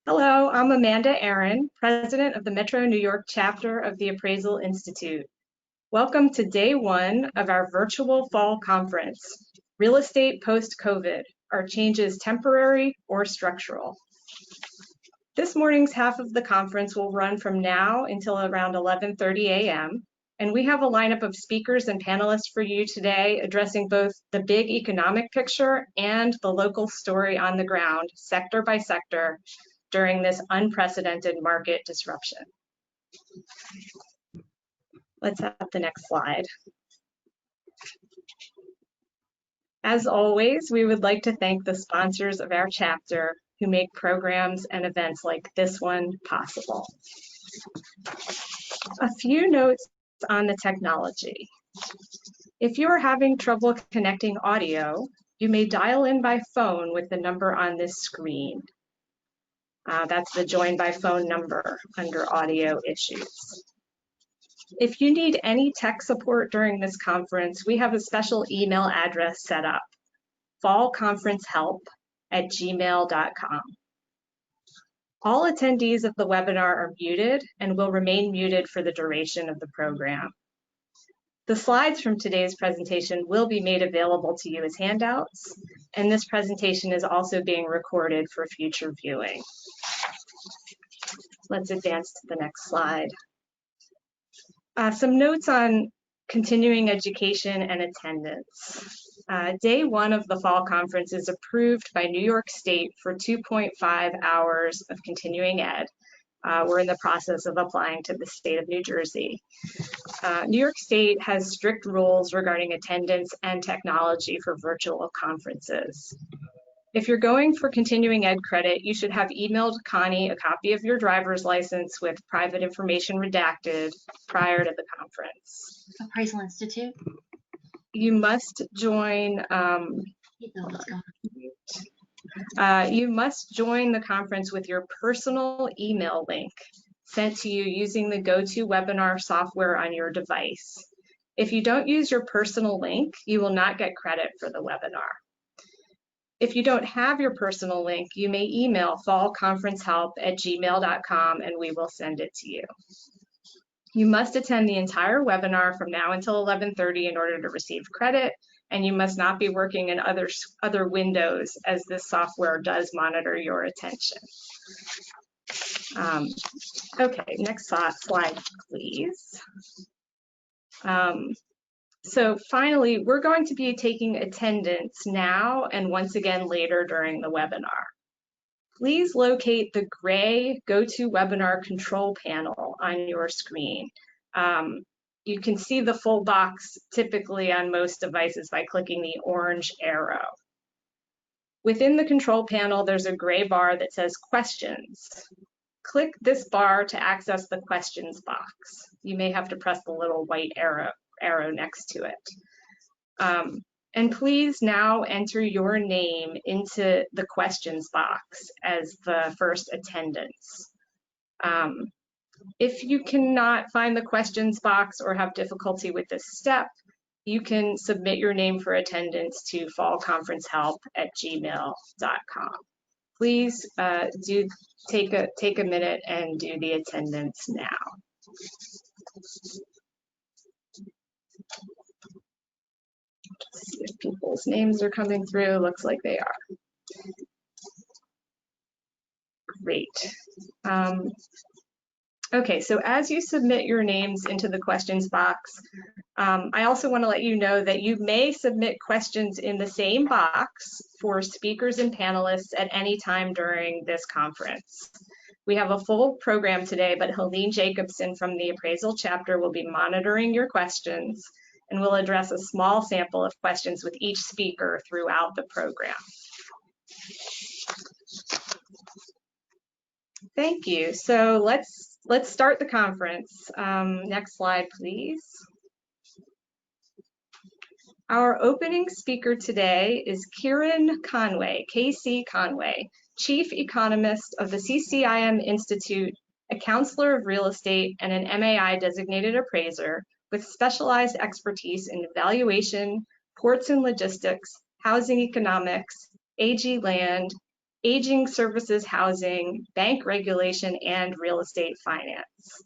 Hello, I'm Amanda Aaron, President of the Metro New York chapter of the Appraisal Institute. Welcome to day one of our virtual fall conference, Real Estate Post-COVID, Are Changes Temporary or Structural? This morning's half of the conference will run from now until around 11:30 a.m. And we have a lineup of speakers and panelists for you today addressing both the big economic picture and the local story on the ground, sector by sector, during this unprecedented market disruption. Let's have the next slide. As always, we would like to thank the sponsors of our chapter who make programs and events like this one possible. A few notes on the technology. If you are having trouble connecting audio, you may dial in by phone with the number on this screen. That's the join by phone number under audio issues. If you need any tech support during this conference, we have a special email address set up, fallconferencehelp@gmail.com. All attendees of the webinar are muted and will remain muted for the duration of the program. The slides from today's presentation will be made available to you as handouts, and this presentation is also being recorded for future viewing. Let's advance to the next slide. Some notes on continuing education and attendance. Day one of the fall conference is approved by New York State for 2.5 hours of continuing ed. We're in the process of applying to the state of New Jersey. New York State has strict rules regarding attendance and technology for virtual conferences. If you're going for continuing ed credit, you should have emailed Connie a copy of your driver's license with private information redacted prior to the conference. Appraisal Institute. You must join you must join the conference with your personal email link sent to you using the GoToWebinar software on your device. If you don't use your personal link, you will not get credit for the webinar. If you don't have your personal link, you may email fallconferencehelp@gmail.com and we will send it to you. You must attend the entire webinar from now until 11:30 in order to receive credit, and you must not be working in other windows as this software does monitor your attention. Okay, next slide, please. So finally, we're going to be taking attendance now and once again later during the webinar. Please locate the gray GoToWebinar control panel on your screen. You can see the full box typically on most devices by clicking the orange arrow. Within the control panel, there's a gray bar that says questions. Click this bar to access the questions box. You may have to press the little white arrow next to it. And please now enter your name into the questions box as the first attendance. If you cannot find the questions box or have difficulty with this step, you can submit your name for attendance to fallconferencehelp@gmail.com. Please do take a minute and do the attendance now. See if people's names are coming through. Looks like they are. Great. Okay, so as you submit your names into the questions box, I also want to let you know that you may submit questions in the same box for speakers and panelists at any time during this conference. We have a full program today, but Helene Jacobson from the Appraisal chapter will be monitoring your questions and will address a small sample of questions with each speaker throughout the program. Thank you. So let's start the conference. Next slide, please. Our opening speaker today is Kieran Conway, KC Conway, Chief Economist of the CCIM Institute, a counselor of real estate and an MAI designated appraiser with specialized expertise in valuation, ports and logistics, housing economics, AG land, aging services housing, bank regulation, and real estate finance.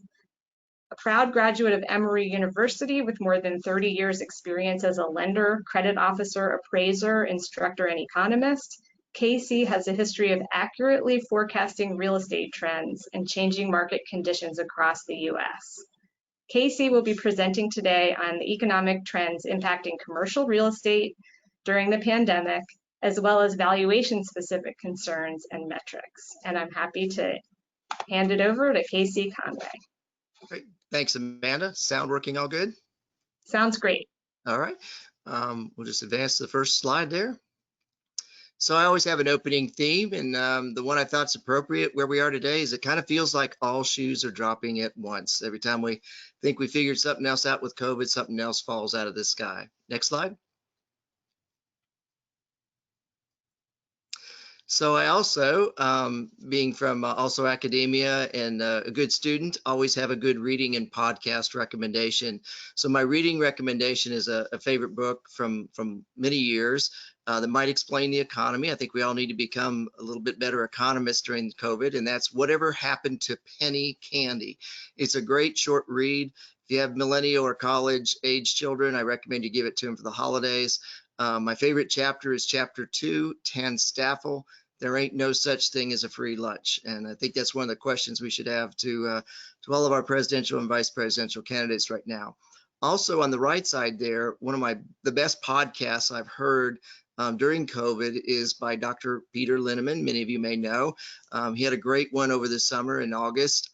A proud graduate of Emory University with more than 30 years experience as a lender, credit officer, appraiser, instructor, and economist, Casey has a history of accurately forecasting real estate trends and changing market conditions across the US. Casey will be presenting today on the economic trends impacting commercial real estate during the pandemic, as well as valuation-specific concerns and metrics. And I'm happy to hand it over to Casey Conway. Great. Thanks, Amanda. Sound working all good? Sounds great. All right. We'll just advance to the first slide there. So I always have an opening theme, and the one I thought is appropriate where we are today is it kind of feels like all shoes are dropping at once. Every time we think we figured something else out with COVID, something else falls out of the sky. Next slide. So I also, being from also academia and a good student, always have a good reading and podcast recommendation. So my reading recommendation is a favorite book from many years that might explain the economy. I think we all need to become a little bit better economists during COVID, and that's Whatever Happened to Penny Candy. It's a great short read. If you have millennial or college age children, I recommend you give it to them for the holidays. My favorite chapter is chapter 2, Tan Staffel. There ain't no such thing as a free lunch. And I think that's one of the questions we should have to all of our presidential and vice presidential candidates right now. Also on the right side there, one of the best podcasts I've heard during COVID is by Dr. Peter Linneman. Many of you may know. He had a great one over the summer in August.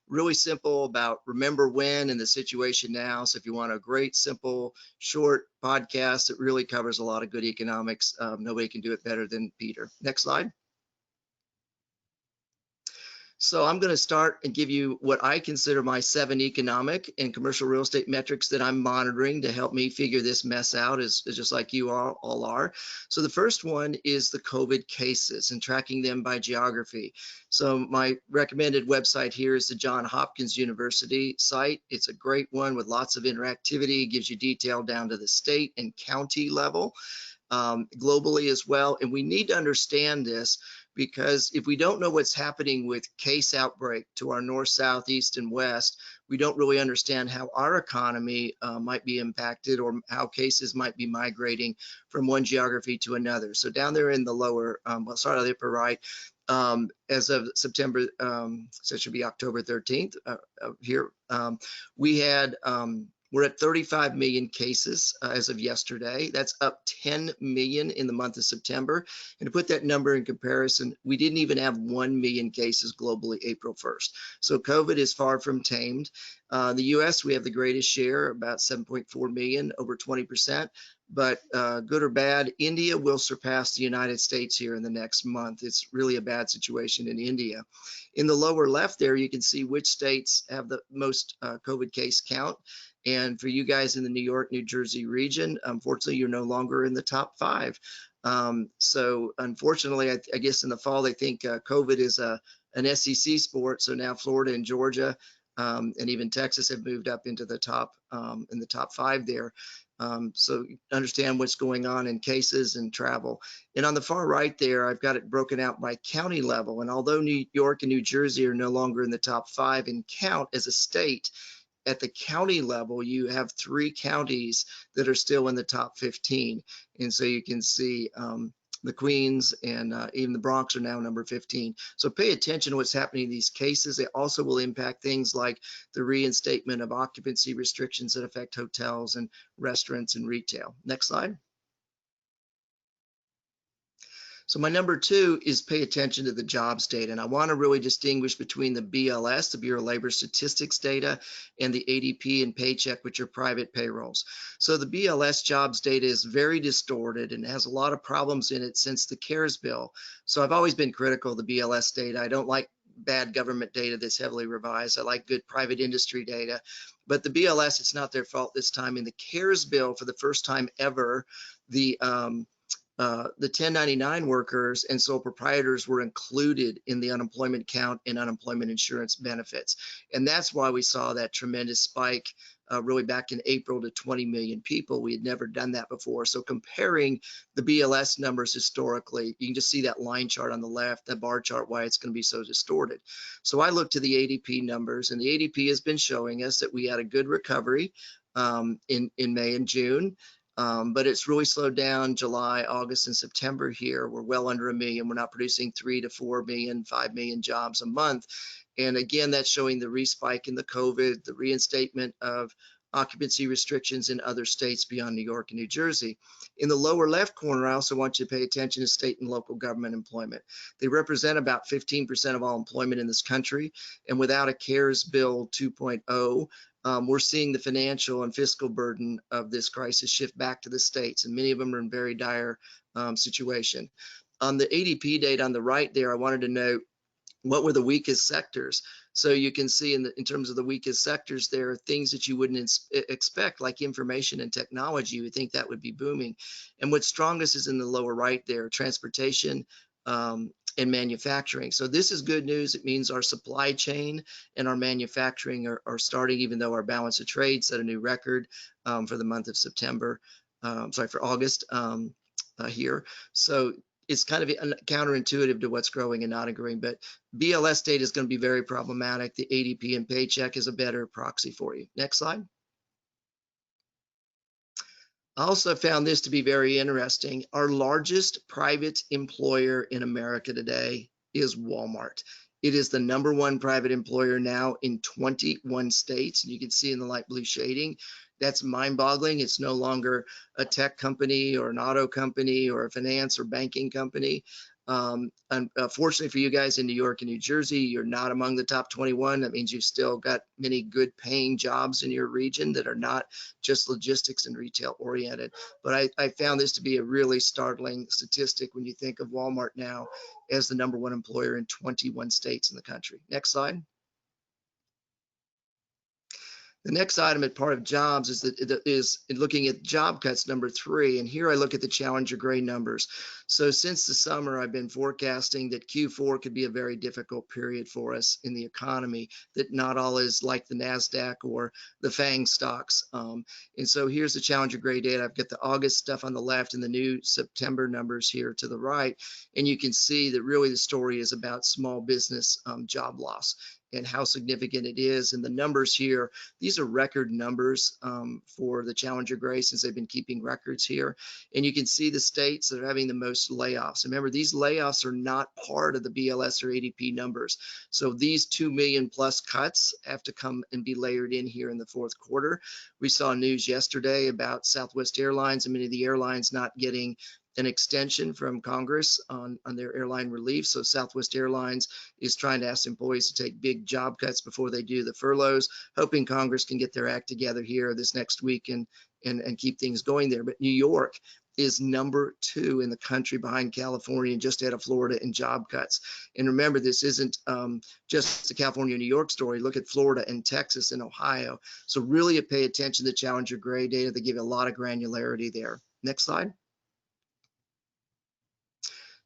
Really simple about remember when and the situation now. So if you want a great, simple, short podcast that really covers a lot of good economics, nobody can do it better than Peter. Next slide. So I'm going to start and give you what I consider my 7 economic and commercial real estate metrics that I'm monitoring to help me figure this mess out, as just like you all are. So the first one is the COVID cases and tracking them by geography. So my recommended website here is the Johns Hopkins University site. It's a great one with lots of interactivity, gives you detail down to the state and county level, globally as well. And we need to understand this, because if we don't know what's happening with case outbreak to our north, south, east, and west, we don't really understand how our economy might be impacted or how cases might be migrating from one geography to another. So down there in the lower, well, sorry, the upper right, as of September, so it should be October 13th here, we had we're at 35 million cases as of yesterday. That's up 10 million in the month of September. And to put that number in comparison, we didn't even have 1 million cases globally April 1st. So COVID is far from tamed. The US, we have the greatest share, about 7.4 million, over 20%. But good or bad, India will surpass the United States here in the next month. It's really a bad situation in India. In the lower left there, you can see which states have the most COVID case count. And for you guys in the New York, New Jersey region, unfortunately, you're no longer in the top 5. So unfortunately, I guess in the fall, they think COVID is an SEC sport. So now Florida and Georgia and even Texas have moved up into the top in the top 5 there. So understand what's going on in cases and travel. And on the far right there, I've got it broken out by county level. And although New York and New Jersey are no longer in the top 5 in count as a state, at the county level, you have 3 counties that are still in the top 15. And so you can see the Queens and even the Bronx are now number 15. So pay attention to what's happening in these cases. It also will impact things like the reinstatement of occupancy restrictions that affect hotels and restaurants and retail. Next slide. So my number 2 is pay attention to the jobs data. And I want to really distinguish between the BLS, the Bureau of Labor Statistics data, and the ADP and Paycheck, which are private payrolls. So the BLS jobs data is very distorted and has a lot of problems in it since the CARES bill. So I've always been critical of the BLS data. I don't like bad government data that's heavily revised. I like good private industry data. But the BLS, it's not their fault this time. In the CARES bill, for the first time ever, the 1099 workers and sole proprietors were included in the unemployment count and unemployment insurance benefits. And that's why we saw that tremendous spike really back in April to 20 million people. We had never done that before. So comparing the BLS numbers historically, you can just see that line chart on the left, that bar chart, why it's going to be so distorted. So I looked to the ADP numbers, and the ADP has been showing us that we had a good recovery in May and June. But it's really slowed down July, August, and September here. We're well under 1 million. We're not producing 3 to 4 million, 5 million jobs a month. And again, that's showing the respike in the COVID, the reinstatement of occupancy restrictions in other states beyond New York and New Jersey. In the lower left corner, I also want you to pay attention to state and local government employment. They represent about 15% of all employment in this country. And without a CARES Bill 2.0, we're seeing the financial and fiscal burden of this crisis shift back to the states, and many of them are in very dire situation. On the ADP data on the right there, I wanted to note what were the weakest sectors. So you can see in terms of the weakest sectors, there are things that you wouldn't expect, like information and technology. You would think that would be booming. And what's strongest is in the lower right there, transportation and manufacturing. So this is good news. It means our supply chain and our manufacturing are starting, even though our balance of trade set a new record for the month of September, for August here. So it's kind of counterintuitive to what's growing and not growing, but BLS data is going to be very problematic. The ADP and paycheck is a better proxy for you. Next slide. I also found this to be very interesting. Our largest private employer in America today is Walmart. It is the #1 private employer now in 21 states. And you can see in the light blue shading, that's mind-boggling. It's no longer a tech company or an auto company or a finance or banking company. Unfortunately for you guys in New York and New Jersey, you're not among the top 21. That means you've still got many good paying jobs in your region that are not just logistics and retail oriented. But I found this to be a really startling statistic when you think of Walmart now as the #1 employer in 21 states in the country. Next slide. The next item at part of jobs is looking at job cuts #3. And here I look at the Challenger Gray numbers. So since the summer, I've been forecasting that Q4 could be a very difficult period for us in the economy, that not all is like the NASDAQ or the FANG stocks. And so here's the Challenger Gray data. I've got the August stuff on the left and the new September numbers here to the right. And you can see that really the story is about small business job loss and how significant it is. And the numbers here, these are record numbers for the Challenger Gray since they've been keeping records here. And you can see the states that are having the most layoffs. Remember, these layoffs are not part of the BLS or ADP numbers. So these 2 million plus cuts have to come and be layered in here in the fourth quarter. We saw news yesterday about Southwest Airlines and many of the airlines not getting an extension from Congress on their airline relief. So Southwest Airlines is trying to ask employees to take big job cuts before they do the furloughs, hoping Congress can get their act together here this next week and keep things going there. But New York is #2 in the country behind California and just ahead of Florida in job cuts. And remember, this isn't just the California, New York story. Look at Florida and Texas and Ohio. So really pay attention to Challenger Gray data. They give you a lot of granularity there. Next slide.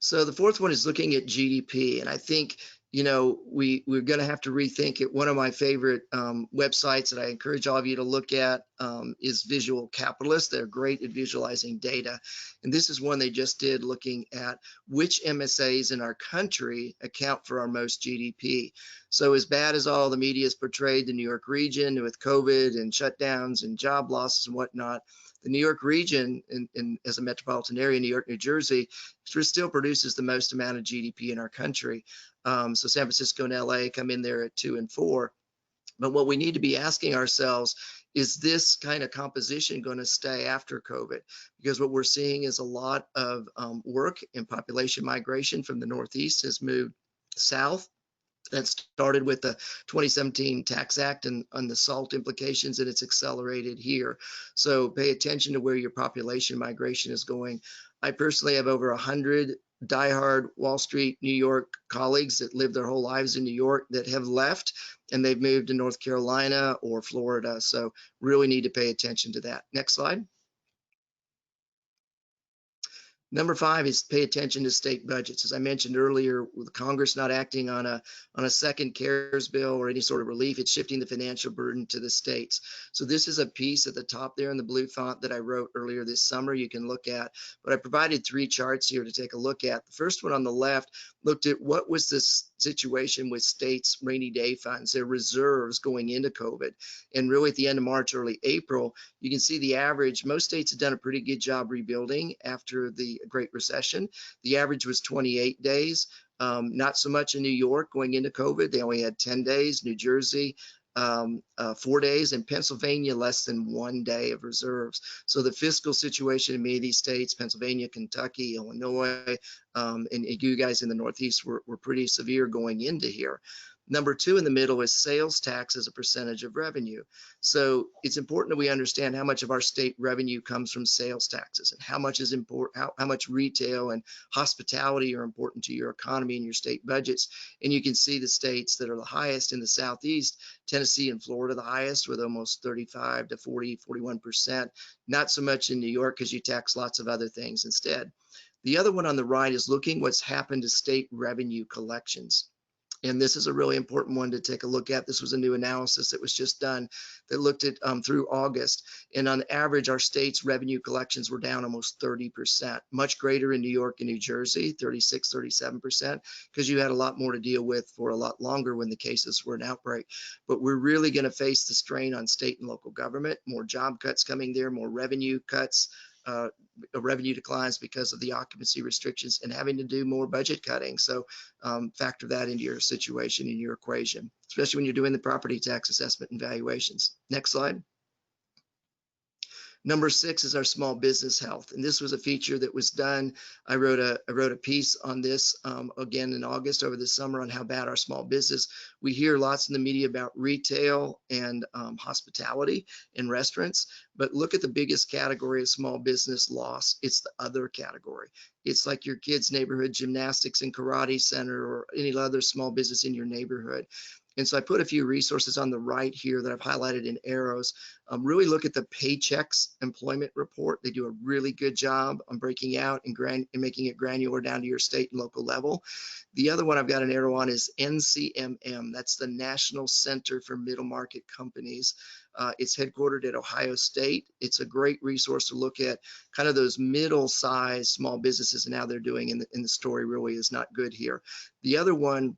So the fourth one is looking at GDP. And I think, we're going to have to rethink it. One of my favorite websites that I encourage all of you to look at is Visual Capitalist. They're great at visualizing data. And this is one they just did looking at which MSAs in our country account for our most GDP. So as bad as all the media has portrayed the New York region with COVID and shutdowns and job losses and whatnot, the New York region as a metropolitan area, New York, New Jersey, still produces the most amount of GDP in our country. So San Francisco and LA come in there at 2 and 4. But what we need to be asking ourselves, is this kind of composition going to stay after COVID? Because what we're seeing is a lot of work and population migration from the Northeast has moved south. That started with the 2017 Tax Act and on the SALT implications, and it's accelerated here. So pay attention to where your population migration is going. I personally have over 100 diehard Wall Street, New York colleagues that live their whole lives in New York that have left and they've moved to North Carolina or Florida. So really need to pay attention to that. Next slide. Number 5 is pay attention to state budgets. As I mentioned earlier, with Congress not acting on a second CARES bill or any sort of relief, it's shifting the financial burden to the states. So this is a piece at the top there in the blue font that I wrote earlier this summer you can look at. But I provided 3 charts here to take a look at. The first one on the left looked at what was this situation with states' rainy day funds, their reserves going into COVID. And really at the end of March, early April, you can see the average. Most states have done a pretty good job rebuilding after the Great Recession. The average was 28 days. Not so much in New York going into COVID. They only had 10 days. New Jersey, 4 days, and Pennsylvania less than 1 day of reserves. So the fiscal situation in many of these states, Pennsylvania, Kentucky, Illinois, and you guys in the Northeast were pretty severe going into here. Number 2 in the middle is sales tax as a percentage of revenue. So it's important that we understand how much of our state revenue comes from sales taxes and how much is important, how much retail and hospitality are important to your economy and your state budgets. And you can see the states that are the highest in the Southeast, Tennessee and Florida, the highest with almost 35 to 40, 41%. Not so much in New York because you tax lots of other things instead. The other one on the right is looking what's happened to state revenue collections. And this is a really important one to take a look at. This was a new analysis that was just done that looked at through August. And on average, our state's revenue collections were down almost 30%, much greater in New York and New Jersey, 36, 37%, because you had a lot more to deal with for a lot longer when the cases were an outbreak. But we're really going to face the strain on state and local government, more job cuts coming there, more revenue cuts, revenue declines because of the occupancy restrictions and having to do more budget cutting. So factor that into your situation, in your equation, especially when you're doing the property tax assessment and valuations. Next slide. Number 6 is our small business health, and this was a feature that was done. I wrote a piece on this again in August over the summer on how bad our small business. We hear lots in the media about retail and hospitality and restaurants, but look at the biggest category of small business loss. It's the other category. It's like your kids' neighborhood gymnastics and karate center or any other small business in your neighborhood. And so I put a few resources on the right here that I've highlighted in arrows. Really look at the Paychex employment report. They do a really good job on breaking out and making it granular down to your state and local level. The other one I've got an arrow on is NCMM. That's the National Center for Middle Market Companies. It's headquartered at Ohio State. It's a great resource to look at kind of those middle-sized small businesses and how they're doing, and the story really is not good here. The other one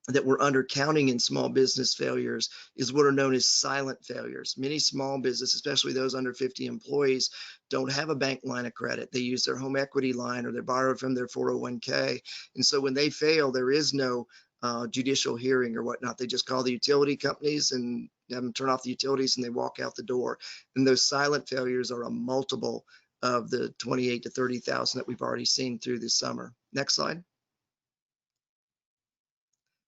that we're undercounting in small business failures is what are known as silent failures. Many small businesses, especially those under 50 employees, don't have a bank line of credit. They use their home equity line or they're borrowed from their 401k. And so when they fail, there is no judicial hearing or whatnot. They just call the utility companies and have them turn off the utilities and they walk out the door. And those silent failures are a multiple of the 28 to 30,000 that we've already seen through this summer. Next slide.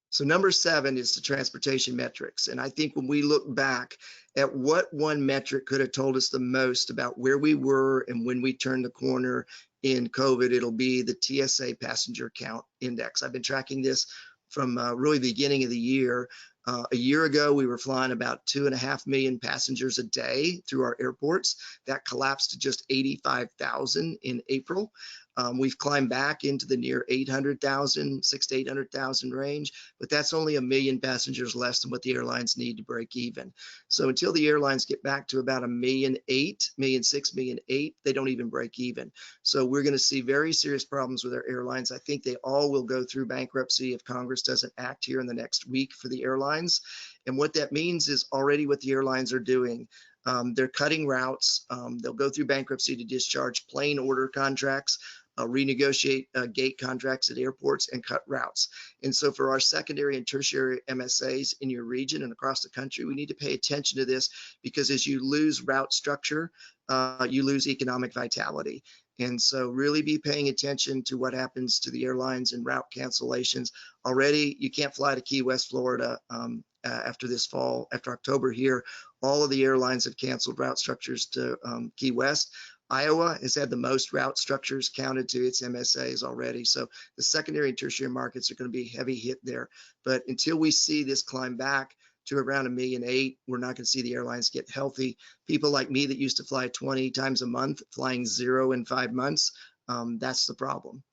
So number 7 is the transportation metrics. And I think when we look back at what one metric could have told us the most about where we were and when we turned the corner in COVID, it'll be the TSA passenger count index. I've been tracking this from really the beginning of the year. A year ago, we were flying about 2.5 million passengers a day through our airports. That collapsed to just 85,000 in April. We've climbed back into the near 800,000, 600 to 800,000 range, but that's only 1 million passengers less than what the airlines need to break even. So until the airlines get back to about 1.8 million, 1.6 million, 1.8 million, they don't even break even. So we're going to see very serious problems with our airlines. I think they all will go through bankruptcy if Congress doesn't act here in the next week for the airlines. And what that means is already what the airlines are doing. They're cutting routes. They'll go through bankruptcy to discharge plane order contracts, renegotiate gate contracts at airports, and cut routes. And so for our secondary and tertiary MSAs in your region and across the country, we need to pay attention to this, because as you lose route structure, you lose economic vitality. And so really be paying attention to what happens to the airlines and route cancellations. Already, you can't fly to Key West, Florida after this fall, after October here. All of the airlines have canceled route structures to Key West. Iowa has had the most route structures counted to its MSAs already. So the secondary and tertiary markets are going to be heavy hit there. But until we see this climb back to around 1.8 million, we're not going to see the airlines get healthy. People like me that used to fly 20 times a month, flying 0 in 5 months, That's the problem.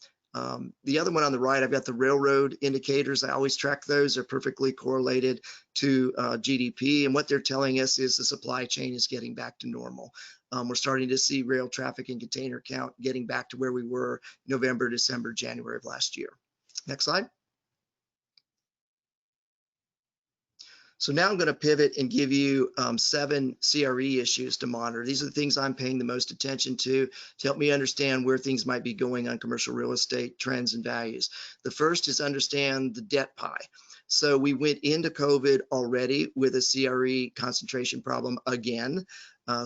The other one on the right, I've got the railroad indicators. I always track those. They're perfectly correlated to GDP. And what they're telling us is the supply chain is getting back to normal. We're starting to see rail traffic and container count getting back to where we were November, December, January of last year. Next slide. So now I'm going to pivot and give you 7 CRE issues to monitor. These are the things I'm paying the most attention to help me understand where things might be going on commercial real estate trends and values. The first is understand the debt pie. So we went into COVID already with a CRE concentration problem again.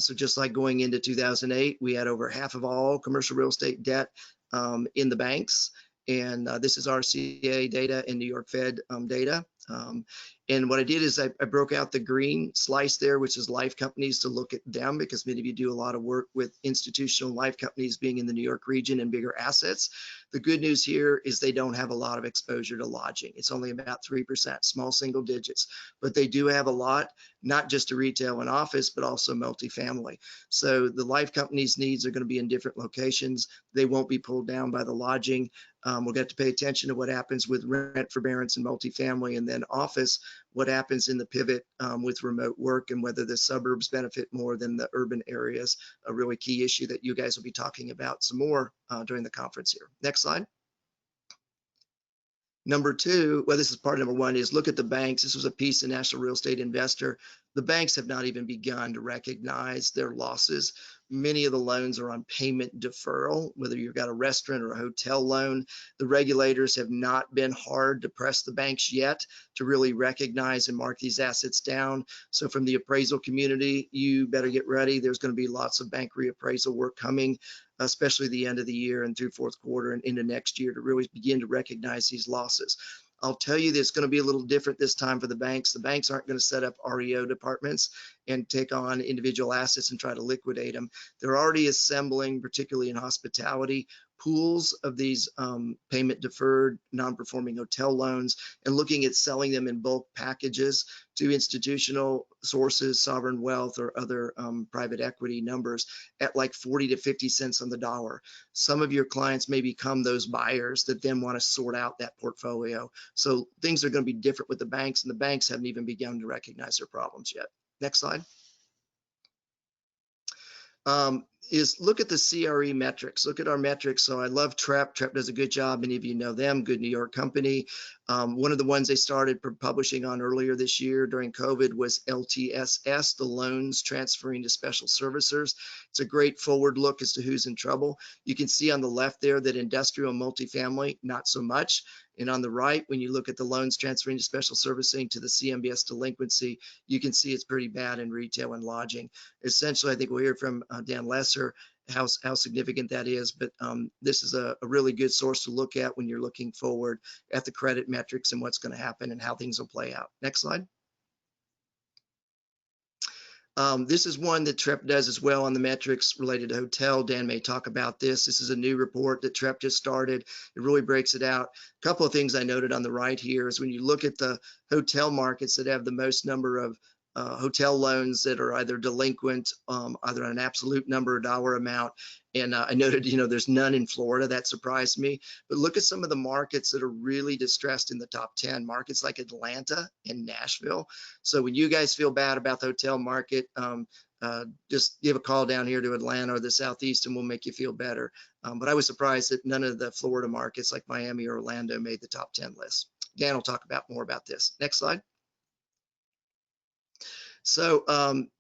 So just like going into 2008, we had over half of all commercial real estate debt in the banks. And this is RCA data and New York Fed data. And what I did is I broke out the green slice there, which is life companies, to look at them, because many of you do a lot of work with institutional life companies being in the New York region and bigger assets. The good news here is they don't have a lot of exposure to lodging. It's only about 3%, small single digits, but they do have a lot, not just to retail and office, but also multifamily. So the life companies' needs are going to be in different locations. They won't be pulled down by the lodging. We'll get to pay attention to what happens with rent forbearance and multifamily, and then office, what happens in the pivot with remote work and whether the suburbs benefit more than the urban areas, a really key issue that you guys will be talking about some more during the conference here. Next slide. Number 2, well, this is part number 1, is look at the banks. This was a piece in National Real Estate Investor. The banks have not even begun to recognize their losses. Many of the loans are on payment deferral, whether you've got a restaurant or a hotel loan. The regulators have not been hard to press the banks yet to really recognize and mark these assets down. So from the appraisal community, you better get ready. There's going to be lots of bank reappraisal work coming, especially the end of the year and through fourth quarter and into next year, to really begin to recognize these losses. I'll tell you that it's going to be a little different this time for the banks. The banks aren't going to set up REO departments and take on individual assets and try to liquidate them. They're already assembling, particularly in hospitality, pools of these payment deferred non-performing hotel loans and looking at selling them in bulk packages to institutional sources, sovereign wealth, or other private equity numbers at like 40 to 50 cents on the dollar. Some of your clients may become those buyers that then want to sort out that portfolio. So things are going to be different with the banks, and the banks haven't even begun to recognize their problems yet. Next slide. Is look at the CRE metrics. Look at our metrics. So I love TREP. TREP does a good job. Many of you know them, good New York company. One of the ones they started publishing on earlier this year during COVID was LTSS, the loans transferring to special servicers. It's a great forward look as to who's in trouble. You can see on the left there that industrial multifamily, not so much. And on the right, when you look at the loans transferring to special servicing to the CMBS delinquency, you can see it's pretty bad in retail and lodging. Essentially, I think we'll hear from Dan Lesser how significant that is, but this is a really good source to look at when you're looking forward at the credit metrics and what's going to happen and how things will play out. Next slide. This is one that TREP does as well on the metrics related to hotel. Dan may talk about this. This is a new report that TREP just started. It really breaks it out. A couple of things I noted on the right here is when you look at the hotel markets that have the most number of hotel loans that are either delinquent, either on an absolute number or dollar amount. And I noted, there's none in Florida. That surprised me. But look at some of the markets that are really distressed in the top 10, markets like Atlanta and Nashville. So when you guys feel bad about the hotel market, just give a call down here to Atlanta or the Southeast and we'll make you feel better. But I was surprised that none of the Florida markets like Miami or Orlando made the top 10 list. Dan will talk more about this. Next slide. So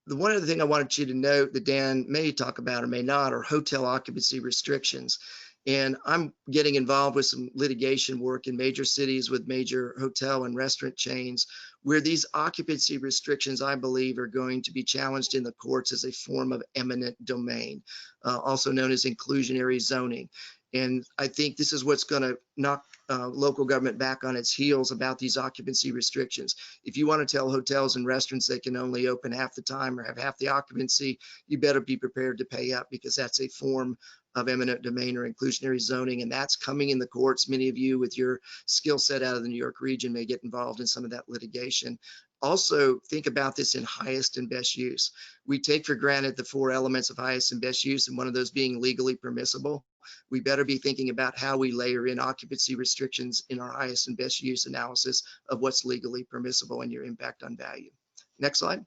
the one other thing I wanted you to note that Dan may talk about or may not are hotel occupancy restrictions. And I'm getting involved with some litigation work in major cities with major hotel and restaurant chains where these occupancy restrictions, I believe, are going to be challenged in the courts as a form of eminent domain, also known as inclusionary zoning. And I think this is what's going to knock local government back on its heels about these occupancy restrictions. If you want to tell hotels and restaurants they can only open half the time or have half the occupancy, you better be prepared to pay up, because that's a form of eminent domain or inclusionary zoning, and that's coming in the courts. Many of you with your skill set out of the New York region may get involved in some of that litigation. Also, think about this in highest and best use. We take for granted the 4 elements of highest and best use, and one of those being legally permissible. We better be thinking about how we layer in occupancy restrictions in our highest and best use analysis of what's legally permissible and your impact on value. Next slide.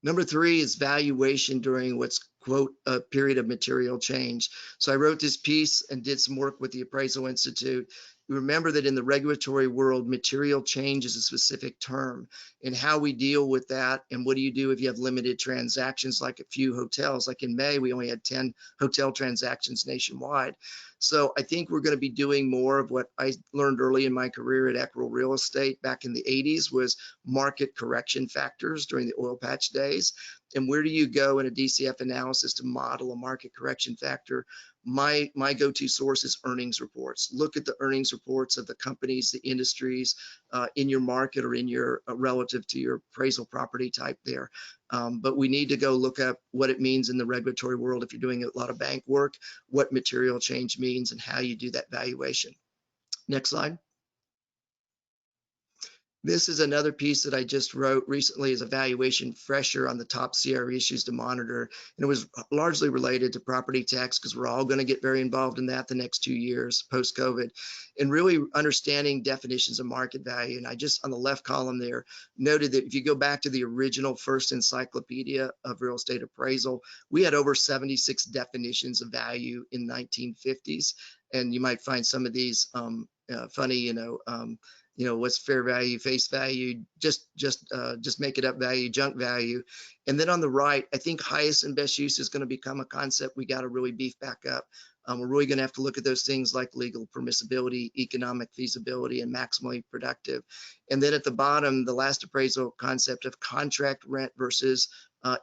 Number 3 is valuation during what's, quote, a period of material change. So I wrote this piece and did some work with the Appraisal Institute. Remember that in the regulatory world, material change is a specific term, and how we deal with that, and what do you do if you have limited transactions like a few hotels. Like in May, we only had 10 hotel transactions nationwide. So I think we're going to be doing more of what I learned early in my career at Appraisal Real Estate back in the 80s was market correction factors during the oil patch days. And where do you go in a DCF analysis to model a market correction factor? My go-to source is earnings reports. Look at the earnings reports of the companies, the industries in your market or in your relative to your appraisal property type there. But we need to go look up what it means in the regulatory world if you're doing a lot of bank work, what material change means and how you do that valuation. Next slide. This is another piece that I just wrote recently as a valuation fresher on the top CRE issues to monitor. And it was largely related to property tax because we're all going to get very involved in that the next 2 years post-COVID, and really understanding definitions of market value. And I just, on the left column there, noted that if you go back to the original first encyclopedia of real estate appraisal, we had over 76 definitions of value in 1950s. And you might find some of these funny, what's fair value, face value, just make it up value, junk value. And then on the right, I think highest and best use is going to become a concept we got to really beef back up. We're really going to have to look at those things like legal permissibility, economic feasibility, and maximally productive. And then at the bottom, the last appraisal concept of contract rent versus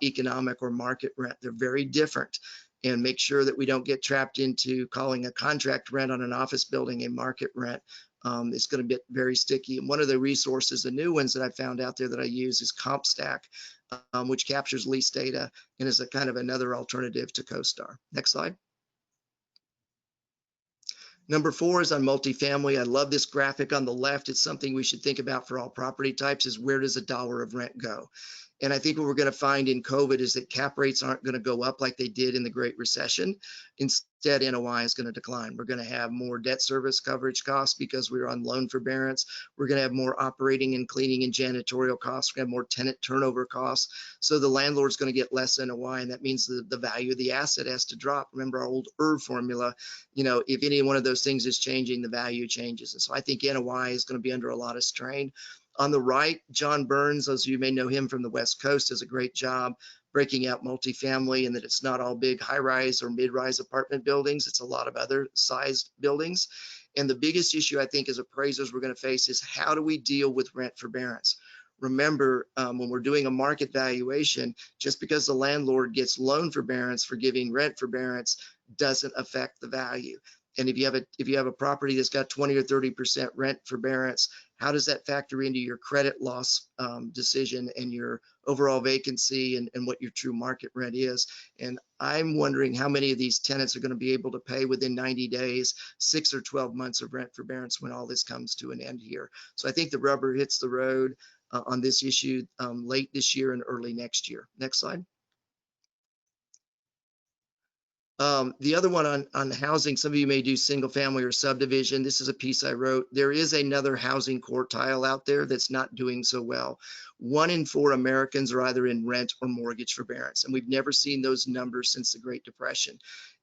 economic or market rent. They're very different. And make sure that we don't get trapped into calling a contract rent on an office building a market rent. It's going to be very sticky. And one of the resources, the new ones that I found out there that I use is CompStack, which captures lease data and is a kind of another alternative to CoStar. Next slide. Number 4 is on multifamily. I love this graphic on the left. It's something we should think about for all property types is where does $1 of rent go? And I think what we're going to find in COVID is that cap rates aren't going to go up like they did in the Great Recession. Instead, NOI is going to decline. We're going to have more debt service coverage costs because we're on loan forbearance. We're going to have more operating and cleaning and janitorial costs. We're going to have more tenant turnover costs. So the landlord's going to get less NOI, and that means the value of the asset has to drop. Remember our old formula, if any one of those things is changing, the value changes. And so I think NOI is going to be under a lot of strain. On the right, John Burns, as you may know him from the West Coast, does a great job breaking out multifamily and that it's not all big high-rise or mid-rise apartment buildings. It's a lot of other sized buildings. And the biggest issue I think as appraisers we're going to face is how do we deal with rent forbearance? Remember, when we're doing a market valuation, just because the landlord gets loan forbearance for giving rent forbearance doesn't affect the value. And if you have a property that's got 20 or 30% rent forbearance, how does that factor into your credit loss decision and your overall vacancy and what your true market rent is? And I'm wondering how many of these tenants are going to be able to pay within 90 days, 6 or 12 months of rent forbearance when all this comes to an end here. So I think the rubber hits the road on this issue late this year and early next year. Next slide. The other one on housing, some of you may do single family or subdivision. This is a piece I wrote. There is another housing quartile out there that's not doing so well. 1 in 4 Americans are either in rent or mortgage forbearance, and we've never seen those numbers since the Great Depression.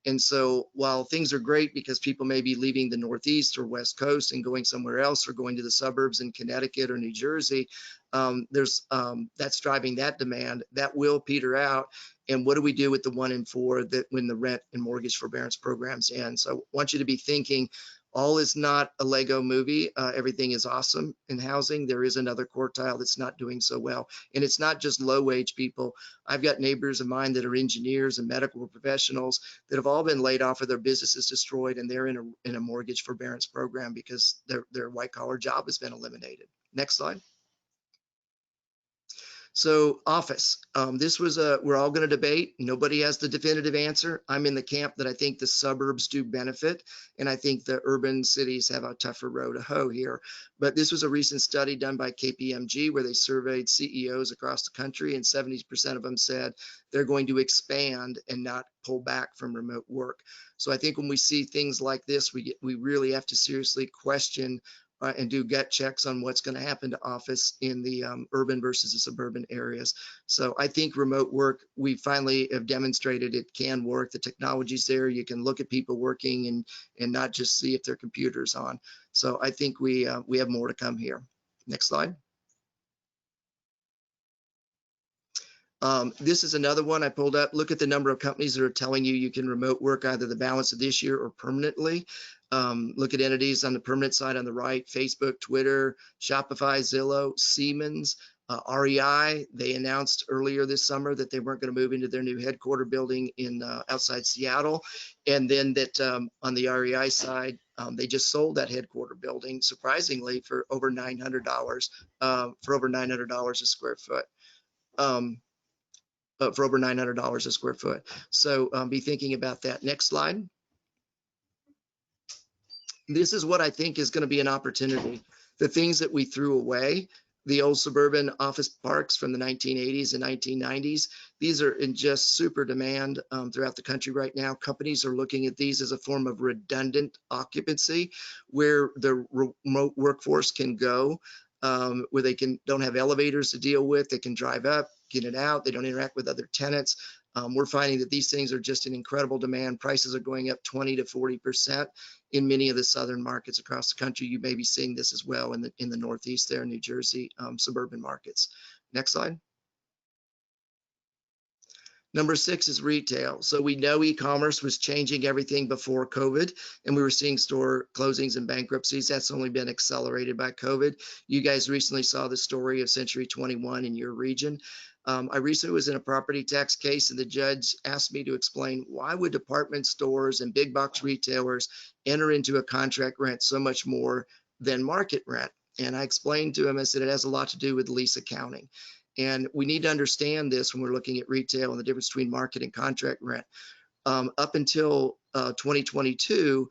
And so while things are great because people may be leaving the Northeast or West Coast and going somewhere else or going to the suburbs in Connecticut or New Jersey, that's driving that demand. That will peter out. And what do we do with the 1 in 4 that when the rent and mortgage forbearance programs end? So I want you to be thinking all is not a Lego movie. Everything is awesome in housing. There is another quartile that's not doing so well. And it's not just low wage people. I've got neighbors of mine that are engineers and medical professionals that have all been laid off or their businesses destroyed, and they're in a mortgage forbearance program because their white collar job has been eliminated. Next slide. So office, this was we're all going to debate. Nobody has the definitive answer. I'm in the camp that I think the suburbs do benefit, and I think the urban cities have a tougher row to hoe here. But this was a recent study done by KPMG where they surveyed CEOs across the country, and 70% of them said they're going to expand and not pull back from remote work. So I think when we see things like this, we really have to seriously question and do gut checks on what's going to happen to office in the urban versus the suburban areas. So I think remote work, we finally have demonstrated it can work. The technology's there. You can look at people working and not just see if their computer's on. So I think we have more to come here. Next slide. This is another one I pulled up. Look at the number of companies that are telling you can remote work either the balance of this year or permanently. Look at entities on the permanent side on the right: Facebook, Twitter, Shopify, Zillow, Siemens, REI. They announced earlier this summer that they weren't going to move into their new headquarter building in outside Seattle. And then that on the REI side, they just sold that headquarter building, surprisingly, for over $900 a square foot. For over $900 a square foot. So be thinking about that. Next slide. This is what I think is going to be an opportunity. The things that we threw away, the old suburban office parks from the 1980s and 1990s, these are in just super demand throughout the country right now. Companies are looking at these as a form of redundant occupancy where the remote workforce can go, where they don't have elevators to deal with. They can drive up, get it out. They don't interact with other tenants. We're finding that these things are just in incredible demand. Prices are going up 20 to 40% in many of the southern markets across the country. You may be seeing this as well in the Northeast there, New Jersey, suburban markets. Next slide. Number 6 is retail. So we know e-commerce was changing everything before COVID, and we were seeing store closings and bankruptcies. That's only been accelerated by COVID. You guys recently saw the story of Century 21 in your region. I recently was in a property tax case, and the judge asked me to explain why would department stores and big box retailers enter into a contract rent so much more than market rent. And I explained to him, I said, it has a lot to do with lease accounting. And we need to understand this when we're looking at retail and the difference between market and contract rent. Up until 2022,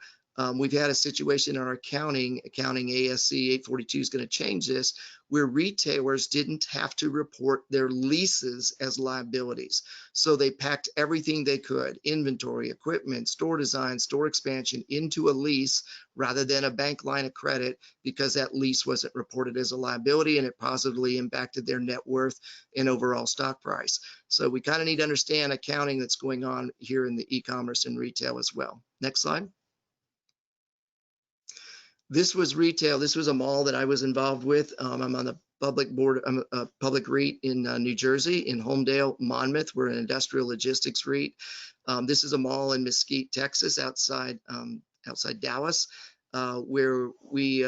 we've had a situation in our accounting ASC 842 is going to change this, where retailers didn't have to report their leases as liabilities. So they packed everything they could, inventory, equipment, store design, store expansion, into a lease rather than a bank line of credit, because that lease wasn't reported as a liability and it positively impacted their net worth and overall stock price. So we kind of need to understand accounting that's going on here in the e-commerce and retail as well. Next slide. This was retail. This was a mall that I was involved with. I'm on the public board. I'm a public REIT in New Jersey, in Homedale, Monmouth. We're an industrial logistics REIT. This is a mall in Mesquite, Texas, outside Dallas, where we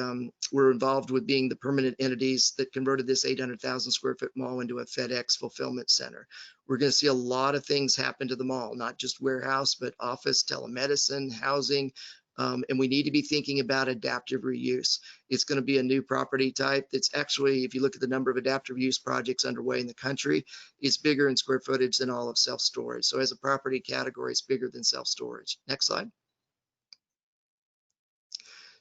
were involved with being the permanent entities that converted this 800,000 square foot mall into a FedEx fulfillment center. We're going to see a lot of things happen to the mall, not just warehouse, but office, telemedicine, housing. And we need to be thinking about adaptive reuse. It's going to be a new property type that's actually, if you look at the number of adaptive reuse projects underway in the country, it's bigger in square footage than all of self-storage. So as a property category, it's bigger than self-storage. Next slide.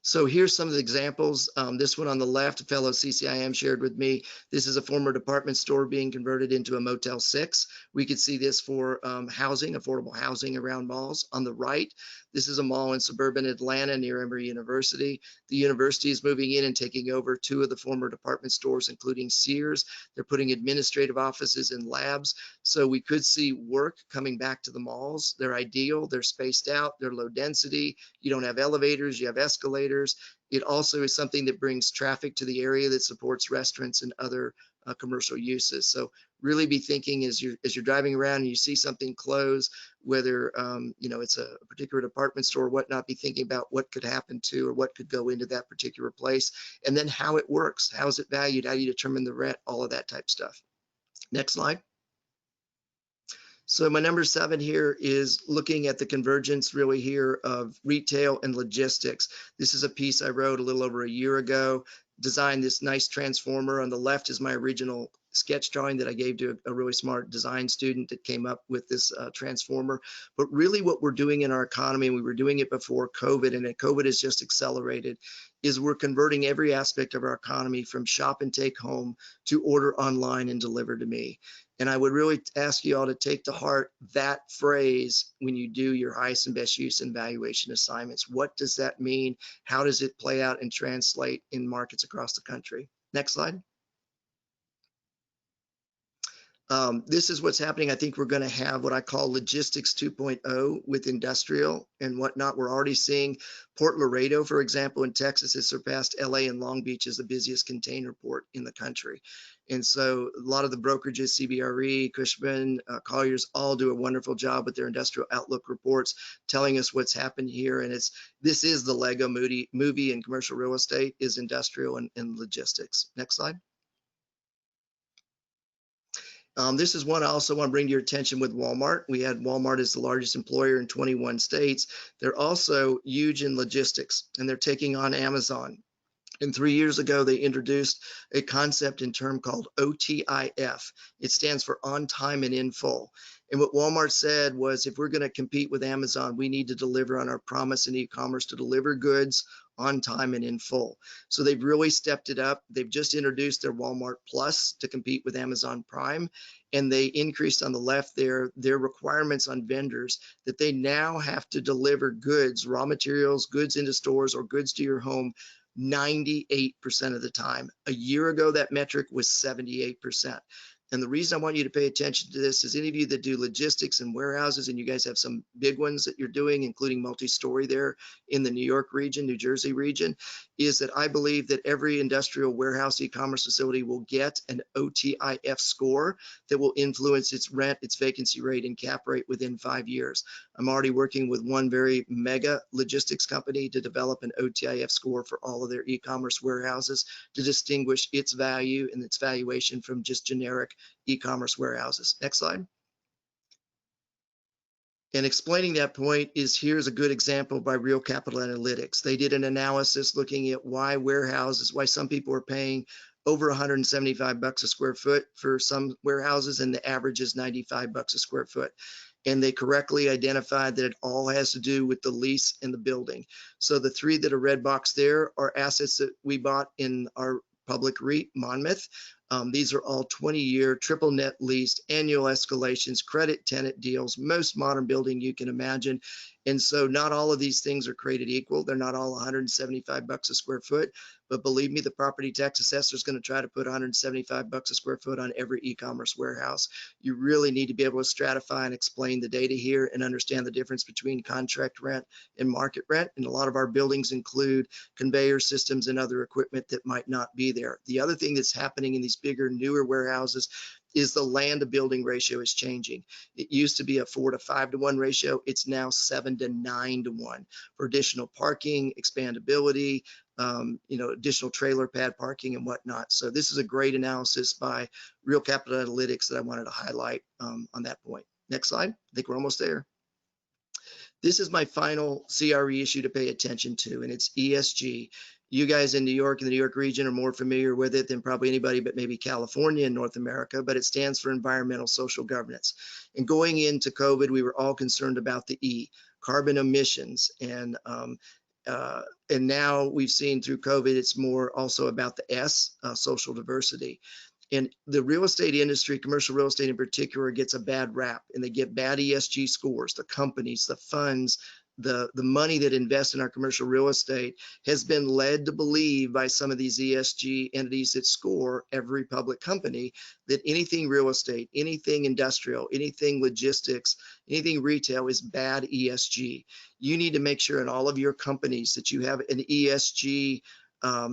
So here's some of the examples. This one on the left, a fellow CCIM shared with me. This is a former department store being converted into a Motel 6. We could see this for housing, affordable housing around malls. On the right, this is a mall in suburban Atlanta near Emory University. The university is moving in and taking over 2 of the former department stores, including Sears. They're putting administrative offices and labs. So we could see work coming back to the malls. They're ideal, they're spaced out, they're low density. You don't have elevators, you have escalators. It also is something that brings traffic to the area that supports restaurants and other commercial uses. So really be thinking as you're driving around and you see something close, whether it's a particular department store or whatnot, be thinking about what could happen to or what could go into that particular place, and then how it works, how is it valued, how do you determine the rent, all of that type stuff. Next slide. So my number 7 here is looking at the convergence really here of retail and logistics. This is a piece I wrote a little over a year ago, designed this nice transformer. On the left is my original sketch drawing that I gave to a really smart design student that came up with this transformer. But really what we're doing in our economy, and we were doing it before COVID, and COVID has just accelerated, is we're converting every aspect of our economy from shop and take home to order online and deliver to me. And I would really ask you all to take to heart that phrase when you do your highest and best use and valuation assignments. What does that mean? How does it play out and translate in markets across the country? Next slide. This is what's happening. I think we're going to have what I call logistics 2.0 with industrial and whatnot. We're already seeing Port Laredo, for example, in Texas has surpassed LA and Long Beach as the busiest container port in the country. And so a lot of the brokerages, CBRE, Cushman, Colliers, all do a wonderful job with their industrial outlook reports, telling us what's happened here. And this is the Lego movie in commercial real estate, is industrial and logistics. Next slide. This is one I also want to bring to your attention with Walmart. We had Walmart as the largest employer in 21 states. They're also huge in logistics, and they're taking on Amazon. And 3 years ago, they introduced a concept and term called OTIF. It stands for on time and in full. And what Walmart said was, if we're going to compete with Amazon, we need to deliver on our promise in e-commerce to deliver goods on time and in full. So they've really stepped it up. They've just introduced their Walmart Plus to compete with Amazon Prime. And they increased on the left their requirements on vendors that they now have to deliver goods, raw materials, goods into stores or goods to your home 98% of the time. A year ago, that metric was 78%. And the reason I want you to pay attention to this is any of you that do logistics and warehouses, and you guys have some big ones that you're doing, including multi-story there in the New York region, New Jersey region, is that I believe that every industrial warehouse e-commerce facility will get an OTIF score that will influence its rent, its vacancy rate, and cap rate within 5 years. I'm already working with one very mega logistics company to develop an OTIF score for all of their e-commerce warehouses to distinguish its value and its valuation from just generic e-commerce warehouses. Next slide. And explaining that point is, here's a good example by Real Capital Analytics. They did an analysis looking at why some people are paying over 175 bucks a square foot for some warehouses, and the average is 95 bucks a square foot. And they correctly identified that it all has to do with the lease and the building. So the three that are red box there are assets that we bought in our public REIT, Monmouth. These are all 20-year triple net leased, annual escalations, credit tenant deals, most modern building you can imagine. And so not all of these things are created equal. They're not all 175 bucks a square foot, but believe me, the property tax assessor is going to try to put 175 bucks a square foot on every e-commerce warehouse. You really need to be able to stratify and explain the data here and understand the difference between contract rent and market rent. And a lot of our buildings include conveyor systems and other equipment that might not be there. The other thing that's happening in these bigger, newer warehouses is the land to building ratio is changing. It used to be a 4 to 5 to 1 ratio. It's now 7 to 9 to 1 for additional parking, expandability, additional trailer pad parking and whatnot. So this is a great analysis by Real Capital Analytics that I wanted to highlight on that point. Next slide. I think we're almost there. This is my final CRE issue to pay attention to, and it's ESG. You guys in New York and the New York region are more familiar with it than probably anybody but maybe California and North America, but it stands for environmental social governance. And going into COVID, we were all concerned about the E, carbon emissions. And now we've seen through COVID, it's more also about the S, social diversity. And the real estate industry, commercial real estate in particular, gets a bad rap, and they get bad ESG scores. The companies, the funds, the money that invests in our commercial real estate has been led to believe by some of these ESG entities that score every public company that anything real estate, anything industrial, anything logistics, anything retail is bad ESG. You need to make sure in all of your companies that you have an ESG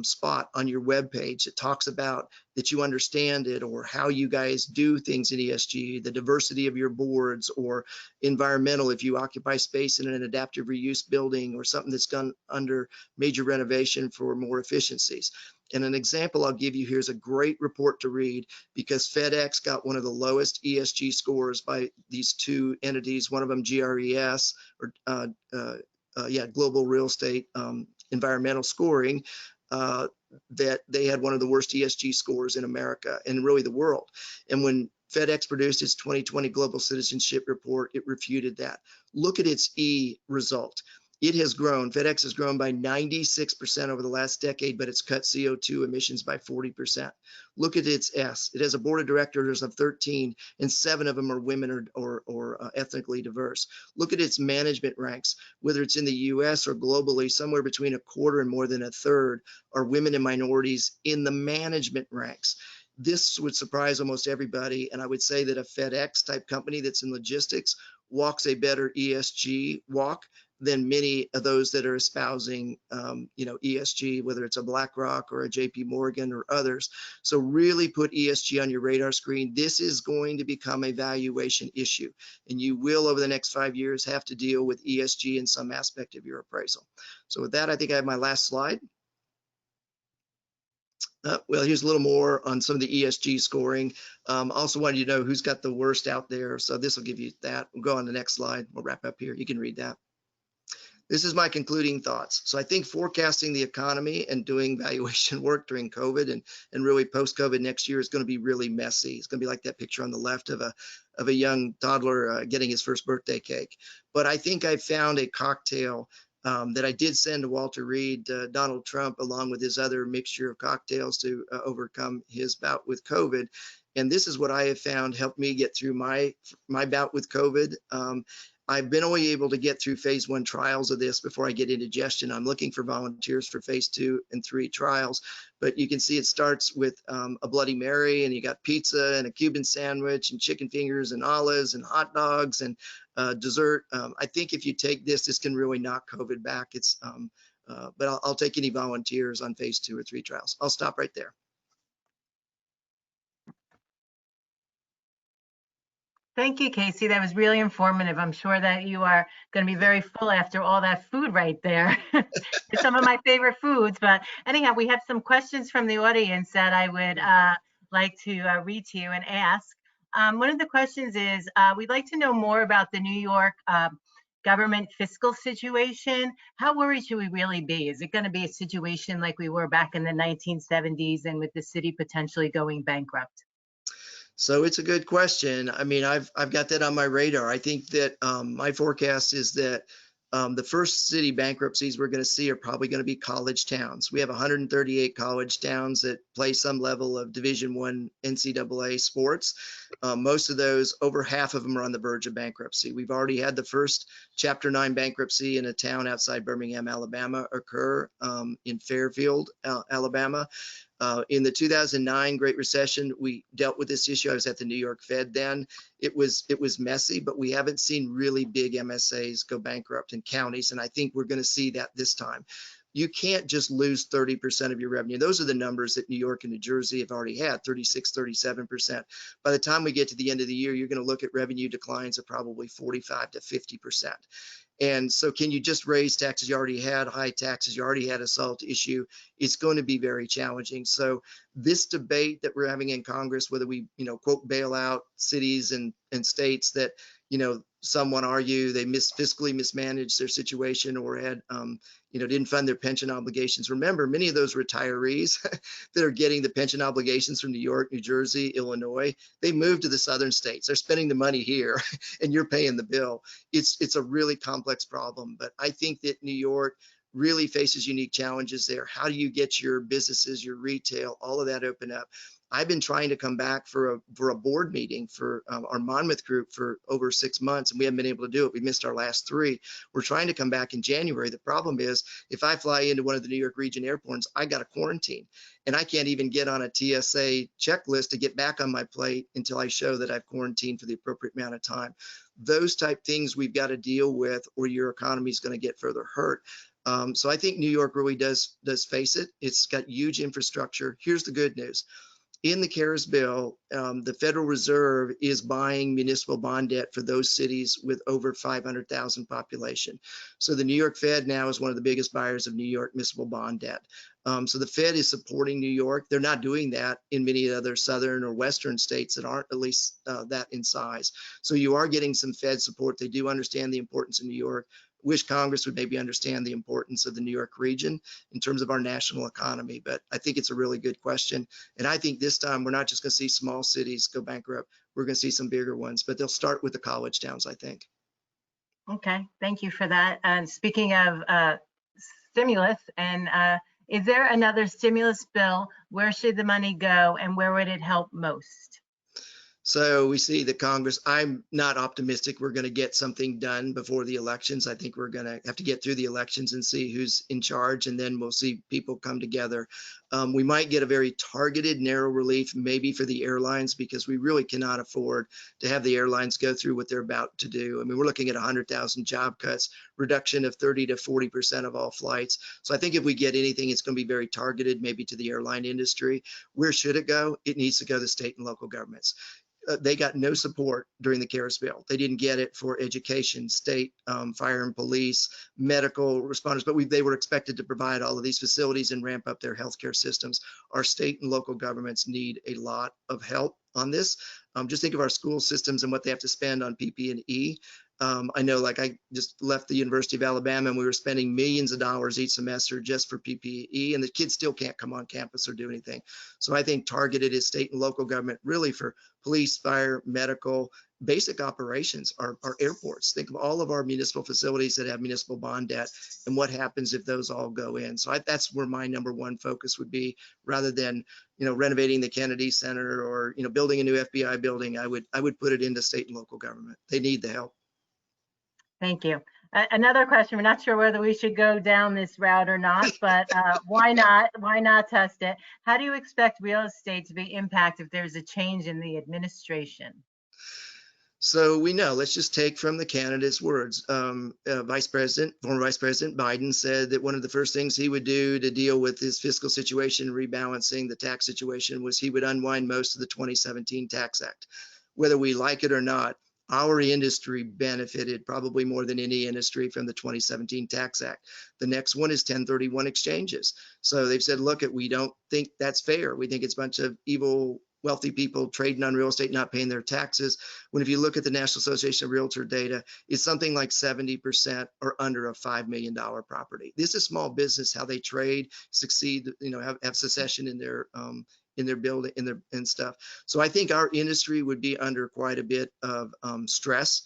spot on your webpage that talks about that you understand it, or how you guys do things in ESG, the diversity of your boards, or environmental if you occupy space in an adaptive reuse building or something that's gone under major renovation for more efficiencies. And an example I'll give you here is a great report to read, because FedEx got one of the lowest ESG scores by these two entities, one of them GRES, or Global Real Estate Environmental Scoring. that they had one of the worst ESG scores in America and really the world. And when FedEx produced its 2020 Global Citizenship Report, it refuted that. Look at its E result. It has grown, FedEx has grown by 96% over the last decade, but it's cut CO2 emissions by 40%. Look at its S. It has a board of directors of 13, and 7 of them are women or ethnically diverse. Look at its management ranks, whether it's in the US or globally, somewhere between a quarter and more than a third are women and minorities in the management ranks. This would surprise almost everybody, and I would say that a FedEx type company that's in logistics walks a better ESG walk than many of those that are espousing, ESG, whether it's a BlackRock or a JP Morgan or others. So really put ESG on your radar screen. This is going to become a valuation issue, and you will, over the next 5 years, have to deal with ESG in some aspect of your appraisal. So with that, I think I have my last slide. Well, here's a little more on some of the ESG scoring. Also wanted you to know who's got the worst out there. So this will give you that. We'll go on the next slide. We'll wrap up here. You can read that. This is my concluding thoughts. So I think forecasting the economy and doing valuation work during COVID and really post-COVID next year is going to be really messy. It's going to be like that picture on the left of a young toddler getting his first birthday cake. But I think I found a cocktail that I did send to Walter Reed, Donald Trump, along with his other mixture of cocktails to overcome his bout with COVID. And this is what I have found helped me get through my bout with COVID. I've been only able to get through phase 1 trials of this before I get indigestion. I'm looking for volunteers for phase 2 and 3 trials, but you can see it starts with a Bloody Mary, and you got pizza and a Cuban sandwich and chicken fingers and olives and hot dogs and dessert. I think if you take this, this can really knock COVID back. It's, but I'll take any volunteers on phase 2 or 3 trials. I'll stop right there. Thank you, Casey. That was really informative. I'm sure that you are going to be very full after all that food right there. It's some of my favorite foods. But anyhow, we have some questions from the audience that I would like to read to you and ask. One of the questions is, we'd like to know more about the New York government fiscal situation. How worried should we really be? Is it going to be a situation like we were back in the 1970s and with the city potentially going bankrupt? So it's a good question. I mean, I've got that on my radar. I think that my forecast is that the first city bankruptcies we're going to see are probably going to be college towns. We have 138 college towns that play some level of Division I NCAA sports. Most of those, over half of them, are on the verge of bankruptcy. We've already had the first Chapter 9 bankruptcy in a town outside Birmingham, Alabama, occur in Fairfield, Alabama. In the 2009 Great Recession, we dealt with this issue. I was at the New York Fed then. It was messy, but we haven't seen really big MSAs go bankrupt in counties, and I think we're going to see that this time. You can't just lose 30% of your revenue. Those are the numbers that New York and New Jersey have already had, 36, 37%. By the time we get to the end of the year, you're going to look at revenue declines of probably 45 to 50%. And so can you just raise taxes? You already had high taxes. You already had a SALT issue. It's going to be very challenging. So this debate that we're having in Congress, whether we, quote, bail out cities and states that, someone argue they fiscally mismanaged their situation or had, didn't fund their pension obligations. Remember, many of those retirees that are getting the pension obligations from New York, New Jersey, Illinois, they moved to the southern states. They're spending the money here and you're paying the bill. It's a really complex problem, but I think that New York really faces unique challenges there. How do you get your businesses, your retail, all of that open up? I've been trying to come back for a board meeting for our Monmouth group for over 6 months, and we haven't been able to do it. We missed our last 3. We're trying to come back in January. The problem is, if I fly into one of the New York region airports, I got to quarantine, and I can't even get on a TSA checklist to get back on my plate until I show that I've quarantined for the appropriate amount of time. Those type things we've got to deal with, or your economy is going to get further hurt. So I think New York really does face it. It's got huge infrastructure. Here's the good news. In the CARES bill, the Federal Reserve is buying municipal bond debt for those cities with over 500,000 population. So the New York Fed now is one of the biggest buyers of New York municipal bond debt. So the Fed is supporting New York. They're not doing that in many other southern or western states that aren't at least that in size. So you are getting some Fed support. They do understand the importance of New York. wish Congress would maybe understand the importance of the New York region in terms of our national economy. But I think it's a really good question. And I think this time we're not just going to see small cities go bankrupt. We're going to see some bigger ones, but they'll start with the college towns, I think. Okay, thank you for that. And speaking of stimulus, and is there another stimulus bill? Where should the money go, and where would it help most? So we see that Congress, I'm not optimistic we're going to get something done before the elections. I think we're going to have to get through the elections and see who's in charge, and then we'll see people come together. We might get a very targeted, narrow relief, maybe for the airlines, because we really cannot afford to have the airlines go through what they're about to do. I mean, we're looking at 100,000 job cuts, reduction of 30 to 40% of all flights. So I think if we get anything, it's going to be very targeted, maybe to the airline industry. Where should it go? It needs to go to state and local governments. They got no support during the CARES bill. They didn't get it for education, state, fire and police, medical responders, but they were expected to provide all of these facilities and ramp up their healthcare systems. Our state and local governments need a lot of help on this. Just think of our school systems and what they have to spend on PP&E. I know, like, I just left the University of Alabama and we were spending millions of dollars each semester just for PPE, and the kids still can't come on campus or do anything. So I think targeted is state and local government, really, for police, fire, medical, basic operations, our airports. Think of all of our municipal facilities that have municipal bond debt and what happens if those all go in. So that's where my number one focus would be, rather than, renovating the Kennedy Center or, building a new FBI building. I would put it into state and local government. They need the help. Thank you. Another question, we're not sure whether we should go down this route or not, but why not? Why not test it? How do you expect real estate to be impacted if there's a change in the administration? So we know, let's just take from the candidate's words. Former Vice President Biden said that one of the first things he would do to deal with his fiscal situation, rebalancing the tax situation, was he would unwind most of the 2017 Tax Act. Whether we like it or not, our industry benefited probably more than any industry from the 2017 Tax Act. The next one is 1031 exchanges. So they've said, look, we don't think that's fair. We think it's a bunch of evil, wealthy people trading on real estate, not paying their taxes. When if you look at the National Association of Realtor data, it's something like 70% or under a $5 million property. This is small business, how they trade, succeed, have succession in their building, and stuff. So I think our industry would be under quite a bit of stress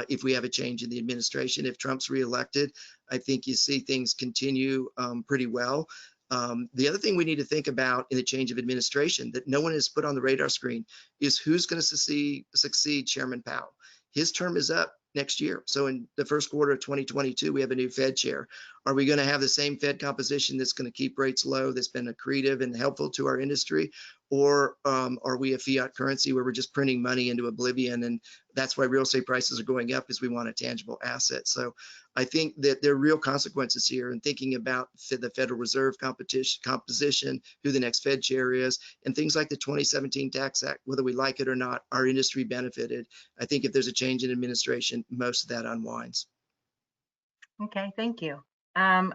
if we have a change in the administration. If Trump's reelected, I think you see things continue pretty well. The other thing we need to think about in the change of administration that no one has put on the radar screen is who's going to succeed Chairman Powell. His term is up next year. So in the first quarter of 2022, we have a new Fed chair. Are we going to have the same Fed composition that's going to keep rates low, that's been accretive and helpful to our industry? Or are we a fiat currency where we're just printing money into oblivion? And that's why real estate prices are going up, is we want a tangible asset. So I think that there are real consequences here, and thinking about the Federal Reserve composition, who the next Fed chair is, and things like the 2017 Tax Act, whether we like it or not, our industry benefited. I think if there's a change in administration, most of that unwinds. Okay, thank you.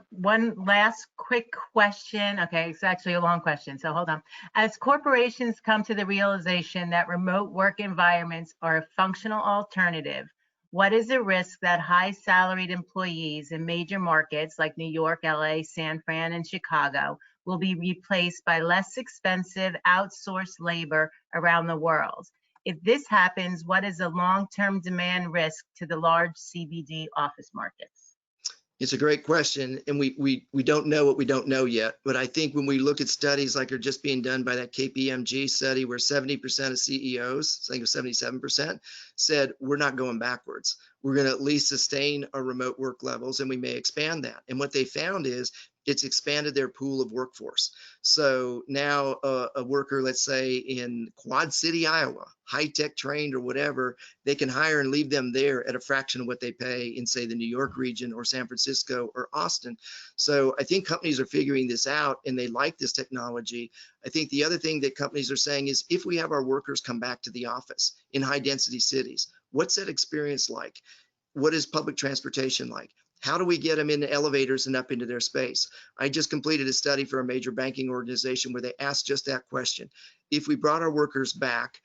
One last quick question. Okay, it's actually a long question, so hold on. As corporations come to the realization that remote work environments are a functional alternative, what is the risk that high salaried employees in major markets like New York, LA, San Fran, and Chicago will be replaced by less expensive outsourced labor around the world? If this happens, what is the long-term demand risk to the large CBD office markets? It's a great question, and we don't know what we don't know yet. But I think when we look at studies like are just being done by that KPMG study, where 70% of CEOs, I think it was 77%, said we're not going backwards. We're going to at least sustain our remote work levels, and we may expand that. And what they found is it's expanded their pool of workforce. So now a worker, let's say in Quad City, Iowa, high-tech trained or whatever, they can hire and leave them there at a fraction of what they pay in, say, the New York region or San Francisco or Austin. So I think companies are figuring this out, and they like this technology. I think the other thing that companies are saying is, if we have our workers come back to the office in high-density cities, what's that experience like? What is public transportation like? How do we get them into elevators and up into their space? I just completed a study for a major banking organization where they asked just that question. If we brought our workers back,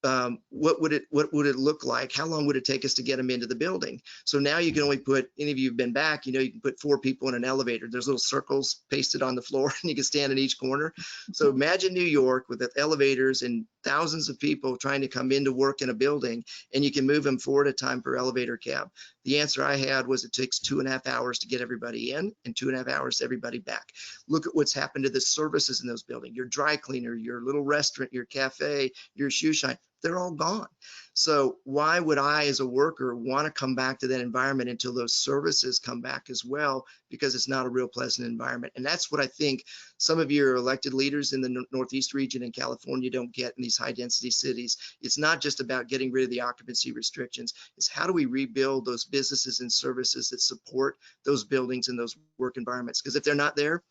what would it look like? How long would it take us to get them into the building? So now you can only put, any of you have been back, you know, you can put 4 people in an elevator. There's little circles pasted on the floor and you can stand in each corner. So imagine New York with the elevators and thousands of people trying to come into work in a building, and you can move them 4 at a time per elevator cab. The answer I had was it takes 2.5 hours to get everybody in and 2.5 hours to everybody back. Look at what's happened to the services in those buildings. Your dry cleaner, your little restaurant, your cafe, your shoe shine, they're all gone. So why would I as a worker want to come back to that environment until those services come back as well? Because it's not a real pleasant environment. And that's what I think some of your elected leaders in the Northeast region in California don't get in these high density cities. It's not just about getting rid of the occupancy restrictions. It's how do we rebuild those businesses and services that support those buildings and those work environments? Because if they're not there,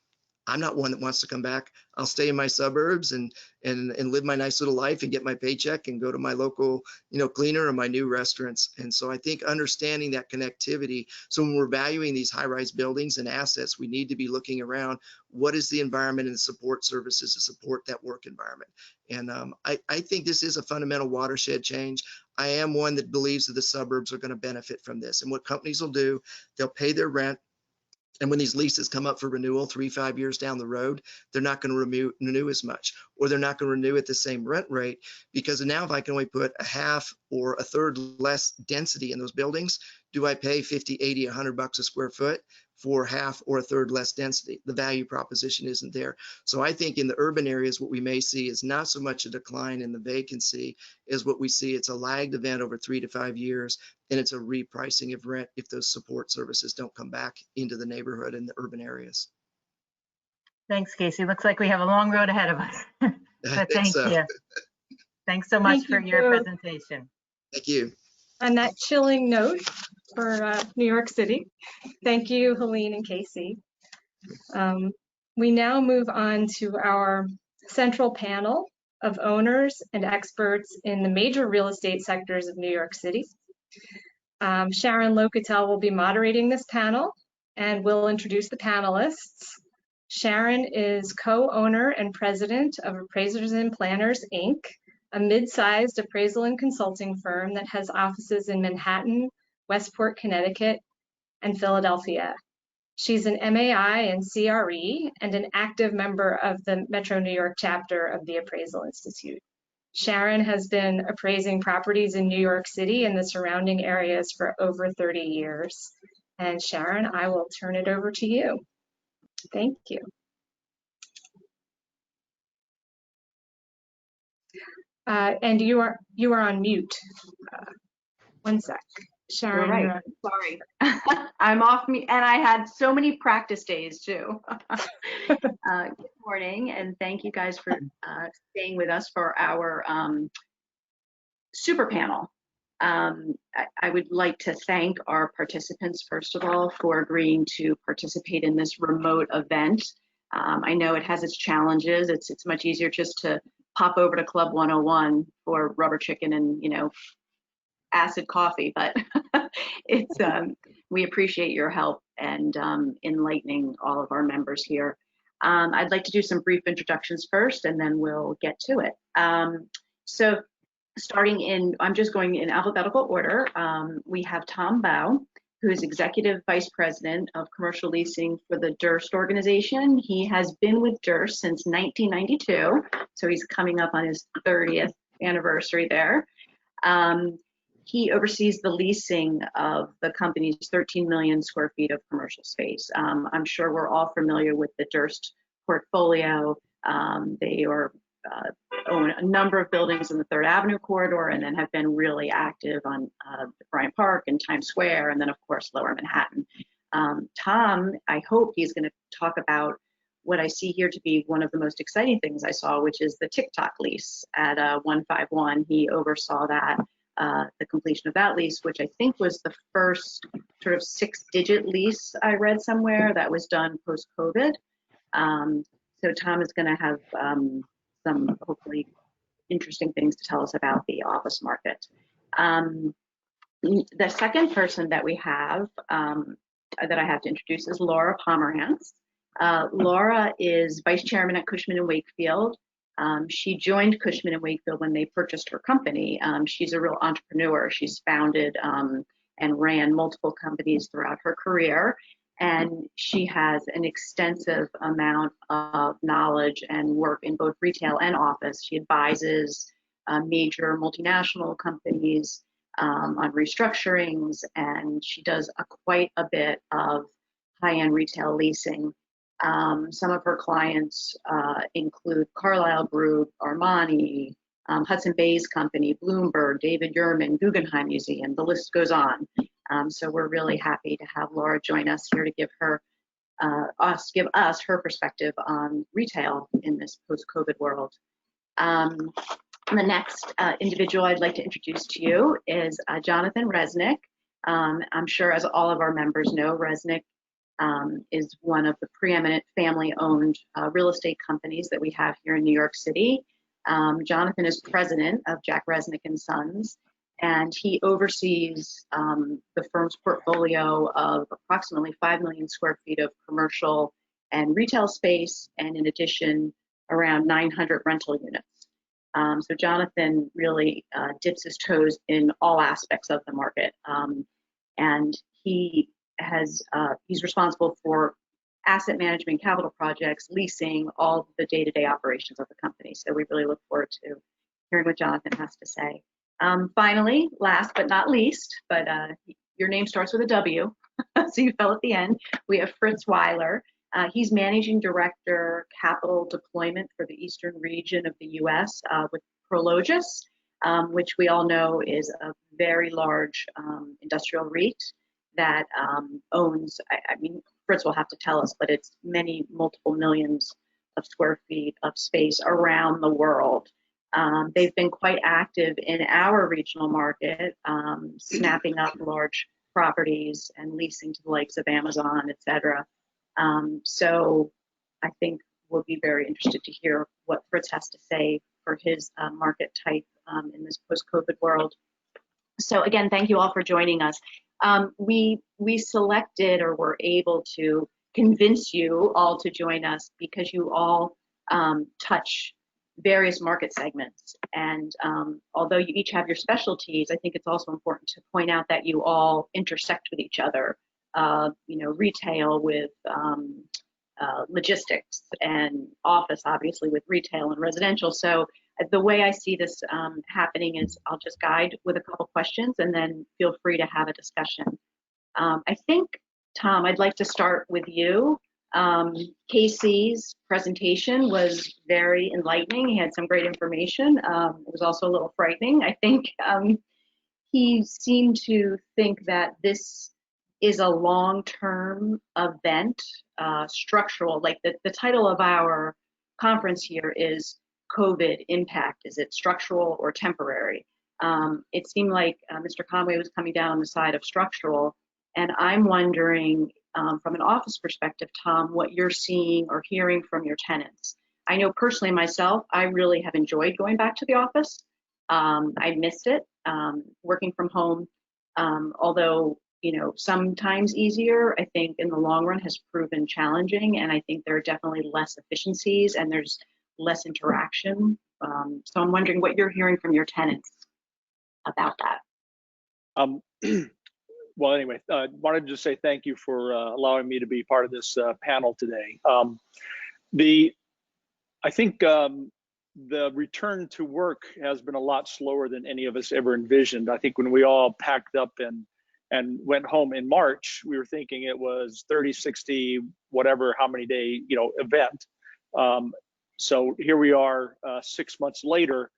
I'm not one that wants to come back. I'll stay in my suburbs and live my nice little life and get my paycheck and go to my local, you know, cleaner or my new restaurants. And so I think understanding that connectivity. So when we're valuing these high-rise buildings and assets, we need to be looking around what is the environment and the support services to support that work environment. And I think this is a fundamental watershed change. I am one that believes that the suburbs are going to benefit from this. And what companies will do, they'll pay their rent. And when these leases come up for renewal 3-5 years down the road, they're not going to renew as much, or they're not going to renew at the same rent rate, because now if I can only put a half or a third less density in those buildings, do I pay 50, 80, $100 a square foot for half or a third less density? The value proposition isn't there. So I think in the urban areas, what we may see is not so much a decline in the vacancy as what we see. It's a lagged event over 3 to 5 years, and it's a repricing of rent if those support services don't come back into the neighborhood in the urban areas. Thanks, Casey. Looks like we have a long road ahead of us. I But think thank so. you. Thanks so much Thank for you your both. presentation. Thank you. On that chilling note for New York City, thank you, Helene and Casey. We now move on to our central panel of owners and experts in the major real estate sectors of New York City. Sharon Locatel will be moderating this panel and will introduce the panelists. Sharon is co-owner and president of Appraisers and Planners, Inc., a mid-sized appraisal and consulting firm that has offices in Manhattan, Westport, Connecticut, and Philadelphia. She's an MAI and CRE and an active member of the Metro New York chapter of the Appraisal Institute. Sharon has been appraising properties in New York City and the surrounding areas for over 30 years. And Sharon, I will turn it over to you. Thank you. And you are on mute. One sec. Sharon, you're right. Sorry. I'm off mute, and I had so many practice days too. Good morning, and thank you guys for staying with us for our super panel. I would like to thank our participants, first of all, for agreeing to participate in this remote event. I know it has its challenges. It's much easier just to pop over to Club 101 for rubber chicken and, you know, acid coffee, but it's we appreciate your help and enlightening all of our members here. I'd like to do some brief introductions first, and then we'll get to it. So starting in, I'm just going in alphabetical order. We have Tom Bao, who is Executive Vice President of Commercial Leasing for the Durst organization. He has been with Durst since 1992, so he's coming up on his 30th anniversary there. He oversees the leasing of the company's 13 million square feet of commercial space. I'm sure we're all familiar with the Durst portfolio. They own a number of buildings in the 3rd Avenue corridor, and then have been really active on Bryant Park and Times Square, and then of course Lower Manhattan. Tom, I hope he's going to talk about what I see here to be one of the most exciting things I saw, which is the TikTok lease at 151. He oversaw that, the completion of that lease, which I think was the first sort of 6-digit lease I read somewhere that was done post-COVID. So Tom is going to have some hopefully interesting things to tell us about the office market. The second person that we have, that I have to introduce, is Laura Pomerantz. Laura is Vice Chairman at Cushman & Wakefield. She joined Cushman & Wakefield when they purchased her company. She's a real entrepreneur. She's founded and ran multiple companies throughout her career. And she has an extensive amount of knowledge and work in both retail and office. She advises major multinational companies on restructurings, and she does quite a bit of high-end retail leasing. Some of her clients include Carlyle Group, Armani, Hudson Bay's company, Bloomberg, David Yurman, Guggenheim Museum, the list goes on. So we're really happy to have Laura join us here to give us her perspective on retail in this post-COVID world. The next individual I'd like to introduce to you is Jonathan Resnick. I'm sure, as all of our members know, Resnick is one of the preeminent family-owned real estate companies that we have here in New York City. Jonathan is president of Jack Resnick & Sons, and he oversees the firm's portfolio of approximately 5 million square feet of commercial and retail space, and in addition, around 900 rental units. So Jonathan really dips his toes in all aspects of the market, and he's responsible for asset management, capital projects, leasing, all the day-to-day operations of the company. So we really look forward to hearing what Jonathan has to say. Finally, last but not least, but your name starts with a W, so you fell at the end, we have Fritz Weiler. He's Managing Director, Capital Deployment for the Eastern region of the U.S. With Prologis, which we all know is a very large industrial REIT that owns, I mean, Fritz will have to tell us, but it's multiple millions of square feet of space around the world. They've been quite active in our regional market, snapping up large properties and leasing to the likes of Amazon, et cetera. So I think we'll be very interested to hear what Fritz has to say for his market type in this post-COVID world. So again, thank you all for joining us. We selected, or were able to convince you all to join us because you all touch various market segments. And although you each have your specialties, I think it's also important to point out that you all intersect with each other. Retail with logistics, and office obviously with retail and residential. So the way I see this happening is I'll just guide with a couple questions and then feel free to have a discussion. I think, Tom, I'd like to start with you. Casey's presentation was very enlightening. He had some great information. It was also a little frightening. I think he seemed to think that this is a long-term event, structural, like the title of our conference here is COVID impact. Is it structural or temporary? It seemed like Mr. Conway was coming down on the side of structural, and I'm wondering from an office perspective, Tom, what you're seeing or hearing from your tenants. I know personally myself, I really have enjoyed going back to the office. I missed it, working from home, although sometimes easier, I think in the long run has proven challenging, and I think there are definitely less efficiencies and there's less interaction. So I'm wondering what you're hearing from your tenants about that. Well, anyway, wanted to say thank you for allowing me to be part of this panel today. I think the return to work has been a lot slower than any of us ever envisioned. I think when we all packed up and went home in March, we were thinking it was 30, 60, whatever, how many day, event. So here we are 6 months later,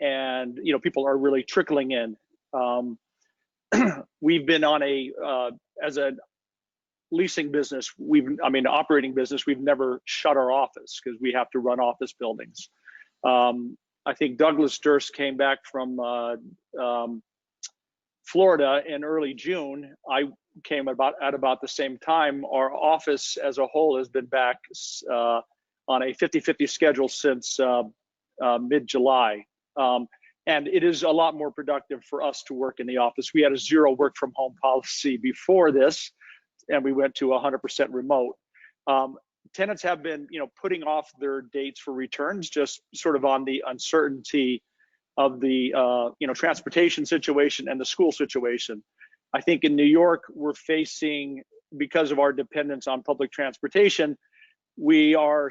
and, people are really trickling in. We've been on as a leasing business, operating business, we've never shut our office because we have to run office buildings. I think Douglas Durst came back from Florida in early June. I came at about the same time. Our office as a whole has been back on a 50-50 schedule since mid-July. And it is a lot more productive for us to work in the office. We had a 0 work from home policy before this, and we went to 100% remote. tenants have been, putting off their dates for returns, just sort of on the uncertainty of the, transportation situation and the school situation. I think in New York, we're facing, because of our dependence on public transportation, we're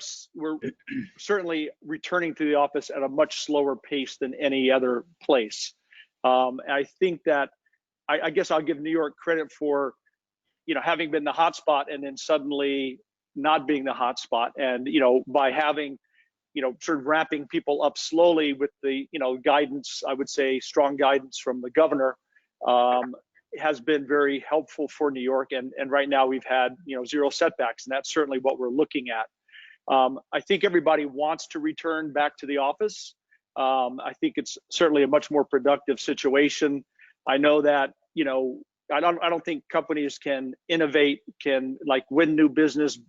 certainly returning to the office at a much slower pace than any other place. I think that I guess I'll give New York credit for, having been the hotspot and then suddenly not being the hotspot, and by having, sort of ramping people up slowly with the, guidance, I would say strong guidance from the governor, has been very helpful for New York. And right now we've had, 0 setbacks, and that's certainly what we're looking at. I think everybody wants to return back to the office. I think it's certainly a much more productive situation. I know that, I don't think companies can innovate, can like win new business,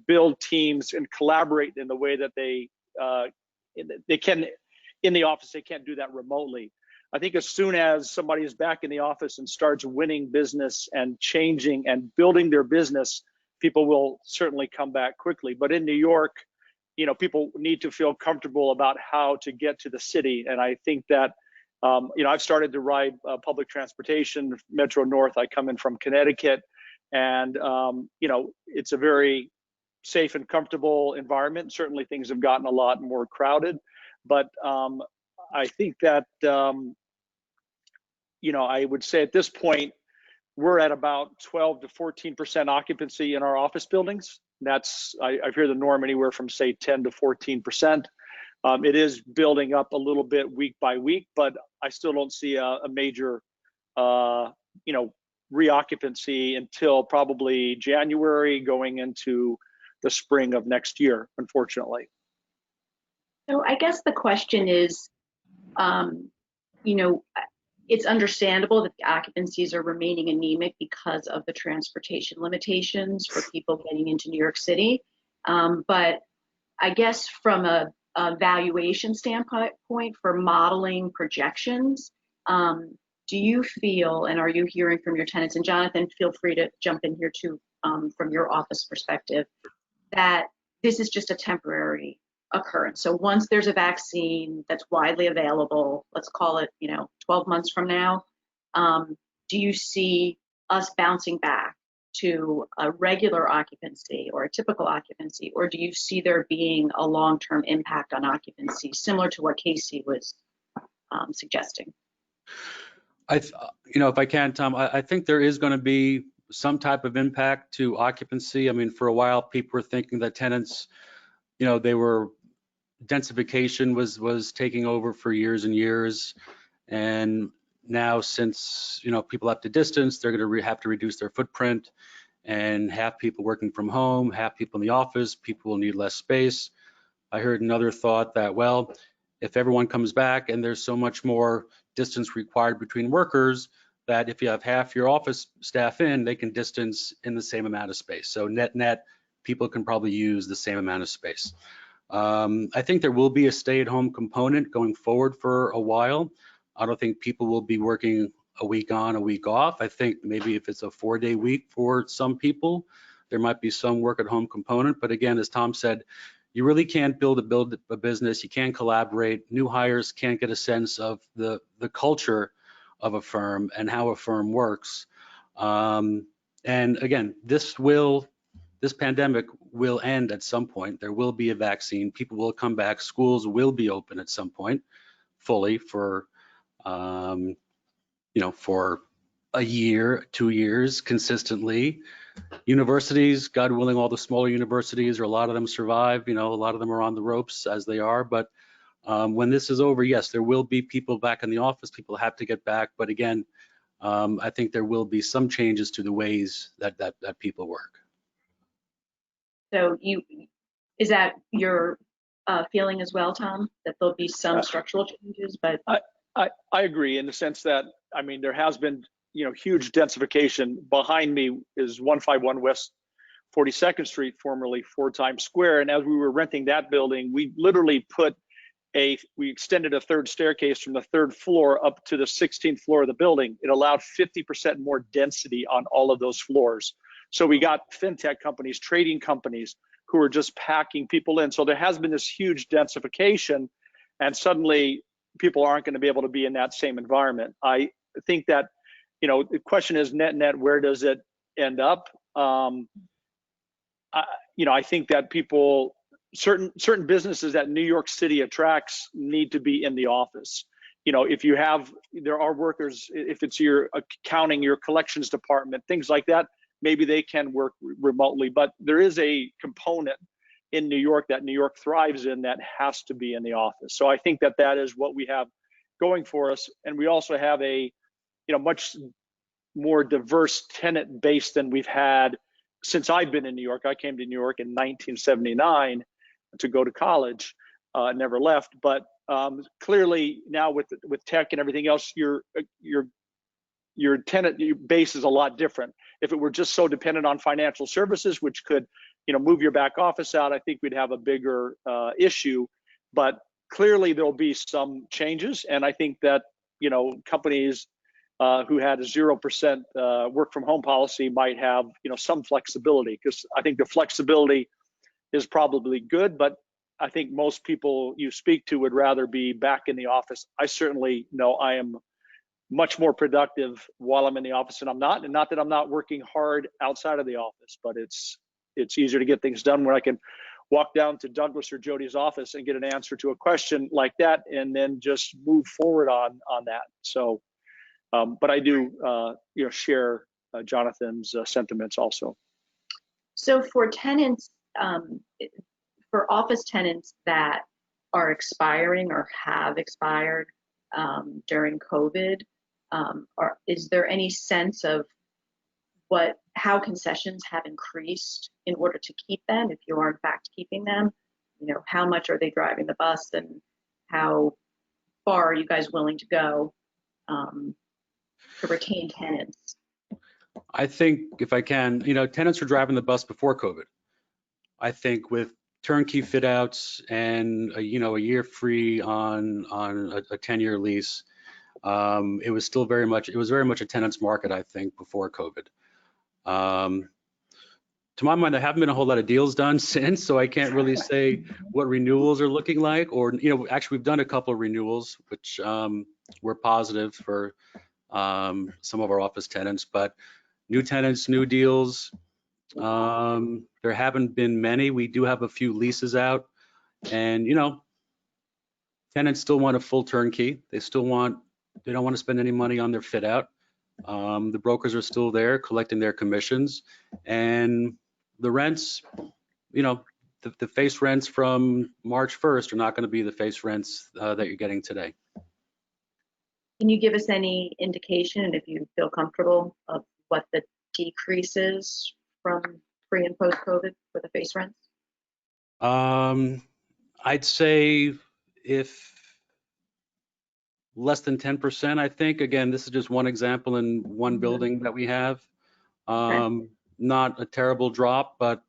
build teams and collaborate in the way that they can in the office. They can't do that remotely. I think as soon as somebody is back in the office and starts winning business and changing and building their business, people will certainly come back quickly. But in New York, people need to feel comfortable about how to get to the city. And I think that, I've started to ride public transportation, Metro North. I come in from Connecticut, and, it's a very safe and comfortable environment. Certainly things have gotten a lot more crowded, but I think that, I would say at this point, we're at about 12 to 14% occupancy in our office buildings. That's, I've heard the norm anywhere from say 10 to 14%. It is building up a little bit week by week, but I still don't see a major, reoccupancy until probably January going into the spring of next year, unfortunately. So I guess the question is, it's understandable that the occupancies are remaining anemic because of the transportation limitations for people getting into New York City. But I guess from a valuation standpoint for modeling projections, do you feel, and are you hearing from your tenants, and Jonathan, feel free to jump in here too, from your office perspective, that this is just a temporary occurrence? So once there's a vaccine that's widely available, let's call it, 12 months from now, do you see us bouncing back to a regular occupancy or a typical occupancy, or do you see there being a long-term impact on occupancy similar to what Casey was suggesting? If I can, Tom, I think there is going to be some type of impact to occupancy. I mean, for a while, people were thinking that tenants, densification was taking over for years and years. And now since, people have to distance, they're going to have to reduce their footprint, and have people working from home, have people in the office, people will need less space. I heard another thought that, well, if everyone comes back and there's so much more distance required between workers, that if you have half your office staff in, they can distance in the same amount of space. So net, people can probably use the same amount of space. I think there will be a stay-at-home component going forward for a while. I don't think people will be working a week on, a week off. I think maybe if it's a 4-day week for some people, there might be some work at home component. But again, as Tom said, you really can't build a business. You can't collaborate. New hires can't get a sense of the culture of a firm and how a firm works. And again, this pandemic will end at some point. There will be a vaccine. People will come back. Schools will be open at some point, fully for for a year, 2 years, consistently. Universities, God willing, all the smaller universities, or a lot of them survive. A lot of them are on the ropes as they are. But when this is over, yes, there will be people back in the office. People have to get back. But again, I think there will be some changes to the ways that people work. So is that your feeling as well, Tom, that there'll be some structural changes? But I agree in the sense that, I mean, there has been, huge densification. Behind me is 151 West 42nd Street, formerly 4 Times Square. And as we were renting that building, we literally we extended a 3rd staircase from the 3rd floor up to the 16th floor of the building. It allowed 50% more density on all of those floors. So we got fintech companies, trading companies, who are just packing people in. So there has been this huge densification, and suddenly people aren't going to be able to be in that same environment. I think that, the question is net, where does it end up? I think that certain businesses that New York City attracts need to be in the office. There are workers, if it's your accounting, your collections department, things like that, maybe they can work remotely, but there is a component in New York that New York thrives in that has to be in the office. So I think that is what we have going for us. And we also have a, much more diverse tenant base than we've had since I've been in New York. I came to New York in 1979 to go to college, never left. But clearly now with tech and everything else, your tenant base is a lot different. If it were just so dependent on financial services, which could, move your back office out, I think we'd have a bigger issue. But clearly there'll be some changes, and I think that companies who had a 0% work from home policy might have some flexibility, because I think the flexibility is probably good, but I think most people you speak to would rather be back in the office. I certainly know I am much more productive while I'm in the office than I'm not, and not that I'm not working hard outside of the office, but it's easier to get things done when I can walk down to Douglas or Jody's office and get an answer to a question like that, and then just move forward on that. So, but I do, share Jonathan's sentiments also. So for tenants, for office tenants that are expiring or have expired during COVID, is there any sense of how concessions have increased in order to keep them, if you are in fact keeping them? How much are they driving the bus, and how far are you guys willing to go to retain tenants? I think, if I can, tenants were driving the bus before COVID. I think with turnkey fit outs and a year free on a 10-year lease, it was very much a tenant's market, I think, before COVID. To my mind, there haven't been a whole lot of deals done since, so I can't really say what renewals are looking like. Or, actually, we've done a couple of renewals, which were positive for some of our office tenants. But new tenants, new deals, there haven't been many. We do have a few leases out, and tenants still want a full turnkey. They don't want to spend any money on their fit out. The brokers are still there collecting their commissions, and the rents, the face rents from March 1st are not going to be the face rents that you're getting today. Can you give us any indication, and if you feel comfortable, of what the decrease is from pre and post COVID for the face rents? I'd say if less than 10%, I think. Again, this is just one example in one building that we have. Okay. Not a terrible drop, but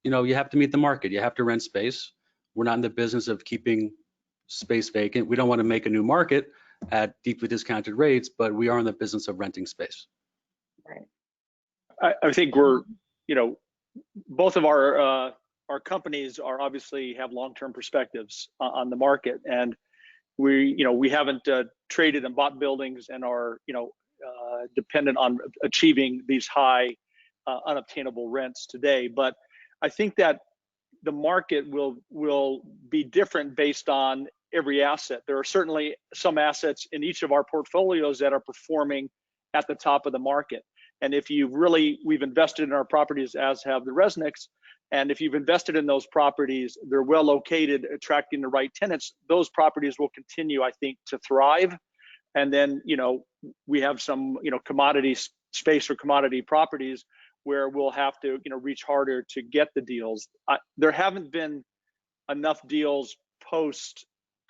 you have to meet the market. You have to rent space. We're not in the business of keeping space vacant. We don't want to make a new market at deeply discounted rates, but we are in the business of renting space. Right. I think we're, both of our companies are obviously have long-term perspectives on the market, and we haven't traded and bought buildings and are dependent on achieving these high unobtainable rents today. But I think that the market will be different based on every asset. There are certainly some assets in each of our portfolios that are performing at the top of the market. And if we've invested in our properties, as have the Resnicks, and if you've invested in those properties, they're well located, attracting the right tenants, those properties will continue, I think, to thrive. And then, we have some, commodity space or commodity properties where we'll have to, reach harder to get the deals. There haven't been enough deals post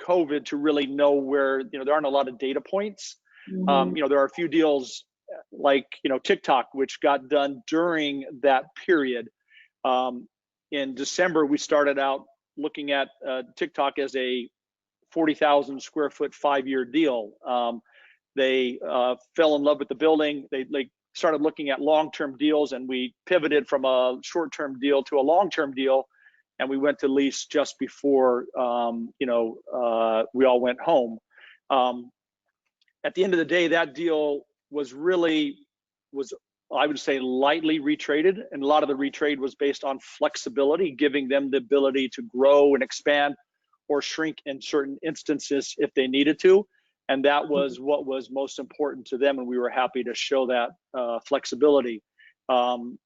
COVID to really know where, there aren't a lot of data points. Mm-hmm. There are a few deals like, TikTok, which got done during that period. In December, we started out looking at TikTok as a 40,000 square foot 5-year deal. They fell in love with the building. They started looking at long-term deals, and we pivoted from a short-term deal to a long-term deal and we went to lease just before we all went home. At the end of the day, that deal was I would say lightly retraded, and a lot of the retrade was based on flexibility, giving them the ability to grow and expand or shrink in certain instances if they needed to. And that was what was most important to them, and we were happy to show that flexibility. And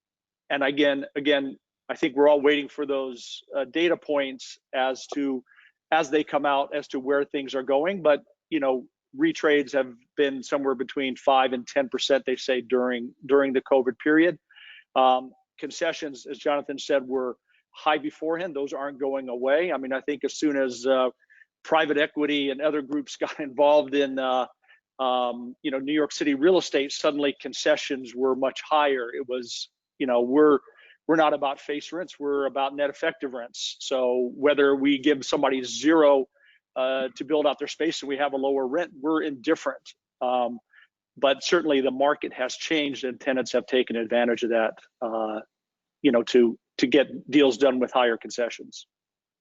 again, I think we're all waiting for those data points as they come out as to where things are going. But retrades have been somewhere between 5 and 10%, they say, during the COVID period. Concessions, as Jonathan said, were high beforehand. Those aren't going away. I mean, I think as soon as private equity and other groups got involved in New York City real estate, suddenly concessions were much higher. It was, we're not about face rents, we're about net effective rents. So whether we give somebody zero to build out their space and we have a lower rent, we're indifferent. But certainly the market has changed, and tenants have taken advantage of that, to get deals done with higher concessions.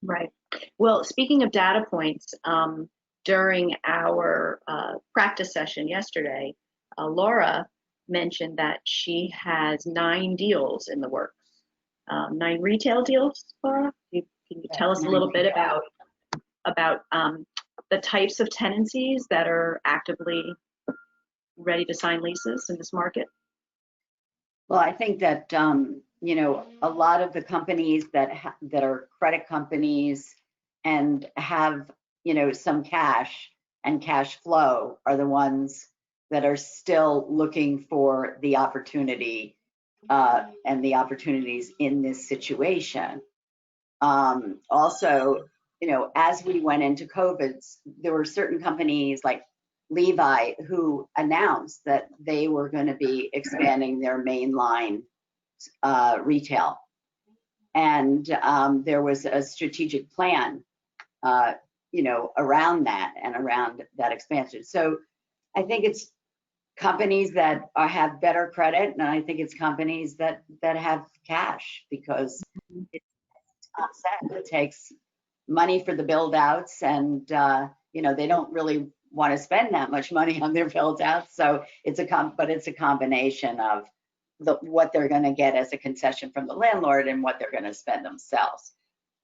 Right. Well, speaking of data points, during our practice session yesterday, Laura mentioned that she has 9 deals in the works. 9 retail deals, Laura? Can you tell us a little bit about the types of tenancies that are actively ready to sign leases in this market? Well, I think that a lot of the companies that are credit companies and have some cash and cash flow are the ones that are still looking for the opportunity and the opportunities in this situation. Also, as we went into COVID, there were certain companies like Levi who announced that they were going to be expanding their mainline retail. And there was a strategic plan, around that and around that expansion. So I think it's companies that have better credit, and I think it's companies that have cash, because it's offset. It takes money for the build outs, and they don't really want to spend that much money on their build outs. So it's a combination of what they're going to get as a concession from the landlord and what they're going to spend themselves.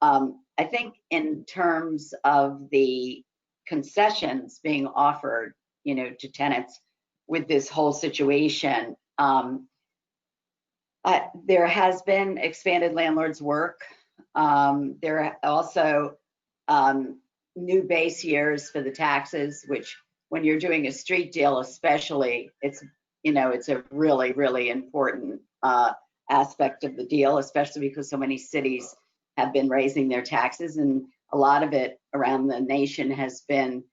I think in terms of the concessions being offered, to tenants with this whole situation, there has been expanded landlords work. There are also new base years for the taxes, which when you're doing a street deal, especially, it's a really, really important aspect of the deal, especially because so many cities have been raising their taxes, and a lot of it around the nation has been,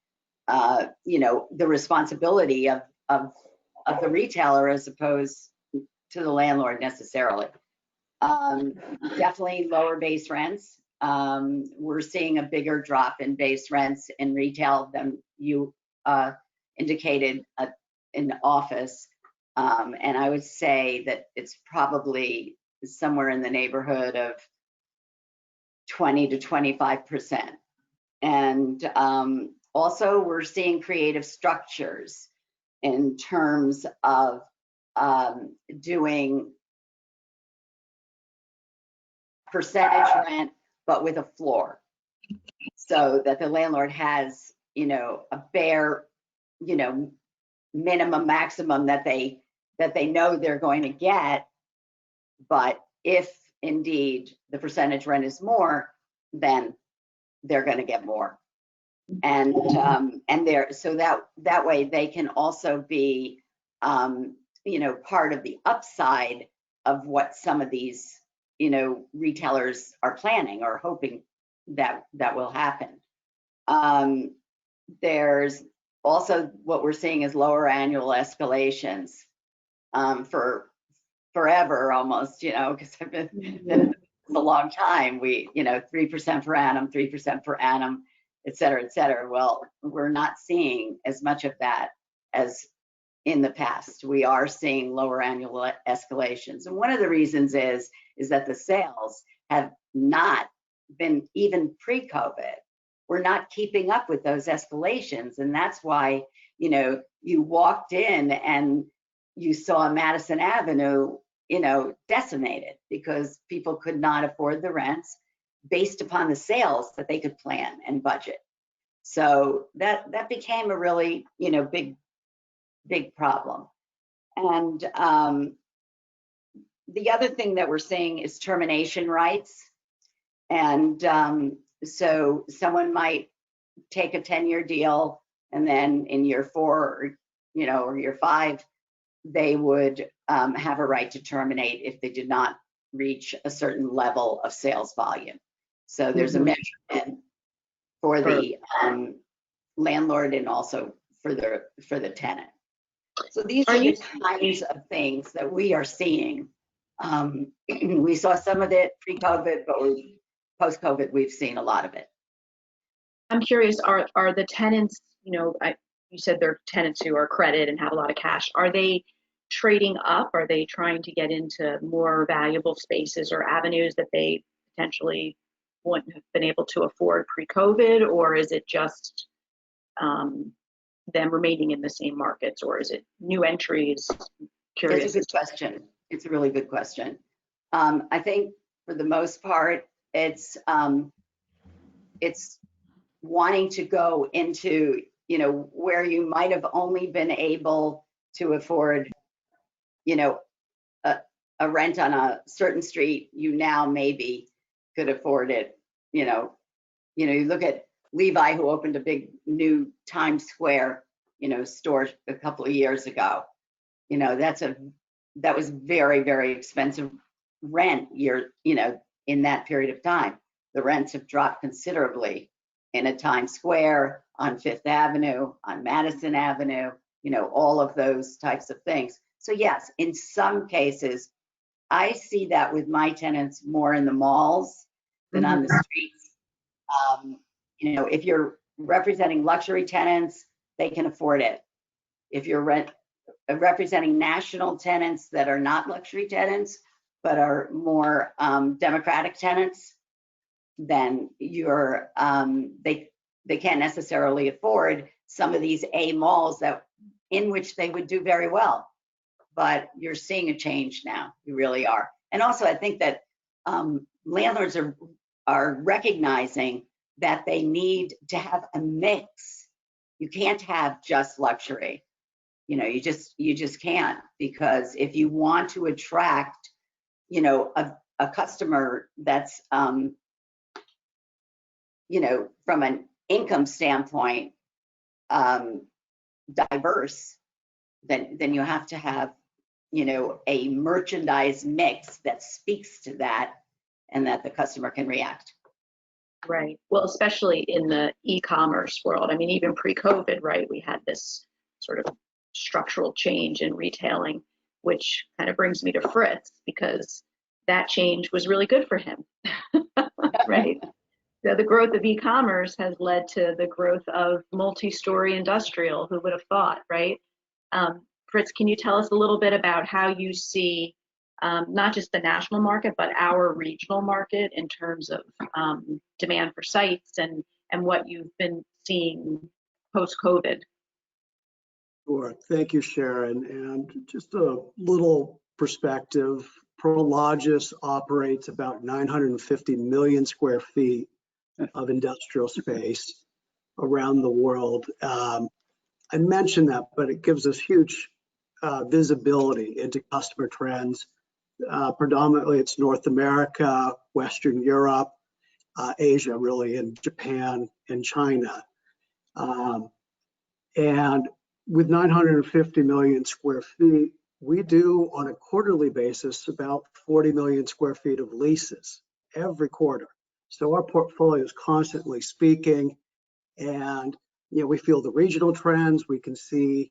the responsibility of the retailer as opposed to the landlord necessarily. Definitely lower base rents. We're seeing a bigger drop in base rents in retail than you indicated in office. And I would say that it's probably somewhere in the neighborhood of 20 to 25%. And also we're seeing creative structures in terms of doing percentage rent, but with a floor, so that the landlord has, a bare, minimum maximum that they know they're going to get. But if indeed the percentage rent is more, then they're going to get more. And so that way they can also be, part of the upside of what some of these, retailers are planning or hoping that will happen. There's also what we're seeing is lower annual escalations for forever almost, because I've been a long time. 3% per annum, 3% per annum, et cetera, et cetera. Well, we're not seeing as much of that as in the past. We are seeing lower annual escalations. And one of the reasons is that the sales have not been even pre-COVID. We're not keeping up with those escalations. And that's why, you know, you walked in and you saw Madison Avenue, you know, decimated because people could not afford the rents based upon the sales that they could plan and budget. So that became a really, you know, big problem. And the other thing that we're seeing is termination rights. And so someone might take a 10-year deal, and then in year 4, or, you know, or year 5, they would have a right to terminate if they did not reach a certain level of sales volume. So there's a measurement for the landlord and also for the tenant. So these are the kinds of things that we are seeing. We saw some of it pre-COVID, but post-COVID, we've seen a lot of it. I'm curious, are the tenants, you know, you said they're tenants who are credit and have a lot of cash. Are they trading up? Are they trying to get into more valuable spaces or avenues that they potentially wouldn't have been able to afford pre-COVID? Or is it just them remaining in the same markets? Or is it new entries? Curious. It's a good question. It's a really good question. I think for the most part, it's wanting to go into, you know, where you might have only been able to afford, you know, a rent on a certain street, you now maybe could afford it. You know, you look at Levi, who opened a big new Times Square, you know, store a couple of years ago. You know, that was very, very expensive rent you know, in that period of time. The rents have dropped considerably in a Times Square, on Fifth Avenue, on Madison Avenue, you know, all of those types of things. So yes, in some cases, I see that with my tenants more in the malls than on the streets. You know, if you're representing luxury tenants, they can afford it. If you're representing national tenants that are not luxury tenants, but are more democratic tenants, then you're they can't necessarily afford some of these A malls that in which they would do very well. But you're seeing a change now. You really are. And also, I think that landlords are recognizing that they need to have a mix. You can't have just luxury. You know, you just can't, because if you want to attract, you know, a customer that's you know, from an income standpoint, diverse, then you have to have, you know, a merchandise mix that speaks to that and that the customer can react. Right. Well, especially in the e-commerce world. I mean, even pre-COVID, right, we had this sort of structural change in retailing, which kind of brings me to Fritz, because that change was really good for him, right? The growth of e-commerce has led to the growth of multi-story industrial. Who would have thought, right? Fritz, can you tell us a little bit about how you see not just the national market, but our regional market in terms of demand for sites and what you've been seeing post-COVID? Sure. Thank you, Sharon. And just a little perspective, Prologis operates about 950 million square feet of industrial space around the world. I mentioned that, but it gives us huge visibility into customer trends. Predominantly, it's North America, Western Europe, Asia, really, and Japan and China. And with 950 million square feet, we do on a quarterly basis about 40 million square feet of leases every quarter. So our portfolio is constantly speaking, and you know, we feel the regional trends. We can see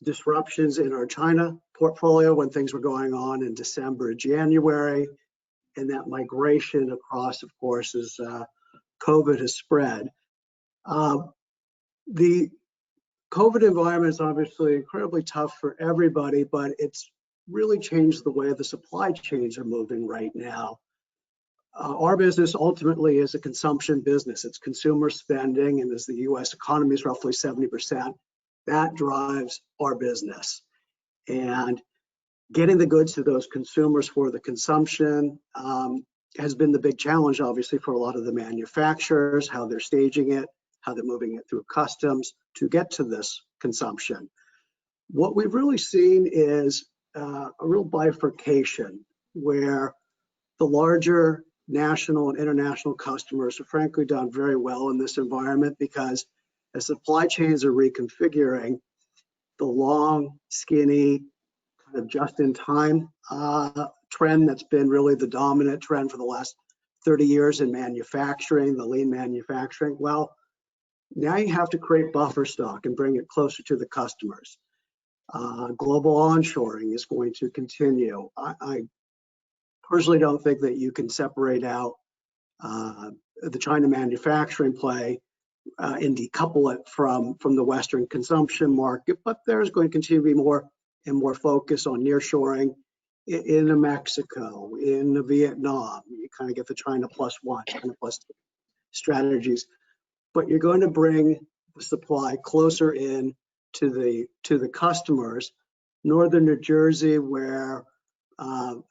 disruptions in our China portfolio when things were going on in December, January, and that migration across, of course, as COVID has spread. The COVID environment is obviously incredibly tough for everybody, but it's really changed the way the supply chains are moving right now. Our business ultimately is a consumption business. It's consumer spending, and as the US economy is roughly 70%, that drives our business. And getting the goods to those consumers for the consumption has been the big challenge, obviously, for a lot of the manufacturers, how they're staging it, how they're moving it through customs to get to this consumption. What we've really seen is a real bifurcation where the larger national and international customers have frankly done very well in this environment, because as supply chains are reconfiguring, the long, skinny, kind of just-in-time trend that's been really the dominant trend for the last 30 years in manufacturing, the lean manufacturing, well, now you have to create buffer stock and bring it closer to the customers. Global onshoring is going to continue. I personally don't think that you can separate out the China manufacturing play and decouple it from the Western consumption market, but there's going to continue to be more and more focus on nearshoring in Mexico, in Vietnam. You kind of get the China +1, China +2 strategies, but you're going to bring the supply closer in to the customers. Northern New Jersey, where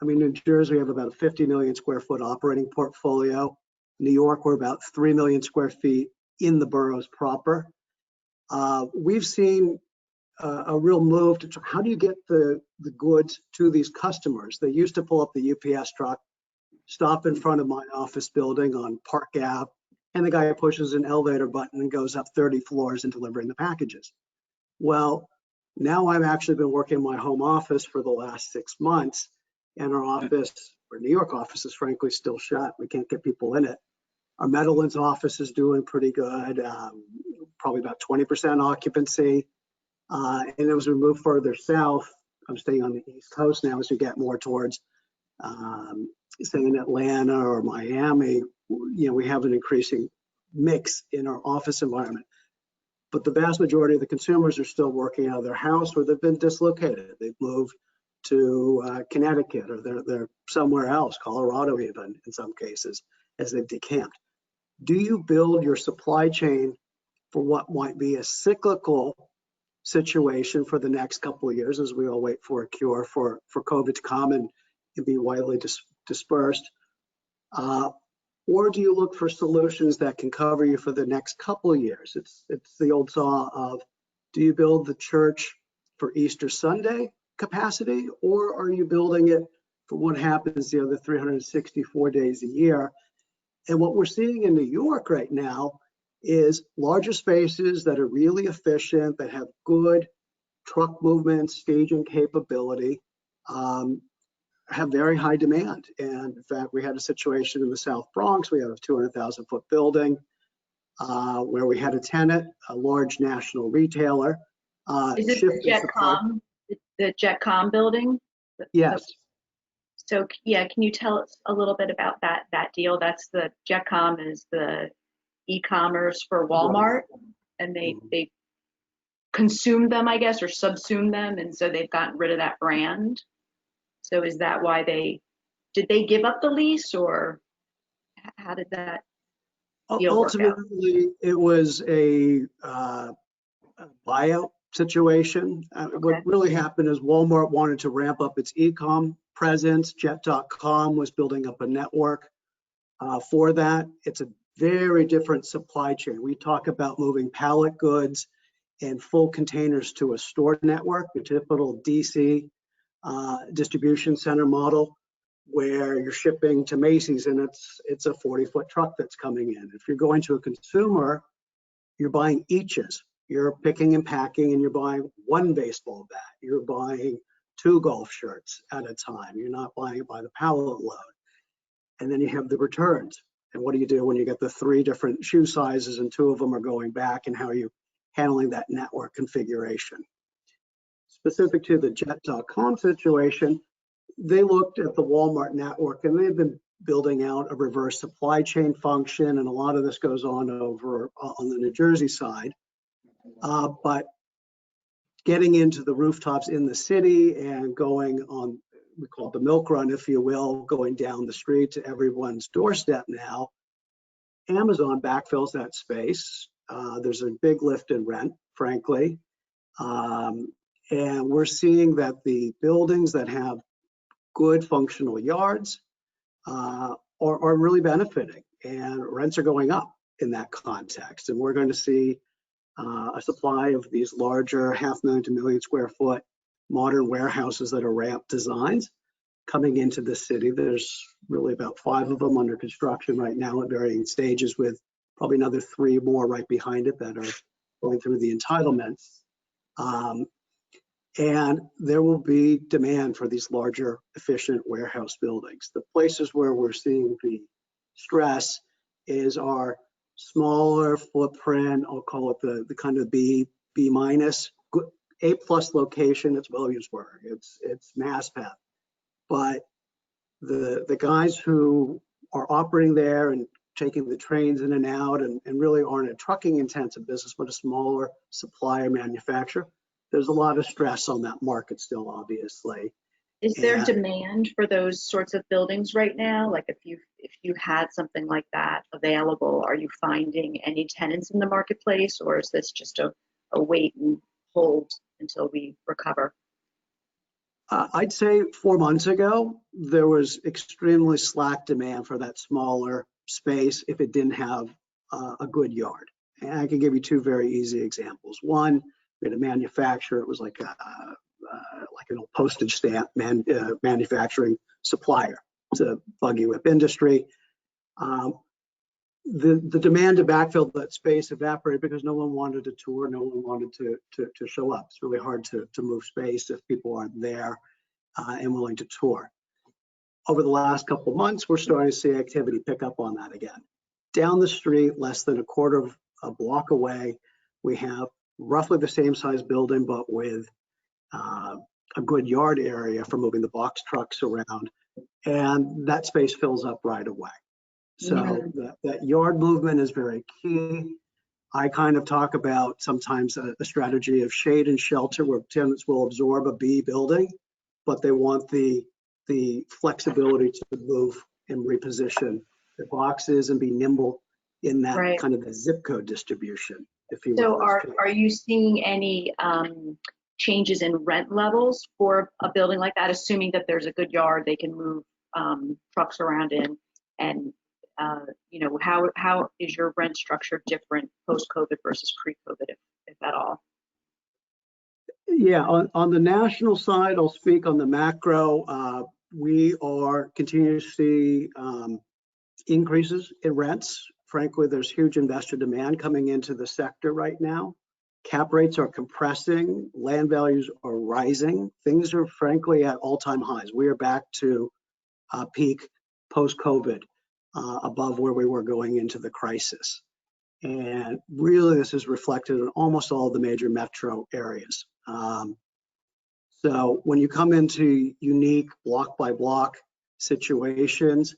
New Jersey, we have about a 50 million square foot operating portfolio. New York, we're about 3 million square feet in the boroughs proper. We've seen a real move to how do you get the goods to these customers? They used to pull up the UPS truck, stop in front of my office building on Park Ave, and the guy pushes an elevator button and goes up 30 floors and delivering the packages. Well, now I've actually been working in my home office for the last 6 months, and our office, our New York office, is frankly still shut. We can't get people in it. Our Meadowlands office is doing pretty good, probably about 20% occupancy. And as we move further south, I'm staying on the East Coast now, as we get more towards, say, in Atlanta or Miami, we have an increasing mix in our office environment. But the vast majority of the consumers are still working out of their house, or they've been dislocated. They've moved to Connecticut, or they're somewhere else, Colorado even in some cases, as they've decamped. Do you build your supply chain for what might be a cyclical situation for the next couple of years, as we all wait for a cure for COVID to come and be widely dispersed? Or do you look for solutions that can cover you for the next couple of years? It's the old saw of, do you build the church for Easter Sunday capacity, or are you building it for what happens the other 364 days a year? And what we're seeing in New York right now is larger spaces that are really efficient, that have good truck movement, staging capability, have very high demand. And in fact, we had a situation in the South Bronx. We have a 200,000 foot building where we had a tenant, a large national retailer. Is it the Jetcom building? Yes. So yeah, can you tell us a little bit about that deal? That's the Jetcom is the e-commerce for Walmart, and they consumed them, I guess, or subsumed them, and so they've gotten rid of that brand. So is that why did they give up the lease, or how did that deal work out? Ultimately, it was a buyout situation. Okay. What really happened is Walmart wanted to ramp up its e-com presence. Jet.com was building up a network for that. It's a very different supply chain. We talk about moving pallet goods and full containers to a store network, the typical DC distribution center model, where you're shipping to Macy's and it's a 40-foot truck that's coming in. If you're going to a consumer, you're buying eaches. You're picking and packing, and you're buying one baseball bat. You're buying 2 golf shirts at a time. You're not buying it by the pallet load. And then you have the returns. And what do you do when you get the 3 different shoe sizes and 2 of them are going back, and how are you handling that network configuration? Specific to the Jet.com situation, they looked at the Walmart network, and they've been building out a reverse supply chain function, and a lot of this goes on over on the New Jersey side. But getting into the rooftops in the city and going on we call it the milk run, if you will, going down the street to everyone's doorstep now. Amazon backfills that space. There's a big lift in rent, frankly. And we're seeing that the buildings that have good functional yards are really benefiting, and rents are going up in that context. And we're going to see a supply of these larger 500,000 to 1 million square foot modern warehouses that are ramp designs coming into the city. There's really about 5 of them under construction right now at varying stages, with probably another 3 more right behind it that are going through the entitlements. And there will be demand for these larger, efficient warehouse buildings. The places where we're seeing the stress is our smaller footprint, I'll call it the kind of B minus, A+ location. It's Williamsburg, it's Maspeth. But the guys who are operating there and taking the trains in and out and really aren't a trucking intensive business, but a smaller supplier manufacturer, there's a lot of stress on that market still, obviously. Is there demand for those sorts of buildings right now? Like if you had something like that available, are you finding any tenants in the marketplace, or is this just a wait and hold until we recover? I'd say 4 months ago, there was extremely slack demand for that smaller space if it didn't have a good yard. And I can give you 2 very easy examples. One, we had a manufacturer, it was like an old postage stamp manufacturing supplier. It's a buggy whip industry. The demand to backfill that space evaporated because no one wanted to tour, no one wanted to show up. It's really hard to move space if people aren't there and willing to tour. Over the last couple of months, we're starting to see activity pick up on that again. Down the street, less than a quarter of a block away, we have roughly the same size building, but with a good yard area for moving the box trucks around, and that space fills up right away. So that yard movement is very key. I kind of talk about sometimes a strategy of shade and shelter, where tenants will absorb a B building, but they want the flexibility to move and reposition the boxes and be nimble in that kind of the zip code distribution, if you will. So are you seeing any changes in rent levels for a building like that, assuming that there's a good yard they can move trucks around in? And you know, how is your rent structure different post-COVID versus pre-COVID, if at all? Yeah, on the national side, I'll speak on the macro. We are continuing to see increases in rents. Frankly, there's huge investor demand coming into the sector right now. Cap rates are compressing, land values are rising. Things are frankly at all-time highs. We are back to peak post-COVID, above where we were going into the crisis. And really, this is reflected in almost all the major metro areas. So when you come into unique block by block situations,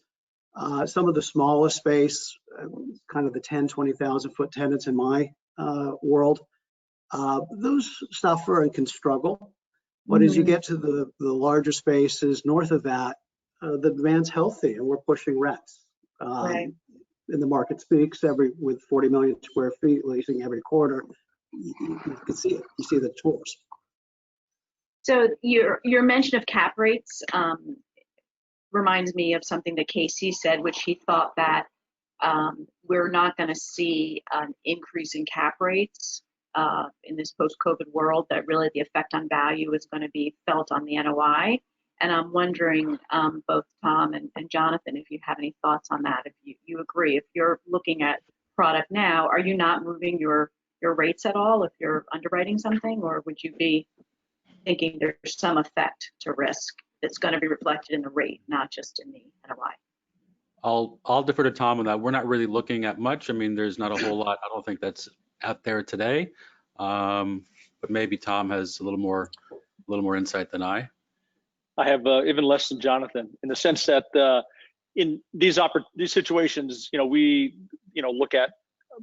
some of the smallest space, kind of the 10, 20,000 foot tenants in my world, those suffer and can struggle. But as you get to the larger spaces north of that, the demand's healthy and we're pushing rents. And the market speaks with 40 million square feet leasing every quarter. You can see it. You see the tours. So your mention of cap rates reminds me of something that Casey said, which he thought that we're not going to see an increase in cap rates in this post-COVID world, that really the effect on value is going to be felt on the NOI. And I'm wondering, both Tom and Jonathan, if you have any thoughts on that, if you agree. If you're looking at product now, are you not moving your rates at all if you're underwriting something, or would you be thinking there's some effect to risk that's going to be reflected in the rate, not just in the NOI? I'll defer to Tom on that. We're not really looking at much. I mean, there's not a whole lot. I don't think that's out there today, but maybe Tom has a little more insight than I. I have even less than Jonathan, in the sense that in these situations, we look at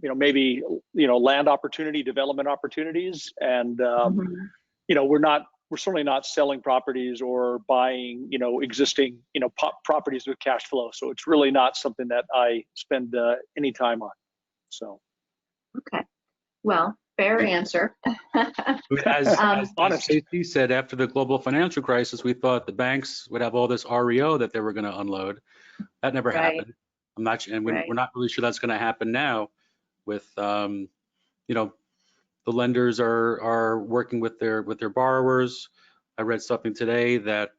maybe land opportunity, development opportunities, and we're not we're certainly not selling properties or buying, existing, properties with cash flow. So it's really not something that I spend any time on. So. Okay. Well, fair answer. As honest. Stacey said, after the global financial crisis, we thought the banks would have all this REO that they were going to unload. That never Right. happened. I'm not, and Right. we're not really sure that's going to happen now. With the lenders are working with their borrowers. I read something today that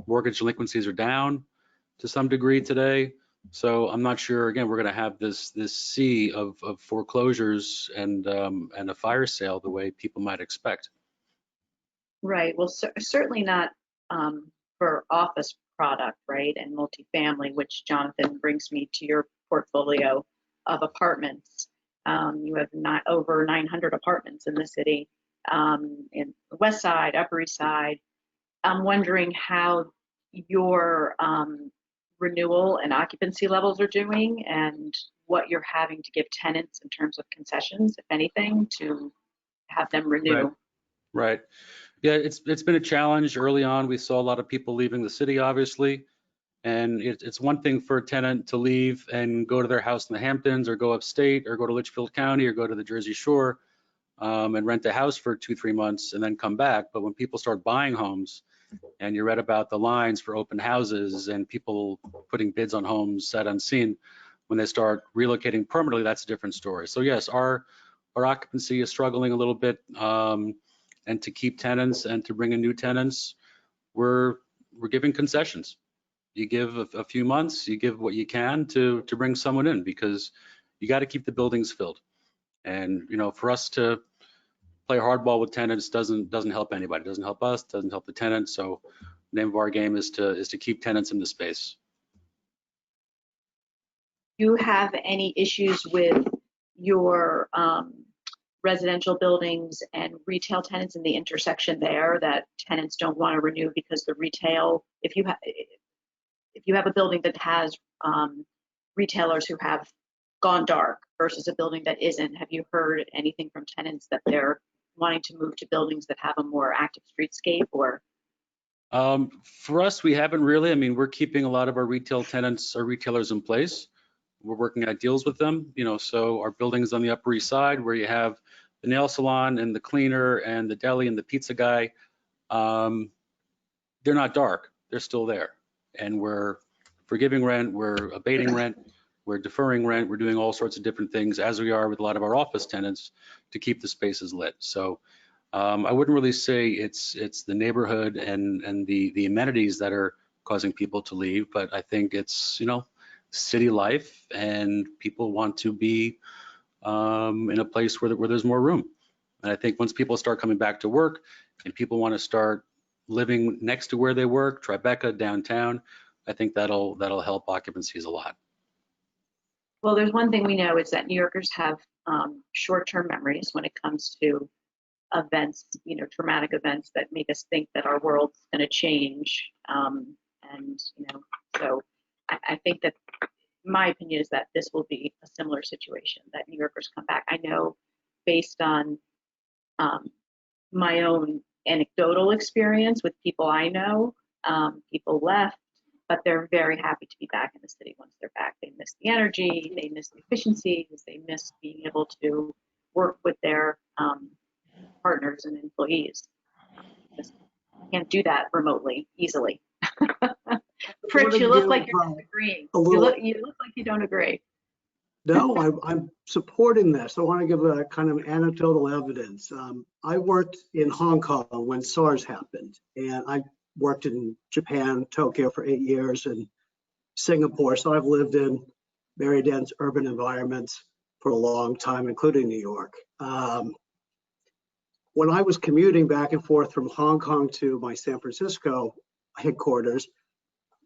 mortgage delinquencies are down to some degree today. So I'm not sure. Again, we're going to have this sea of foreclosures and a fire sale the way people might expect. Right. Well, certainly not for office product, right, and multifamily, which, Jonathan, brings me to your portfolio of apartments. You have over 900 apartments in the city, in the West Side, Upper East Side. I'm wondering how your renewal and occupancy levels are doing, and what you're having to give tenants in terms of concessions, if anything, to have them renew. Right. Yeah, it's been a challenge early on. We saw a lot of people leaving the city, obviously. And it's one thing for a tenant to leave and go to their house in the Hamptons, or go upstate, or go to Litchfield County, or go to the Jersey Shore and rent a house for 2-3 months and then come back. But when people start buying homes, and you read about the lines for open houses and people putting bids on homes sight unseen, when they start relocating permanently, that's a different story. So yes, our occupancy is struggling a little bit, and to keep tenants and to bring in new tenants, we're giving concessions. You give a few months, you give what you can to bring someone in, because you got to keep the buildings filled. And for us to play hardball with tenants doesn't help anybody. It doesn't help us, doesn't help the tenant. So the name of our game is to keep tenants in the space. Do you have any issues with your residential buildings and retail tenants in the intersection there, that tenants don't want to renew because the retail, if you have a building that has retailers who have gone dark versus a building that isn't, have you heard anything from tenants that they're wanting to move to buildings that have a more active streetscape? Or for us, we haven't really. I mean, we're keeping a lot of our retail tenants, our retailers in place. We're working out deals with them, so our buildings on the Upper East Side, where you have the nail salon and the cleaner and the deli and the pizza guy, they're not dark, they're still there. And we're forgiving rent, we're abating rent, we're deferring rent, we're doing all sorts of different things, as we are with a lot of our office tenants, to keep the spaces lit. So I wouldn't really say it's the neighborhood and the amenities that are causing people to leave, but I think it's, city life, and people want to be in a place where there's more room. And I think once people start coming back to work and people want to start living next to where they work, Tribeca, downtown, I think that'll help occupancies a lot. well, there's one thing we know is that New Yorkers have short-term memories when it comes to events, traumatic events that make us think that our world's going to change. So I think that my opinion is that this will be a similar situation, that New Yorkers come back. I know, based on my own anecdotal experience with people I know, people left, but they're very happy to be back in the city once they're back. They miss the energy, they miss the efficiencies, they miss being able to work with their partners and employees. Just can't do that remotely easily. Fritz, you look like you're disagreeing. You look like you don't agree. No, I'm supporting this. I want to give a kind of anecdotal evidence. I worked in Hong Kong when SARS happened, and I worked in Japan, Tokyo for 8 years, and Singapore. So I've lived in very dense urban environments for a long time, including New York. When I was commuting back and forth from Hong Kong to my San Francisco headquarters,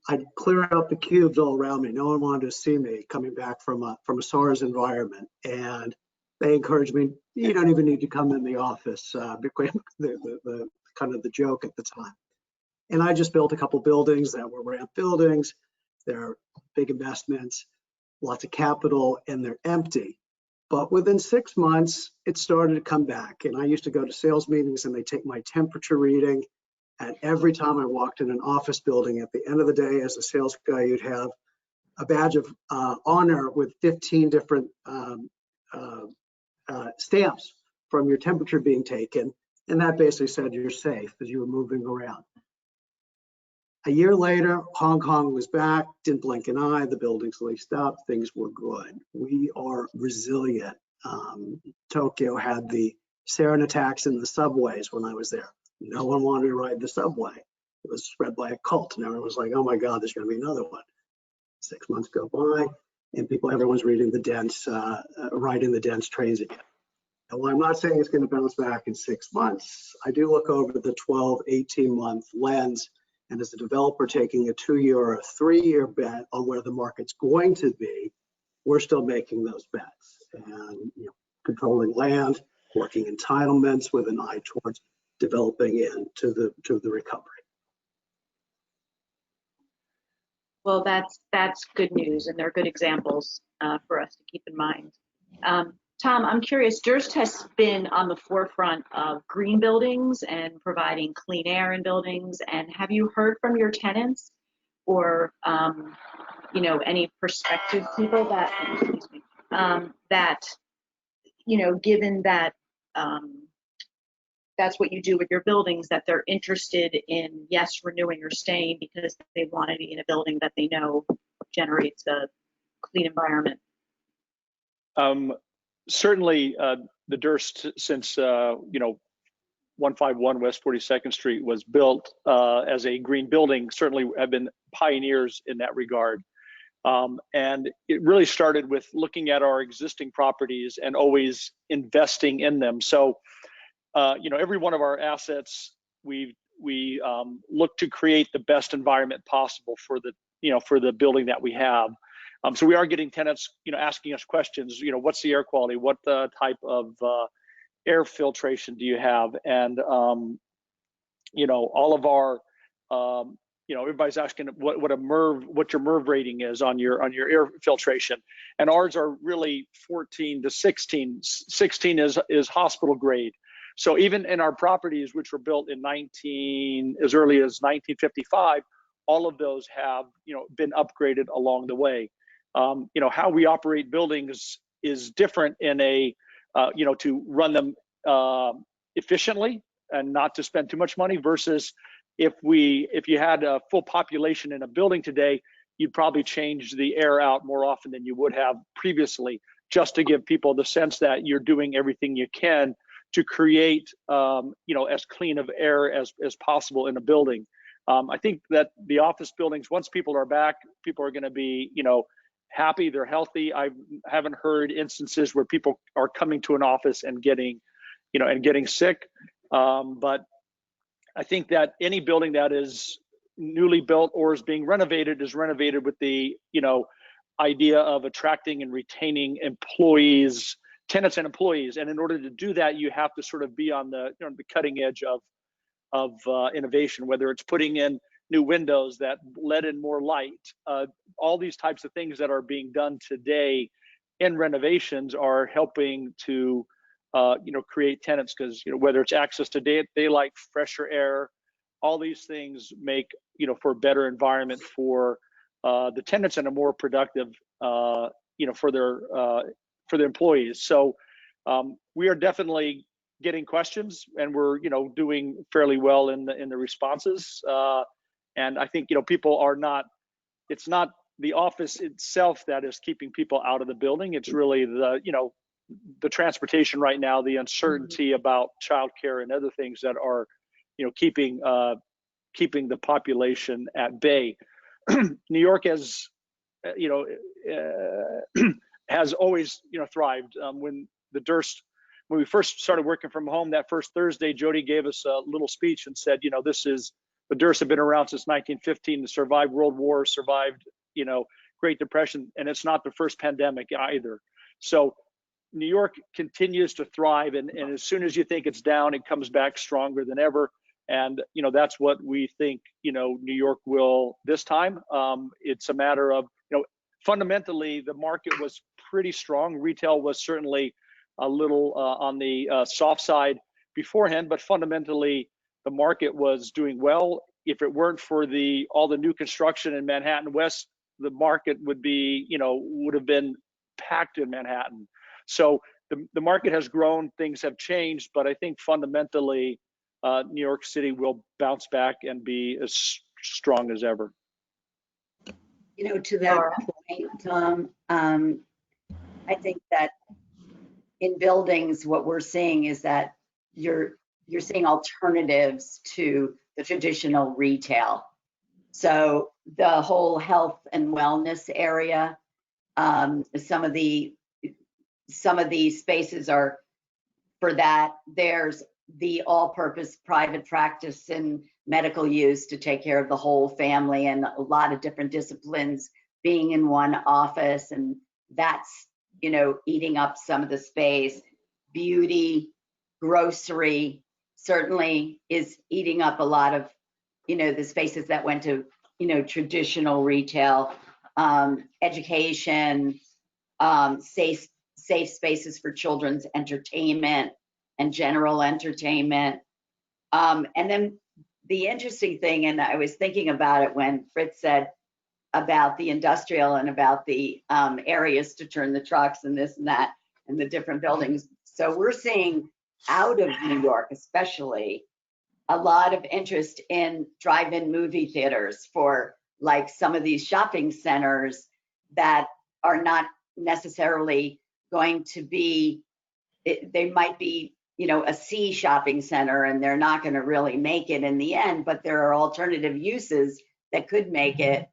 I'd clear out the cubes all around me. No one wanted to see me coming back from a SARS environment. And they encouraged me, you don't even need to come in the office, became the kind of the joke at the time. And I just built a couple buildings that were ramp buildings. They're big investments, lots of capital, and they're empty. But within 6 months, it started to come back. And I used to go to sales meetings and they take my temperature reading. And every time I walked in an office building, at the end of the day, as a sales guy, you'd have a badge of honor with 15 different stamps from your temperature being taken. And that basically said you're safe as you were moving around. A year later, Hong Kong was back, didn't blink an eye, the buildings leased up, things were good. We are resilient. Tokyo had the sarin attacks in the subways when I was there. No one wanted to ride the subway. It was spread by a cult, and everyone was like, oh my God, there's gonna be another one. 6 months go by, and everyone's riding the dense trains again. And while I'm not saying it's gonna bounce back in 6 months, I do look over the 12, 18-month lens. And as a developer taking a 2-year or a 3-year bet on where the market's going to be, we're still making those bets and controlling land, working entitlements with an eye towards developing into the recovery. Well, that's good news, and they're good examples for us to keep in mind. Tom, I'm curious, Durst has been on the forefront of green buildings and providing clean air in buildings. And have you heard from your tenants or, any prospective people that, given that that's what you do with your buildings, that they're interested in, yes, renewing or staying because they want to be in a building that they know generates a clean environment? Certainly, the Durst, since 151 West 42nd Street was built as a green building, certainly have been pioneers in that regard. And it really started with looking at our existing properties and always investing in them. So, every one of our assets, we look to create the best environment possible for the building that we have. So we are getting tenants, asking us questions, what's the air quality? What type of air filtration do you have? And, all of our, everybody's asking what your MERV rating is on your air filtration. And ours are really 14 to 16. 16 is hospital grade. So even in our properties, which were built in as early as 1955, all of those have, been upgraded along the way. How we operate buildings is different in to run them efficiently and not to spend too much money versus if you had a full population in a building today, you'd probably change the air out more often than you would have previously, just to give people the sense that you're doing everything you can to create, as clean of air as possible in a building. I think that the office buildings, once people are back, people are going to be, happy, they're healthy. I haven't heard instances where people are coming to an office and getting sick. But I think that any building that is newly built or is being renovated is renovated with the, idea of attracting and retaining employees, tenants and employees. And in order to do that, you have to sort of be on the, the cutting edge of innovation, whether it's putting in new windows that let in more light, all these types of things that are being done today in renovations are helping to, create tenants because, whether it's access to daylight, fresher air, all these things make, for a better environment for the tenants and a more productive, for their employees. So we are definitely getting questions and we're, doing fairly well in the responses. And I think, people are not, it's not the office itself that is keeping people out of the building. It's really the transportation right now, the uncertainty about childcare and other things that are, keeping the population at bay. New York has, has always, thrived. When we first started working from home, that first Thursday, Jody gave us a little speech and said, the Durst have been around since 1915, survived World War, survived, Great Depression, and it's not the first pandemic either. So New York continues to thrive, and as soon as you think it's down, it comes back stronger than ever. And, that's what we think, New York will this time. It's a matter of, fundamentally, the market was pretty strong. Retail was certainly a little on the soft side beforehand, but fundamentally, the market was doing well. If it weren't for all the new construction in Manhattan West, the market would be, would have been packed in Manhattan. So the market has grown, things have changed, but I think fundamentally, New York City will bounce back and be as strong as ever. To that point, Tom, I think that in buildings, what we're seeing is that you're seeing alternatives to the traditional retail. So the whole health and wellness area, some of these spaces are for that. There's the all-purpose private practice and medical use to take care of the whole family, and a lot of different disciplines being in one office, and that's eating up some of the space. Beauty, grocery certainly is eating up a lot of the spaces that went to traditional retail. Education, safe spaces for children's entertainment and general entertainment. And then the interesting thing, and I was thinking about it when Fritz said about the industrial and about the areas to turn the trucks and this and that and the different buildings. So we're seeing out of New York, especially, a lot of interest in drive-in movie theaters for like some of these shopping centers that are not necessarily going to be, they might be, a C shopping center, and they're not going to really make it in the end, but there are alternative uses that could make it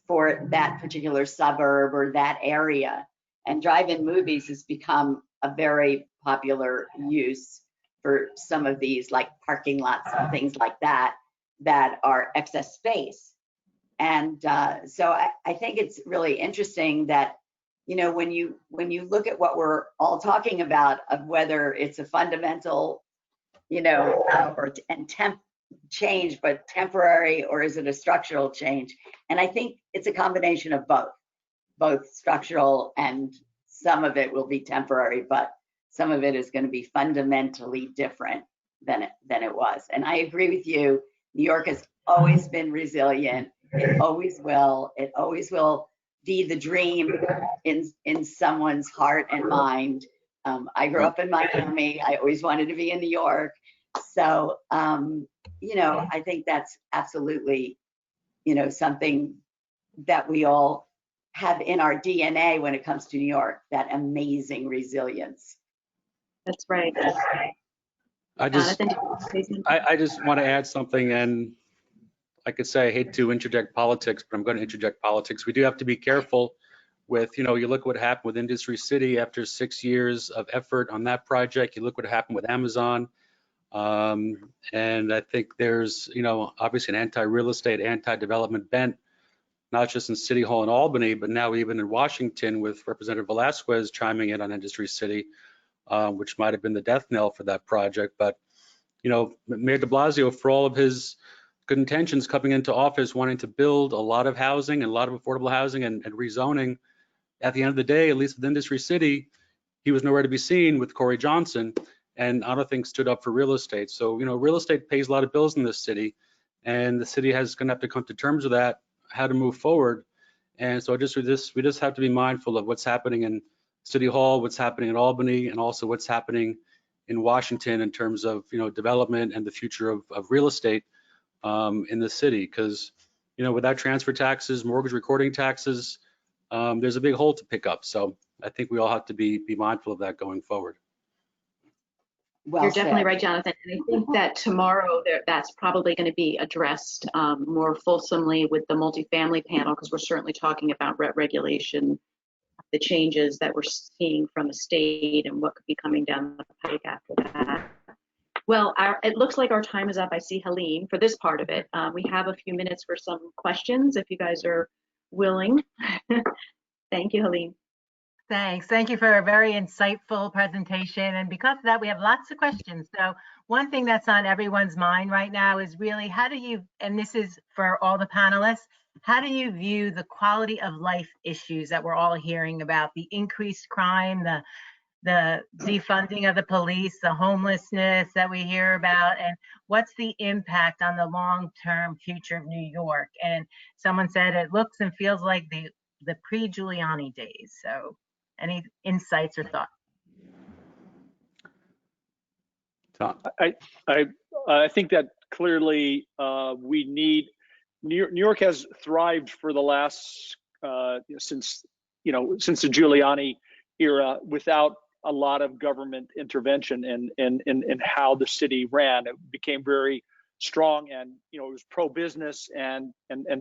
for that particular suburb or that area. And drive-in movies has become a very popular use for some of these, like parking lots and things like that, that are excess space. And so I think it's really interesting that, when you look at what we're all talking about, of whether it's a fundamental, and temp change, but temporary, or is it a structural change? And I think it's a combination of both structural, and some of it will be temporary, but some of it is going to be fundamentally different than it was. And I agree with you. New York has always been resilient. It always will. It always will be the dream in someone's heart and mind. I grew up in Miami. I always wanted to be in New York. So, I think that's absolutely, something that we all have in our DNA when it comes to New York, that amazing resilience. That's right. I just want to add something, and I could say I hate to interject politics, but I'm going to interject politics. We do have to be careful with, you look what happened with Industry City after 6 years of effort on that project. You look what happened with Amazon. And I think there's, obviously an anti-real estate, anti-development bent, not just in City Hall in Albany, but now even in Washington with Representative Velasquez chiming in on Industry City, which might have been the death knell for that project. But, Mayor de Blasio, for all of his good intentions coming into office, wanting to build a lot of housing and a lot of affordable housing and rezoning, at the end of the day, at least with Industry City, he was nowhere to be seen with Corey Johnson, and other things stood up for real estate. So, real estate pays a lot of bills in this city, and the city is going to have to come to terms with that, how to move forward. And so we just have to be mindful of what's happening in City Hall, what's happening in Albany, and also what's happening in Washington in terms of, development and the future of real estate in the city. Because, without transfer taxes, mortgage recording taxes, there's a big hole to pick up. So I think we all have to be mindful of that going forward. Well, you're definitely right, Jonathan. And I think that tomorrow that's probably going to be addressed more fulsomely with the multifamily panel, because we're certainly talking about rent regulation, the changes that we're seeing from the state, and what could be coming down the pike after that. Well, it looks like our time is up. I see Helene for this part of it. We have a few minutes for some questions, if you guys are willing. Thank you, Helene. Thanks. Thank you for a very insightful presentation. And because of that, we have lots of questions. So one thing that's on everyone's mind right now is really, how do you, and this is for all the panelists, how do you view the quality of life issues that we're all hearing about, the increased crime, the defunding of the police, the homelessness that we hear about, and what's the impact on the long-term future of New York? And someone said it looks and feels like the pre-Giuliani days. So any insights or thoughts? Tom. I think that clearly we need New York has thrived for the last since the Giuliani era without a lot of government intervention in how the city ran. It became very strong, and it was pro-business, and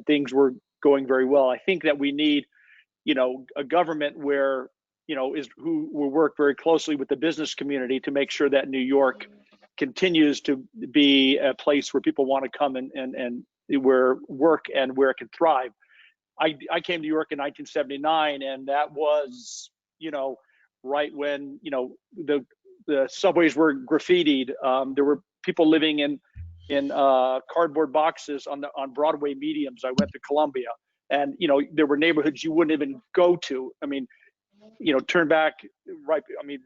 things were going very well. I think that we need a government where who will work very closely with the business community to make sure that New York continues to be a place where people want to come and where work and where it can thrive. I came to New York in 1979, and that was right when the subways were graffitied. There were people living in cardboard boxes on Broadway mediums. I went to Columbia, and there were neighborhoods you wouldn't even go to. I mean, turn back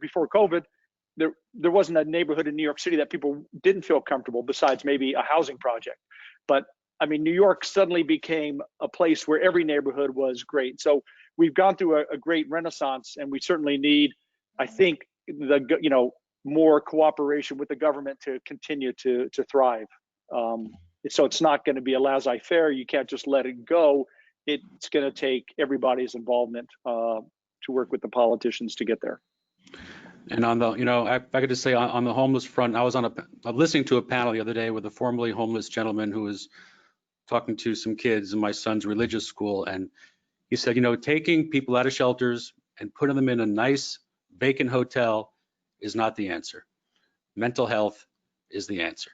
before COVID, there wasn't a neighborhood in New York City that people didn't feel comfortable, besides maybe a housing project. But I mean, New York suddenly became a place where every neighborhood was great. So we've gone through a great renaissance, and we certainly need, I think, more cooperation with the government to continue to thrive. So it's not going to be a laissez-faire. You can't just let it go. It's going to take everybody's involvement to work with the politicians to get there. And on the, if I could just say on the homeless front, I was listening to a panel the other day with a formerly homeless gentleman who was talking to some kids in my son's religious school. And he said, taking people out of shelters and putting them in a nice vacant hotel is not the answer. Mental health is the answer.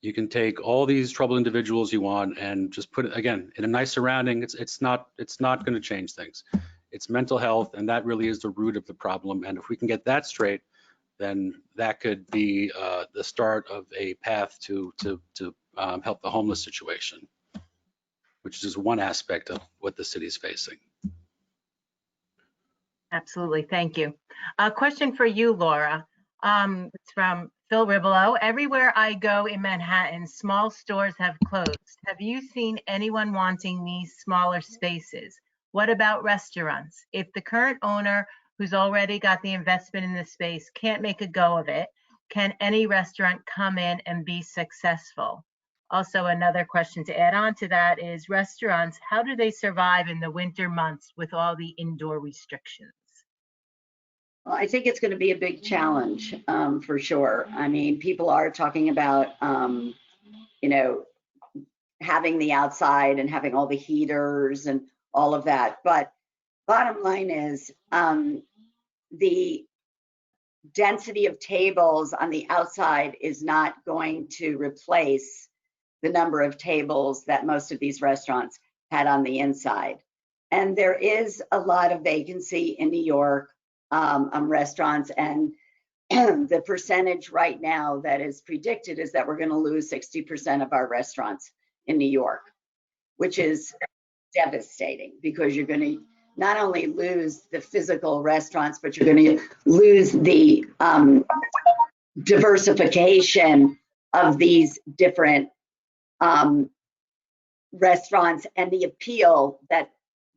You can take all these troubled individuals you want and just put it, again, in a nice surrounding. It's not going to change things. It's mental health, and that really is the root of the problem. And if we can get that straight, then that could be the start of a path to help the homeless situation, which is one aspect of what the city is facing. Absolutely, thank you. A question for you, Laura. It's from Phil Ribolo. Everywhere I go in Manhattan, small stores have closed. Have you seen anyone wanting these smaller spaces? What about restaurants? If the current owner, who's already got the investment in the space, can't make a go of it, can any restaurant come in and be successful? Also, another question to add on to that is restaurants, how do they survive in the winter months with all the indoor restrictions? Well, I think it's going to be a big challenge for sure. I mean, people are talking about, having the outside and having all the heaters and all of that. But bottom line is the density of tables on the outside is not going to replace the number of tables that most of these restaurants had on the inside. And there is a lot of vacancy in New York restaurants, and the percentage right now that is predicted is that we're going to lose 60% of our restaurants in New York, which is devastating, because you're going to not only lose the physical restaurants, but you're going to lose the diversification of these different restaurants and the appeal that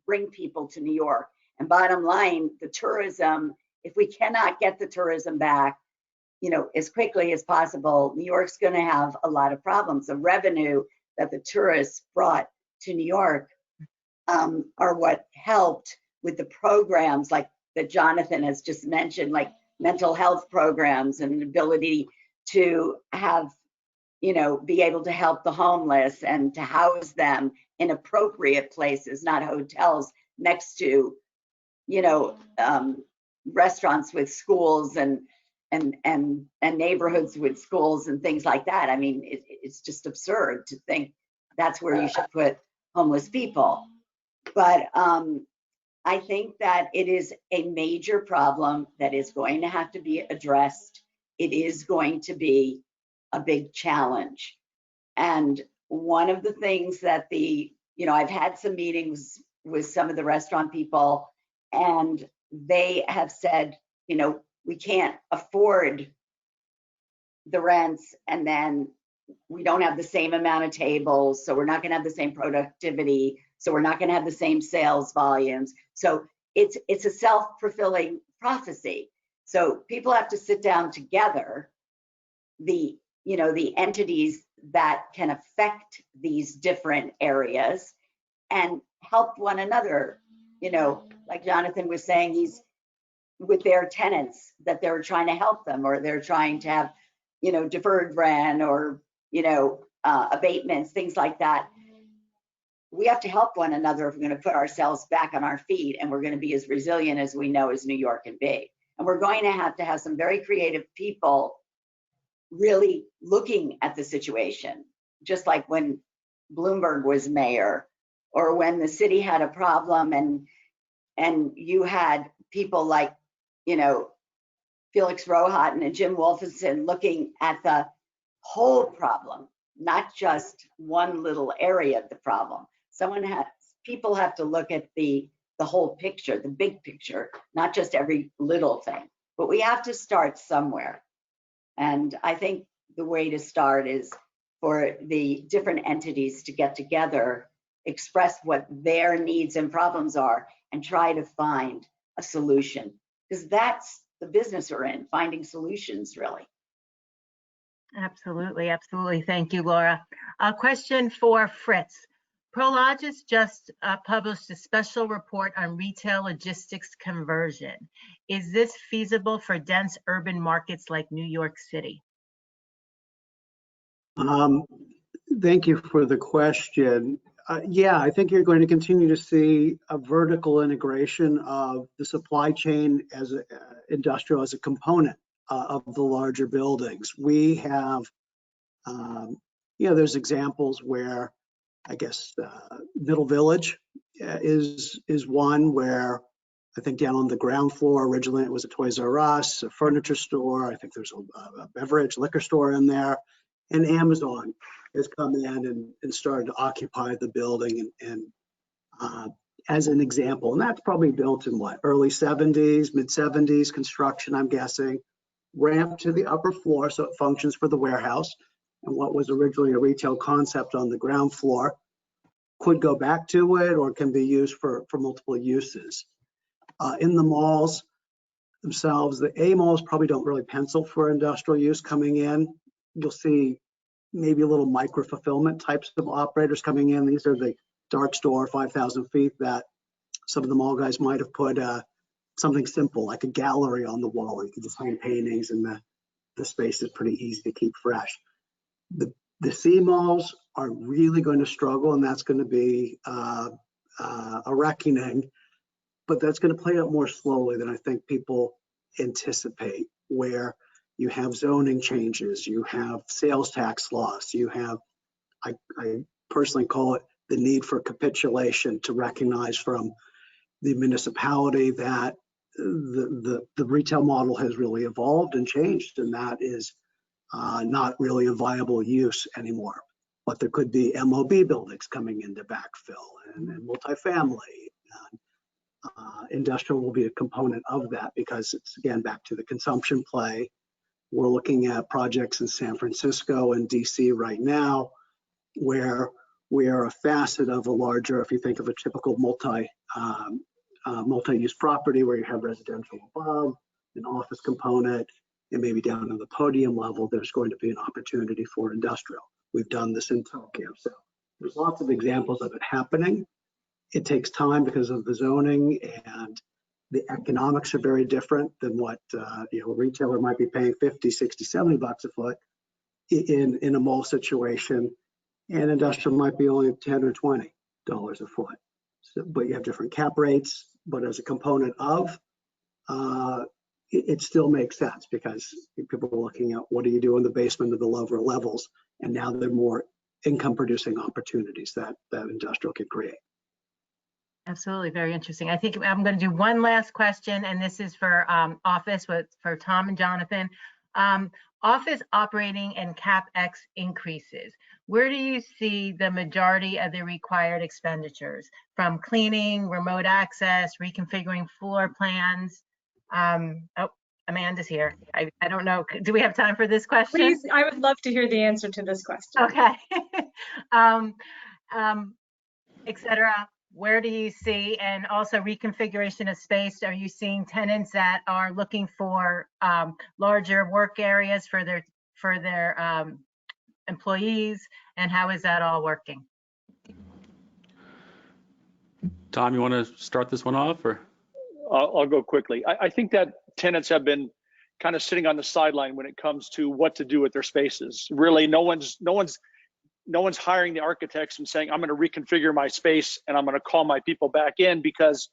bring people to New York. And bottom line, the tourism, if we cannot get the tourism back, as quickly as possible, New York's going to have a lot of problems. The revenue that the tourists brought to New York are what helped with the programs like that Jonathan has just mentioned, like mental health programs and the ability to have, be able to help the homeless and to house them in appropriate places, not hotels next to, restaurants with schools and neighborhoods with schools and things like that. I mean, it's just absurd to think that's where you should put homeless people. But I think that it is a major problem that is going to have to be addressed. It is going to be a big challenge. And one of the things that the you know, I've had some meetings with some of the restaurant people, and they have said, you know, we can't afford the rents, and then we don't have the same amount of tables, so we're not going to have the same productivity, so we're not going to have the same sales volumes. So it's a self-fulfilling prophecy. So people have to sit down together, the, you know, the entities that can affect these different areas, and help one another. You know, like Jonathan was saying, he's with their tenants that they're trying to help them, or they're trying to have, you know, deferred rent, or, you know, abatements, things like that. We have to help one another if we're going to put ourselves back on our feet, and we're going to be as resilient as we know as New York can be. And we're going to have some very creative people really looking at the situation, just like when Bloomberg was mayor, or when the city had a problem, and you had people like, you know, Felix Rohatyn and Jim Wolfenson looking at the whole problem, not just one little area of the problem. People have to look at the whole picture, the big picture, not just every little thing. But we have to start somewhere. And I think the way to start is for the different entities to get together, express what their needs and problems are, and try to find a solution. Because that's the business we're in, finding solutions, really. Absolutely, absolutely. Thank you, Laura. A question for Fritz. Prologis just published a special report on retail logistics conversion. Is this feasible for dense urban markets like New York City? Thank you for the question. Yeah, I think you're going to continue to see a vertical integration of the supply chain as industrial as a component of the larger buildings. We have, you know, there's examples where, I guess, Middle Village is one where I think down on the ground floor, originally it was a Toys R Us, a furniture store. I think there's a beverage liquor store in there, and Amazon has come in and started to occupy the building, and as an example. And that's probably built in what, early 70s, mid 70s construction, I'm guessing. Ramp to the upper floor so it functions for the warehouse. And what was originally a retail concept on the ground floor could go back to it, or can be used for multiple uses. In the malls themselves, the A malls probably don't really pencil for industrial use coming in. You'll see maybe a little micro fulfillment types of operators coming in. These are the dark store, 5,000 feet, that some of the mall guys might have put something simple like a gallery on the wall. You can just hang paintings, and the space is pretty easy to keep fresh. The C malls are really going to struggle, and that's going to be a reckoning, but that's going to play out more slowly than I think people anticipate, where you have zoning changes, you have sales tax loss, you have, I personally call it the need for capitulation, to recognize from the municipality that the retail model has really evolved and changed, and that is not really a viable use anymore. But there could be MOB buildings coming into backfill, and multifamily. Industrial will be a component of that, because it's, again, back to the consumption play. We're looking at projects in San Francisco and DC right now, where we are a facet of a larger, if you think of a typical multi-use property where you have residential above, an office component, and maybe down on the podium level, there's going to be an opportunity for industrial. We've done this in Tokyo. So there's lots of examples of it happening. It takes time because of the zoning, and the economics are very different than what a retailer might be paying 50, 60, 70 bucks a foot in a mall situation, and industrial might be only 10 or $20 a foot. So, but you have different cap rates, but as a component of, it still makes sense, because people are looking at what do you do in the basement of the lower levels, and now there are more income producing opportunities that industrial can create. Absolutely, very interesting. I think I'm going to do one last question, and this is for office for Tom and Jonathan. office operating and CapEx increases. Where do you see the majority of the required expenditures? From cleaning, remote access, reconfiguring floor plans? Oh, Amanda's here. I don't know. Do we have time for this question? Please, I would love to hear the answer to this question. Okay. Et cetera. Where do you see, and also reconfiguration of space? Are you seeing tenants that are looking for larger work areas for their employees, and how is that all working? Tom, you want to start this one off, or? I'll go quickly. I think that tenants have been kind of sitting on the sideline when it comes to what to do with their spaces. Really, no one's hiring the architects and saying, I'm going to reconfigure my space and I'm going to call my people back in, because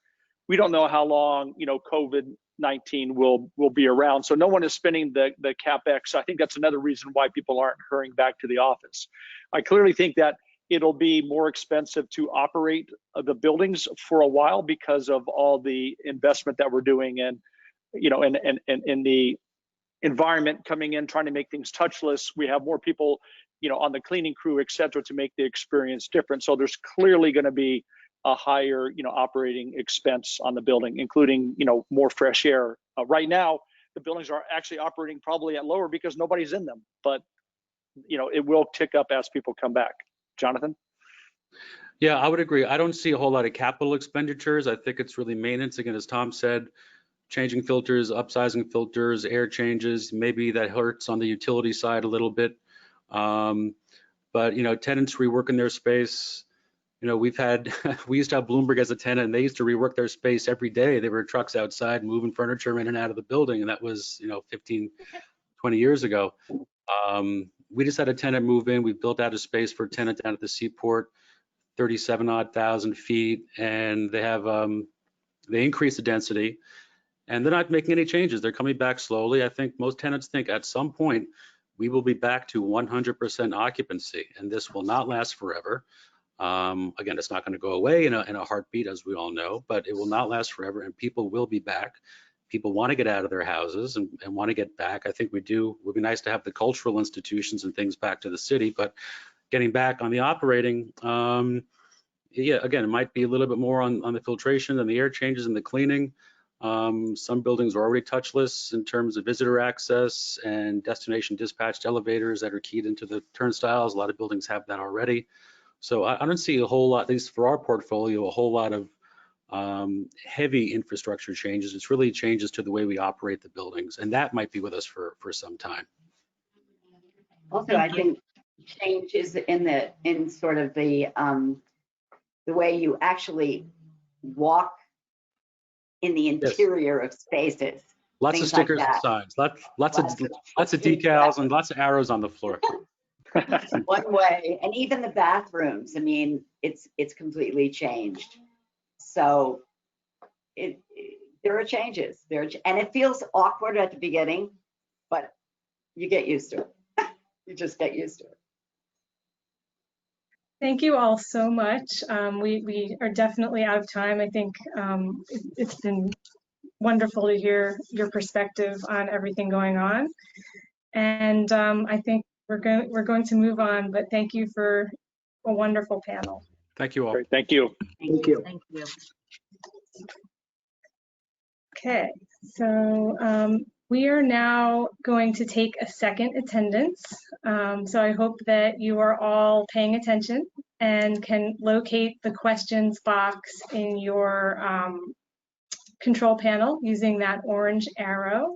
we don't know how long, COVID-19 will be around. So no one is spending the CapEx. So I think that's another reason why people aren't hurrying back to the office. I clearly think that it'll be more expensive to operate the buildings for a while because of all the investment that we're doing, and and the environment coming in, trying to make things touchless. We have more people on the cleaning crew, et cetera, to make the experience different. So there's clearly going to be a higher, operating expense on the building, including, more fresh air. Right now, the buildings are actually operating probably at lower because nobody's in them, but, it will tick up as people come back. Jonathan? Yeah, I would agree. I don't see a whole lot of capital expenditures. I think it's really maintenance. Again, as Tom said, changing filters, upsizing filters, air changes. Maybe that hurts on the utility side a little bit. But tenants reworking their space. We used to have Bloomberg as a tenant, and they used to rework their space every day. There were trucks outside moving furniture in and out of the building, and that was 15, 20 years ago. We just had a tenant move in. We built out a space for a tenant down at the Seaport, 37,000 feet, and they increased the density, and they're not making any changes. They're coming back slowly. I think most tenants think at some point we will be back to 100% occupancy, and this will not last forever. Again, it's not going to go away in a heartbeat, as we all know, but it will not last forever, and people will be back. People want to get out of their houses and want to get back. I think we do. It would be nice to have the cultural institutions and things back to the city, but getting back on the operating, yeah, again, it might be a little bit more on the filtration and the air changes and the cleaning. Some buildings are already touchless in terms of visitor access and destination dispatched elevators that are keyed into the turnstiles. A lot of buildings have that already. So I don't see a whole lot, at least for our portfolio, a whole lot of heavy infrastructure changes. It's really changes to the way we operate the buildings, and that might be with us for some time. Also, I think change is in sort of the way you actually walk in the interior of spaces. Lots of stickers and signs, lots of decals and lots of arrows on the floor. One way, and even the bathrooms. I mean, it's completely changed. So there are changes there, and it feels awkward at the beginning, but you get used to it. You just get used to it. Thank you all so much. We are definitely out of time. I think it's been wonderful to hear your perspective on everything going on. And I think we're going to move on, but thank you for a wonderful panel. Thank you all. Great. Thank you. Thank you. Thank you. Okay, so we are now going to take a second attendance. So I hope that you are all paying attention and can locate the questions box in your control panel using that orange arrow.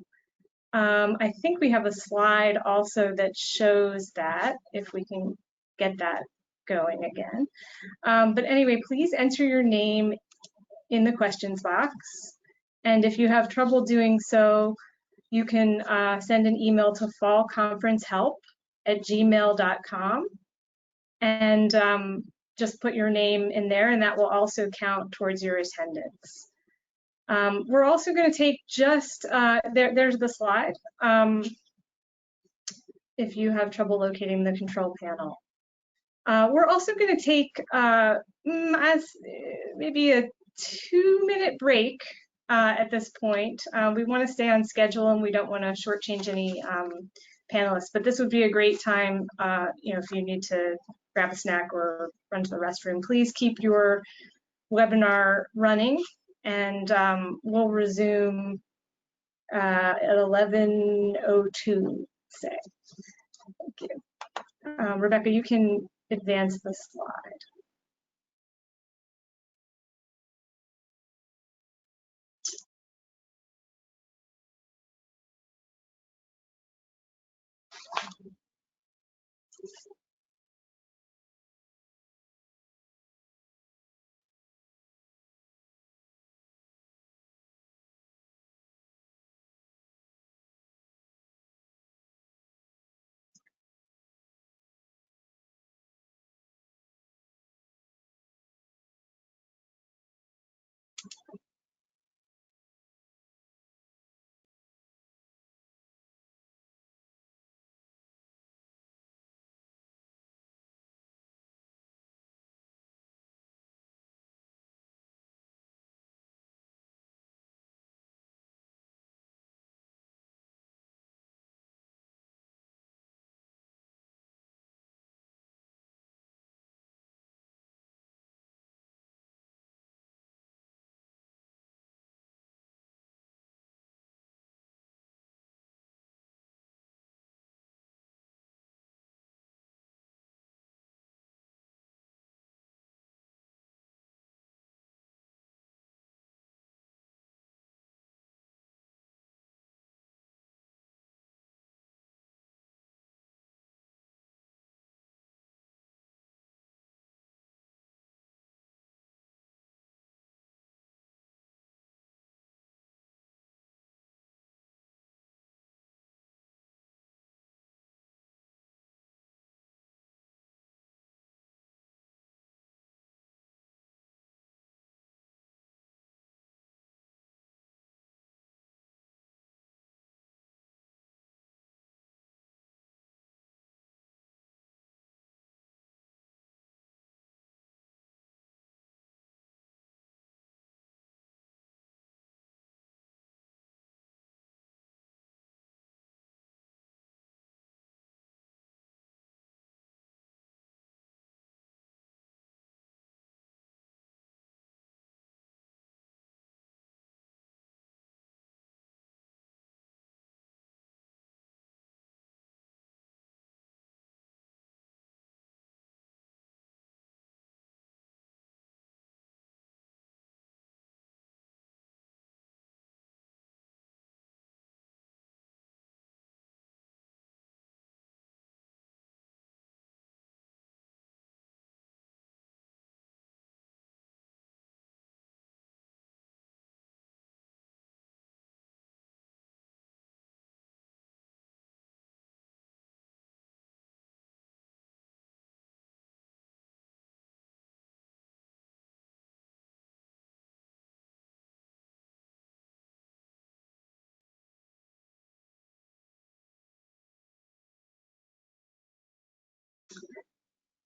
I think we have a slide also that shows that, if we can get that going again. But anyway, please enter your name in the questions box. And if you have trouble doing so, you can send an email to fallconferencehelp@gmail.com and just put your name in there, and that will also count towards your attendance. We're also going to take just, there's the slide, if you have trouble locating the control panel. We're also going to take maybe a 2-minute break at this point. We want to stay on schedule and we don't want to shortchange any panelists, but this would be a great time, if you need to grab a snack or run to the restroom, please keep your webinar running, and we'll resume at 11:02, say. Thank you. Rebecca, you can advance the slide.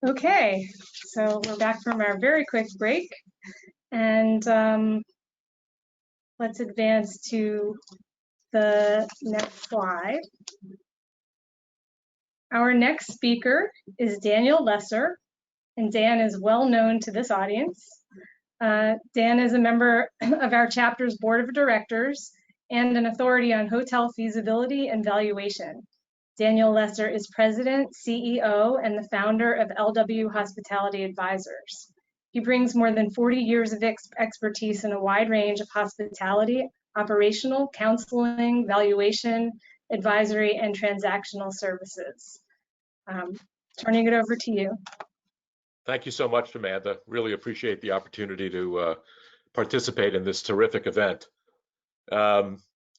Okay, so we're back from our very quick break, and let's advance to the next slide. Our next speaker is Daniel Lesser, and Dan is well known to this audience. Dan is a member of our chapter's board of directors and an authority on hotel feasibility and valuation. Daniel Lesser is president, CEO, and the founder of LW Hospitality Advisors. He brings more than 40 years of expertise in a wide range of hospitality, operational, counseling, valuation, advisory, and transactional services. Turning it over to you. Thank you so much, Amanda. Really appreciate the opportunity to participate in this terrific event.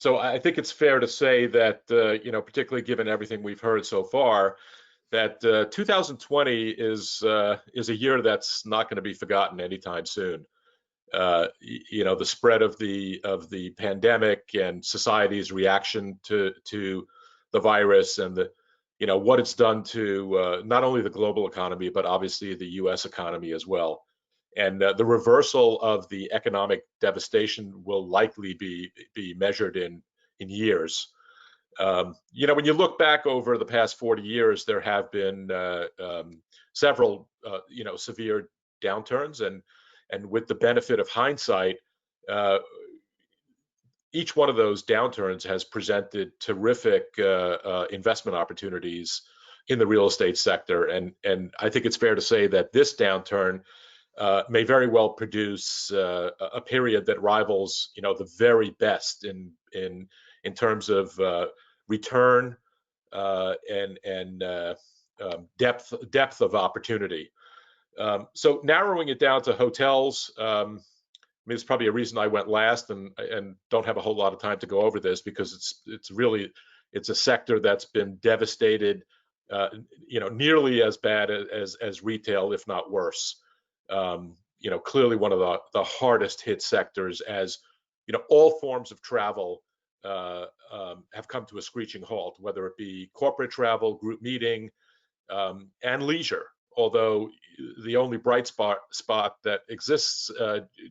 So I think it's fair to say that, particularly given everything we've heard so far, that 2020 is a year that's not going to be forgotten anytime soon. The spread of the pandemic and society's reaction to the virus and what it's done to not only the global economy, but obviously the US economy as well. And the reversal of the economic devastation will likely be measured in years. When you look back over the past 40 years, there have been several, severe downturns, and with the benefit of hindsight, each one of those downturns has presented terrific investment opportunities in the real estate sector, and I think it's fair to say that this downturn may very well produce a period that rivals, the very best in terms of return and depth of opportunity. So narrowing it down to hotels, it's probably a reason I went last and don't have a whole lot of time to go over this, because it's a sector that's been devastated, nearly as bad as retail, if not worse. Clearly one of the hardest hit sectors, as all forms of travel have come to a screeching halt, whether it be corporate travel, group meeting, and leisure. Although the only bright spot that exists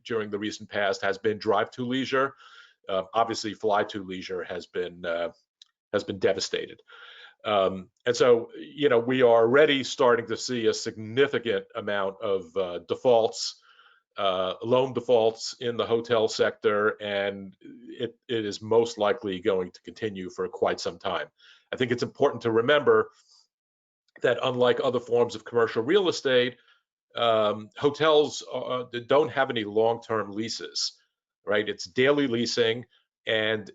during the recent past has been drive-to leisure. Obviously, fly-to leisure has been devastated. And so, we are already starting to see a significant amount of defaults, loan defaults in the hotel sector, and it is most likely going to continue for quite some time. I think it's important to remember that unlike other forms of commercial real estate, hotels don't have any long-term leases, right? It's daily leasing, and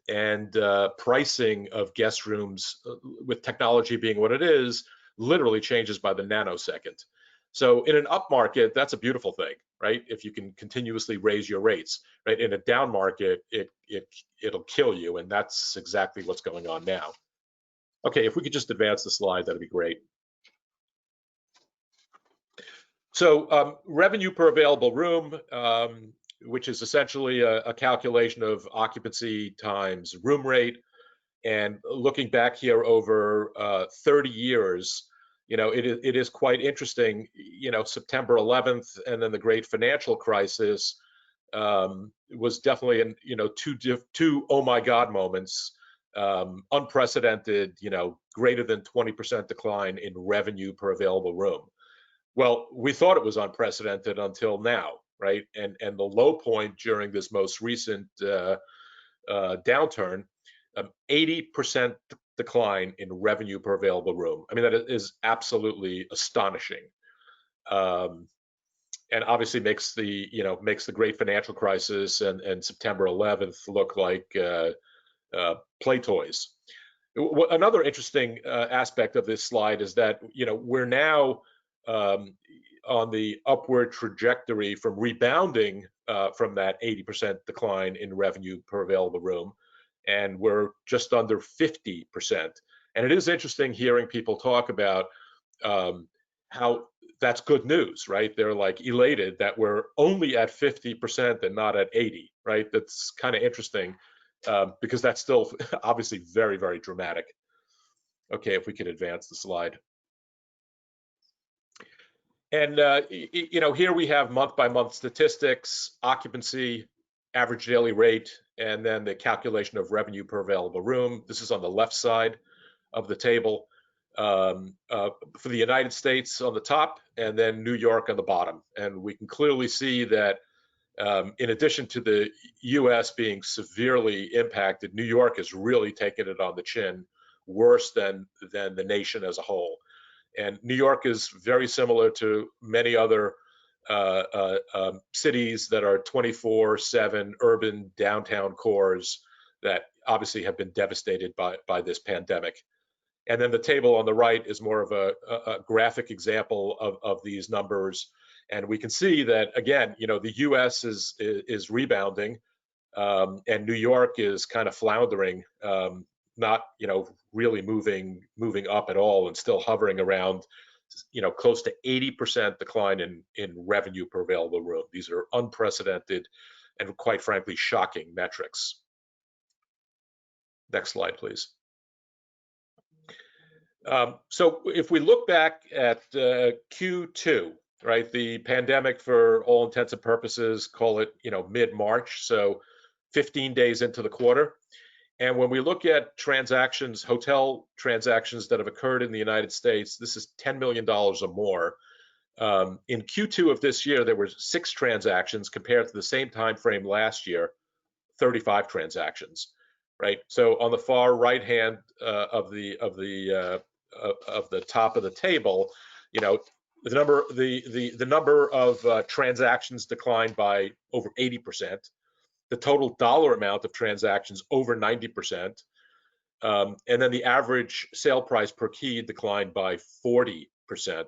pricing of guest rooms, with technology being what it is, literally changes by the nanosecond. So in an up market, that's a beautiful thing, right? If you can continuously raise your rates, right? In a down market, it'll kill you, and that's exactly what's going on now. Okay, if we could just advance the slide, that'd be great. So revenue per available room, which is essentially a calculation of occupancy times room rate. And looking back here over 30 years, it is quite interesting. September 11th and then the great financial crisis was definitely two oh my God moments. Unprecedented, greater than 20% decline in revenue per available room. Well, we thought it was unprecedented until now, right? And the low point during this most recent downturn, 80% decline in revenue per available room. I mean, that is absolutely astonishing, and obviously makes the great financial crisis and September 11th look like play toys. Another interesting aspect of this slide is that we're now on the upward trajectory from rebounding from that 80% decline in revenue per available room, and we're just under 50%. And it is interesting hearing people talk about how that's good news, right? They're like elated that we're only at 50% and not at 80, right? That's kind of interesting because that's still obviously very, very dramatic. Okay, if we could advance the slide. And here we have month-by-month statistics, occupancy, average daily rate, and then the calculation of revenue per available room. This is on the left side of the table for the United States on the top, and then New York on the bottom. And we can clearly see that in addition to the US being severely impacted, New York has really taken it on the chin, worse than the nation as a whole. And New York is very similar to many other cities that are 24/7 urban downtown cores that obviously have been devastated by this pandemic. And then the table on the right is more of a graphic example of these numbers. And we can see that, again, the US is rebounding, and New York is kind of floundering, not really moving up at all, and still hovering around close to 80% decline in revenue per available room. These are unprecedented and quite frankly shocking metrics. Next slide, please. So if we look back at Q2, right, the pandemic, for all intents and purposes, call it mid-March, so 15 days into the quarter. And when we look at transactions, hotel transactions that have occurred in the United States, this is $10 million or more. In Q2 of this year, there were 6 transactions compared to the same time frame last year, 35 transactions, right? So on the far right hand of the top of the table, you know, the number of transactions declined by over 80%. The total dollar amount of transactions over 90%. And then the average sale price per key declined by 40%.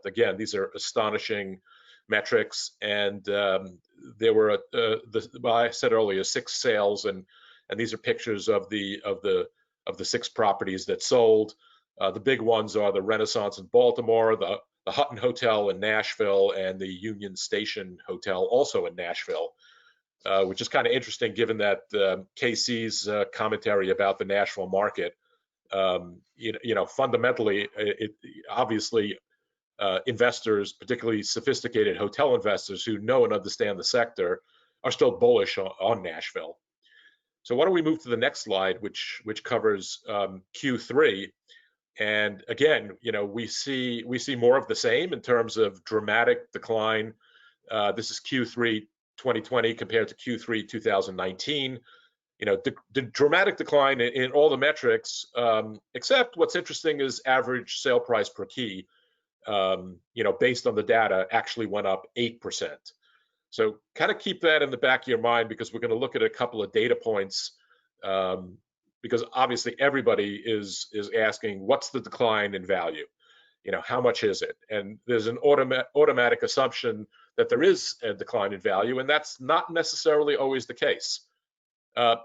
Again, these are astonishing metrics. And there were, well, I said earlier, 6 sales, and these are pictures of the 6 properties that sold. The big ones are the Renaissance in Baltimore, the Hutton Hotel in Nashville, and the Union Station Hotel, also in Nashville. Which is kind of interesting given that KC's commentary about the Nashville market. You know, fundamentally, obviously investors, particularly sophisticated hotel investors who know and understand the sector, are still bullish on Nashville. So why don't we move to the next slide, which covers Q3. And again, you know, we see more of the same in terms of dramatic decline. This is Q3 2020 compared to Q3 2019. You know, the dramatic decline in all the metrics, except what's interesting is average sale price per key, you know, based on the data, actually went up 8%. So kind of keep that in the back of your mind, because we're going to look at a couple of data points, because obviously everybody is asking, what's the decline in value? You know, how much is it? And there's an automatic assumption that there is a decline in value, and that's not necessarily always the case.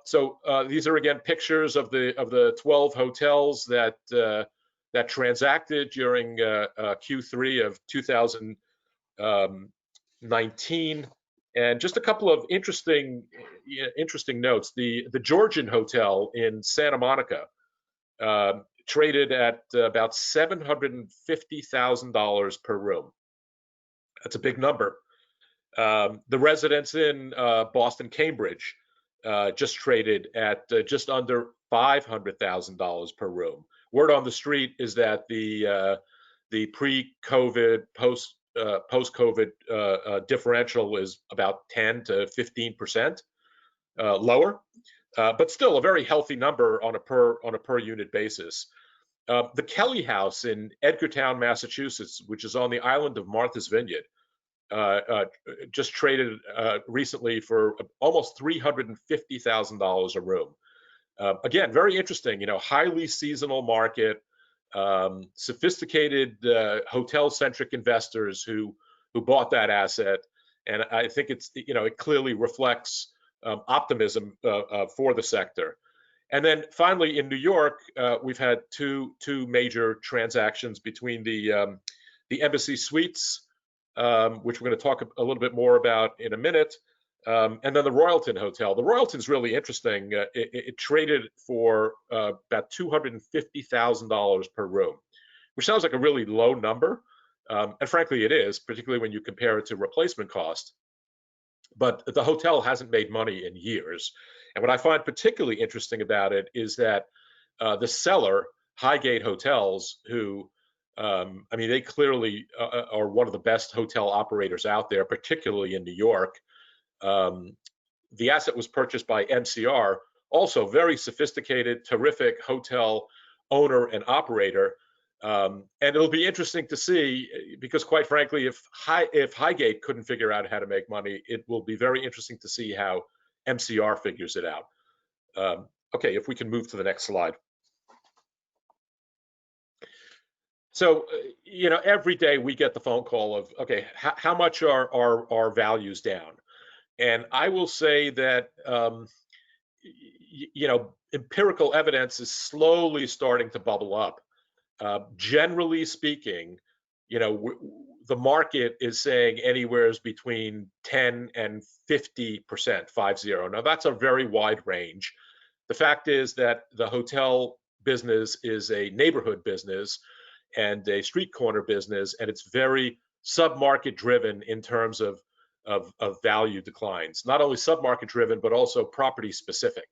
So these are again pictures of the 12 hotels that transacted during Q3 of 2019, and just a couple of interesting notes. The Georgian Hotel in Santa Monica traded at about $750,000 per room. That's a big number. The Residence in Boston Cambridge just traded at just under $500,000 per room. Word on the street is that the pre-COVID, post-COVID differential is about 10 to 15% lower, but still a very healthy number on a per unit basis. The Kelly House in Edgartown, Massachusetts, which is on the island of Martha's Vineyard, just traded recently for almost $350,000 a room. Again, very interesting, you know, highly seasonal market, sophisticated hotel-centric investors who bought that asset. And I think it's, you know, it clearly reflects optimism for the sector. And then finally, in New York, we've had two major transactions between the Embassy Suites, which we're going to talk a little bit more about in a minute, and then the Royalton Hotel. The Royalton's really interesting. It traded for about $250,000 per room, which sounds like a really low number, and frankly it is, particularly when you compare it to replacement cost. But the hotel hasn't made money in years. And what I find particularly interesting about it is that the seller, Highgate Hotels, who, I mean, they clearly are one of the best hotel operators out there, particularly in New York. The asset was purchased by MCR, also very sophisticated, terrific hotel owner and operator. And it'll be interesting to see, because quite frankly, if Highgate couldn't figure out how to make money, it will be very interesting to see how MCR figures it out. Okay, if we can move to the next slide. So, you know, every day we get the phone call of, okay, how much are our values down? And I will say that, you know, empirical evidence is slowly starting to bubble up. Generally speaking, you know, the market is saying anywhere between 10 and 50%, 50. Now that's a very wide range. The fact is that the hotel business is a neighborhood business and a street corner business, and it's very sub-market driven in terms of value declines. Not only sub-market driven, but also property specific.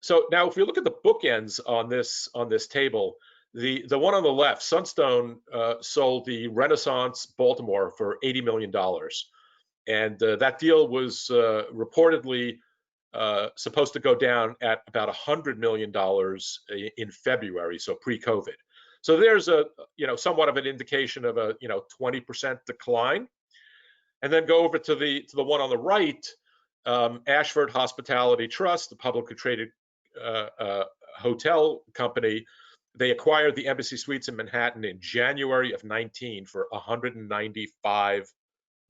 So now, if we look at the bookends on this table, the one on the left, Sunstone sold the Renaissance Baltimore for $80 million, and that deal was reportedly supposed to go down at about $100 million in February, so pre-COVID. So there's a somewhat of an indication of a 20% decline. And then go over to the one on the right, Ashford Hospitality Trust, the publicly traded hotel company. They acquired the Embassy Suites in Manhattan in January of 19 for $195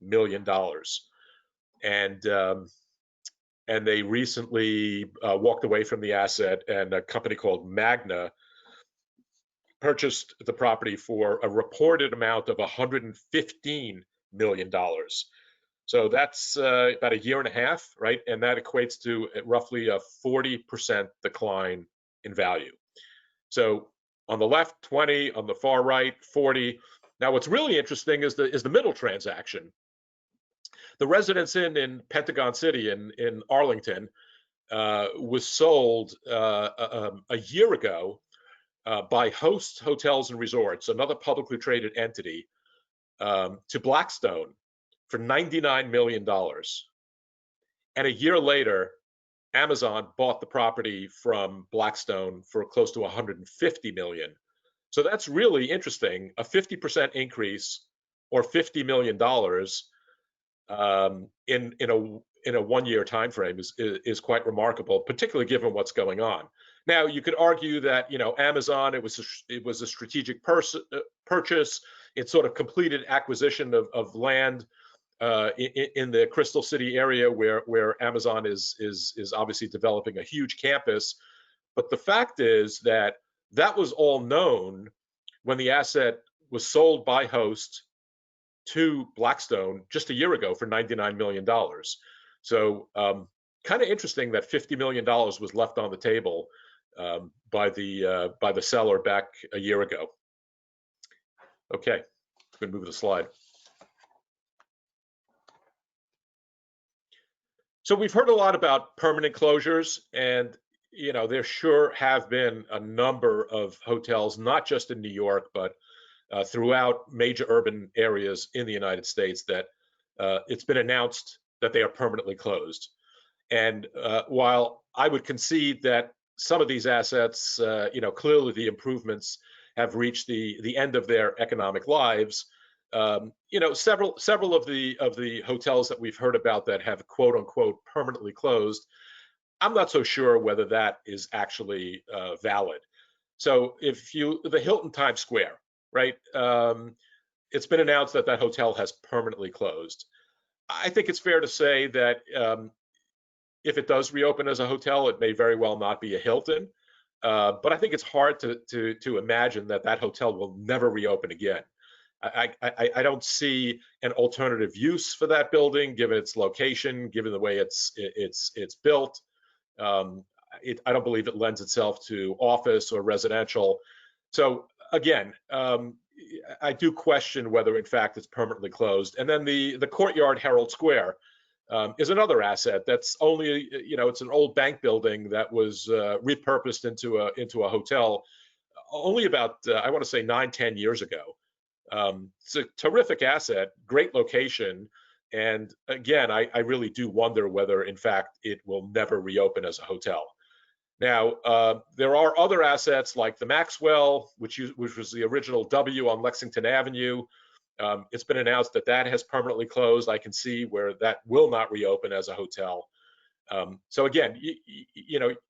million, and they recently walked away from the asset, and a company called Magna purchased the property for a reported amount of $115 million. So that's about a year and a half, right? And that equates to roughly a 40% decline in value. So on the left, 20, on the far right, 40. Now, what's really interesting is the middle transaction. The Residence Inn in Pentagon City in Arlington was sold a year ago by Host Hotels and Resorts, another publicly traded entity, to Blackstone for $99 million. And a year later, Amazon bought the property from Blackstone for close to $150 million. So that's really interesting. A 50% increase, or $50 million in a one-year time frame is quite remarkable, particularly given what's going on. Now, you could argue that Amazon, it was a strategic purchase. It sort of completed acquisition of land in the Crystal City area, where Amazon is obviously developing a huge campus. But the fact is that was all known when the asset was sold by Host to Blackstone just a year ago for $99 million. So kind of interesting that $50 million was left on the table by the seller back a year ago. Okay, I'm going to move the slide. So we've heard a lot about permanent closures, and there sure have been a number of hotels, not just in New York, but throughout major urban areas in the United States, that it's been announced that they are permanently closed. And while I would concede that some of these assets, clearly the improvements have reached the end of their economic lives, several of the hotels that we've heard about that have quote unquote permanently closed, I'm not so sure whether that is actually valid. So the Hilton Times Square, right? It's been announced that that hotel has permanently closed. I think it's fair to say that if it does reopen as a hotel, it may very well not be a Hilton. But I think it's hard to imagine that hotel will never reopen again. I don't see an alternative use for that building, given its location, given the way it's built. I don't believe it lends itself to office or residential. So again, I do question whether in fact it's permanently closed. And then the Courtyard Herald Square is another asset that's only, it's an old bank building that was repurposed into a hotel only about, I want to say 9-10 years ago. It's a terrific asset, great location. And again, I really do wonder whether in fact it will never reopen as a hotel. Now, there are other assets like the Maxwell, which was the original W on Lexington Avenue. It's been announced that has permanently closed. I can see where that will not reopen as a hotel. So again,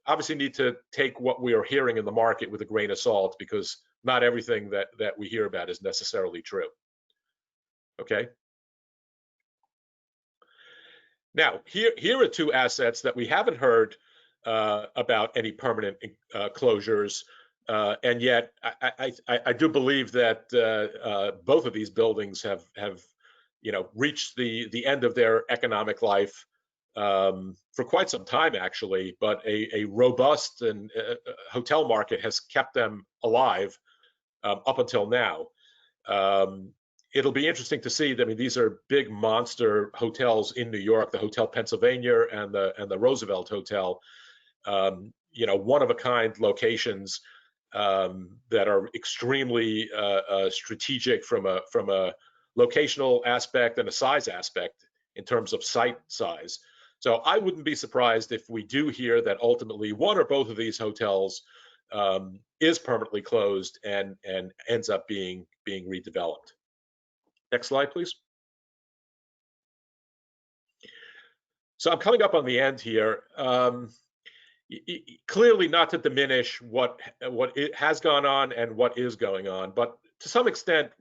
obviously need to take what we are hearing in the market with a grain of salt, because not everything that we hear about is necessarily true. Okay. Now, here are two assets that we haven't heard about any permanent closures, and yet I do believe that both of these buildings have reached the end of their economic life for quite some time, actually. But a robust and hotel market has kept them alive up until now. It'll be interesting to see. I mean, these are big monster hotels in New York: the Hotel Pennsylvania and the Roosevelt Hotel. one-of-a-kind locations that are extremely strategic from a locational aspect and a size aspect in terms of site size. So I wouldn't be surprised if we do hear that ultimately one or both of these hotels is permanently closed and ends up being redeveloped. Next slide, please. So I'm coming up on the end here. Clearly not to diminish what it has gone on and what is going on, but to some extent,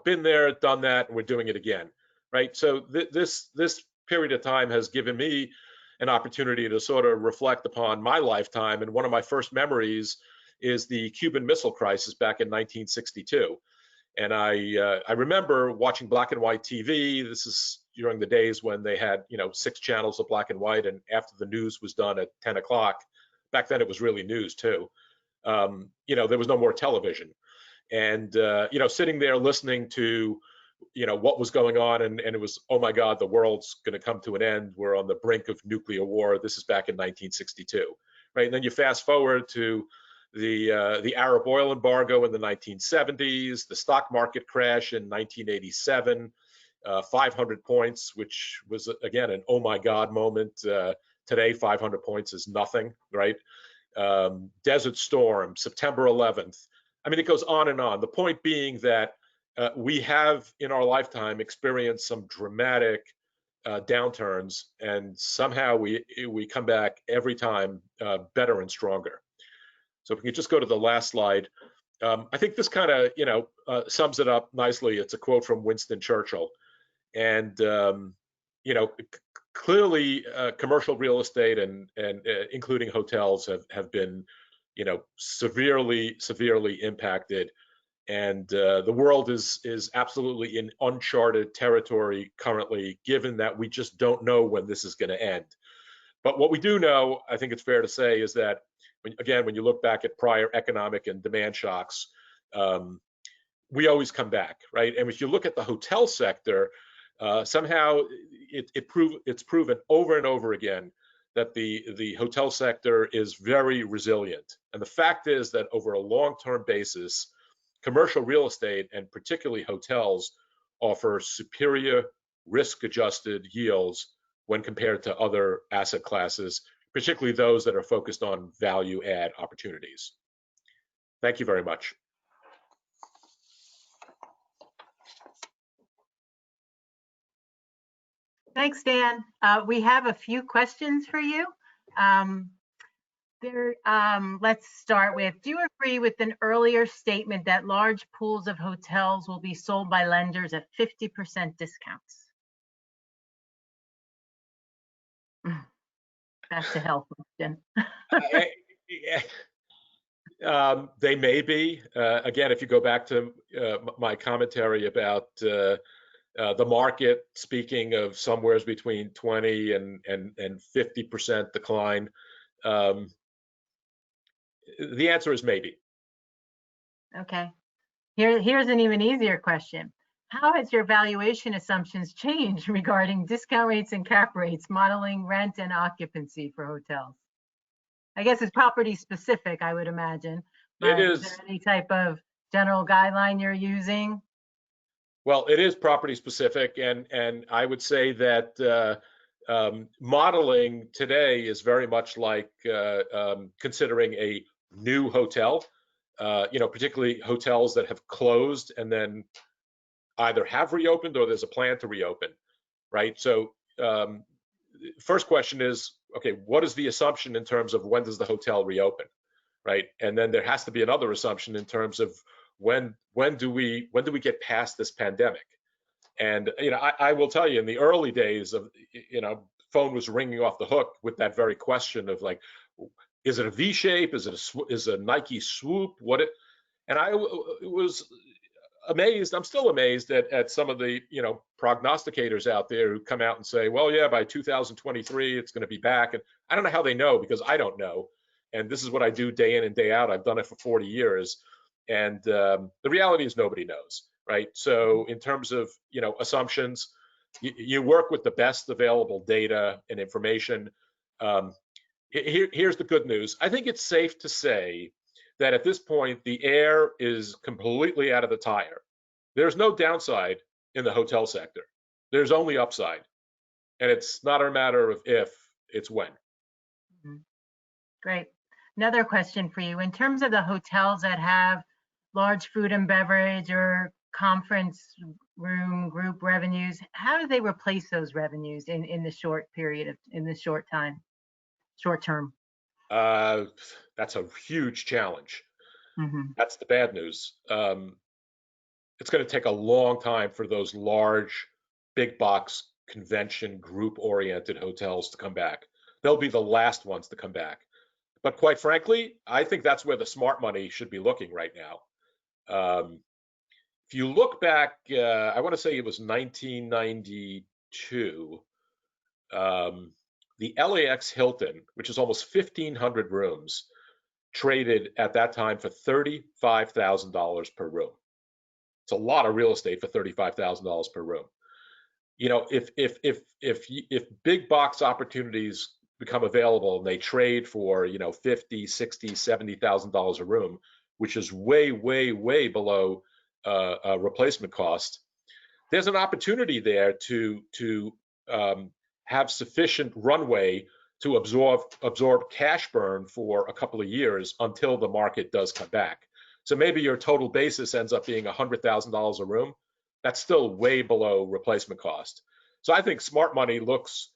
been there, done that, and we're doing it again, right? So this period of time has given me an opportunity to sort of reflect upon my lifetime, and one of my first memories is the Cuban Missile Crisis back in 1962. And I remember watching black and white TV. This is during the days when they had 6 channels of black and white, and after the news was done at 10 o'clock, back then it was really news too. There was no more television, and sitting there listening to what was going on, and it was, oh my God, the world's going to come to an end. We're on the brink of nuclear war. This is back in 1962, right? And then you fast forward to the Arab oil embargo in the 1970s, the stock market crash in 1987, 500 points, which was again an oh my God moment. Today, 500 points is nothing, right? Desert Storm, September 11th. I mean, it goes on and on. The point being that we have in our lifetime experienced some dramatic downturns, and somehow we come back every time better and stronger. So if we could just go to the last slide. I think this kind of, sums it up nicely. It's a quote from Winston Churchill. And, clearly commercial real estate and including hotels have been, severely impacted. And the world is absolutely in uncharted territory currently, given that we just don't know when this is going to end. But what we do know, I think it's fair to say, is that when you look back at prior economic and demand shocks, we always come back, right? And if you look at the hotel sector, somehow it's proven over and over again that the hotel sector is very resilient. And the fact is that over a long-term basis, commercial real estate, and particularly hotels, offer superior risk-adjusted yields when compared to other asset classes, particularly those that are focused on value add opportunities. Thank you very much. Thanks, Dan. We have a few questions for you. Let's start with, do you agree with an earlier statement that large pools of hotels will be sold by lenders at 50% discounts? That's a hell question. They may be. Again, if you go back to my commentary about the market, speaking of somewheres between 20 and 50% decline, the answer is maybe. Okay. Here's an even easier question. How has your valuation assumptions changed regarding discount rates and cap rates, modeling rent and occupancy for hotels? I guess it's property specific, I would imagine. It is. Is there any type of general guideline you're using? Well, it is property specific, and I would say that modeling today is very much like considering a new hotel. Particularly hotels that have closed and then either have reopened or there's a plan to reopen, right? So first question is, okay, what is the assumption in terms of when does the hotel reopen, right? And then there has to be another assumption in terms of when do we get past this pandemic? And I will tell you, in the early days of phone was ringing off the hook with that very question of like, is it a V shape? Is it a Nike swoop? And I was amazed. I'm still amazed at some of the prognosticators out there who come out and say, well, yeah, by 2023 it's going to be back. And I don't know how they know, because I don't know. And this is what I do day in and day out. I've done it for 40 years. And the reality is nobody knows, right? So in terms of assumptions, you work with the best available data and information. here's the good news. I think it's safe to say that at this point, the air is completely out of the tire. There's no downside in the hotel sector. There's only upside. And it's not a matter of if, it's when. Great. Another question for you. In terms of the hotels that have large food and beverage or conference room group revenues, how do they replace those revenues in the short term? That's a huge challenge. Mm-hmm. That's the bad news. It's going to take a long time for those large, big box convention group oriented hotels to come back. They'll be the last ones to come back. But quite frankly, I think that's where the smart money should be looking right now. If you look back, I want to say it was 1992, the LAX Hilton, which is almost 1,500 rooms, traded at that time for $35,000 per room. It's a lot of real estate for $35,000 per room. You know, if big box opportunities become available and they trade for, you know, $50,000, $60,000, $70,000 a room, which is way, way, way below replacement cost, there's an opportunity there to have sufficient runway to absorb cash burn for a couple of years until the market does come back. So maybe your total basis ends up being $100,000 a room. That's still way below replacement cost. So I think smart money looks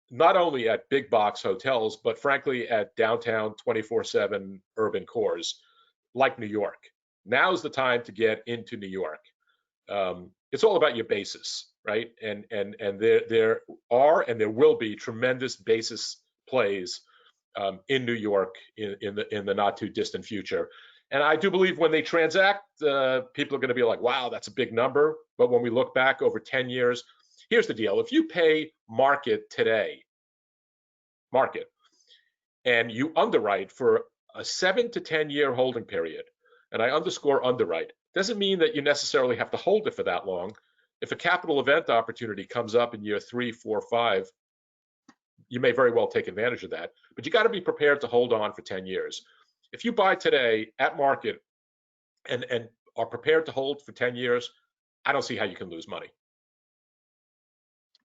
not only at big box hotels, but frankly at downtown 24/7 urban cores like New York. Now's the time to get into New York. It's all about your basis, right? And there are and there will be tremendous basis plays in New York in the not too distant future. And I do believe when they transact, people are going to be like, wow, that's a big number. But when we look back over 10 years, here's the deal. If you pay market today, and you underwrite for a 7 to 10 year holding period, and I underscore underwrite, doesn't mean that you necessarily have to hold it for that long. If a capital event opportunity comes up in year 3, 4, 5, you may very well take advantage of that. But you got to be prepared to hold on for 10 years. If you buy today at market and are prepared to hold for 10 years, I don't see how you can lose money.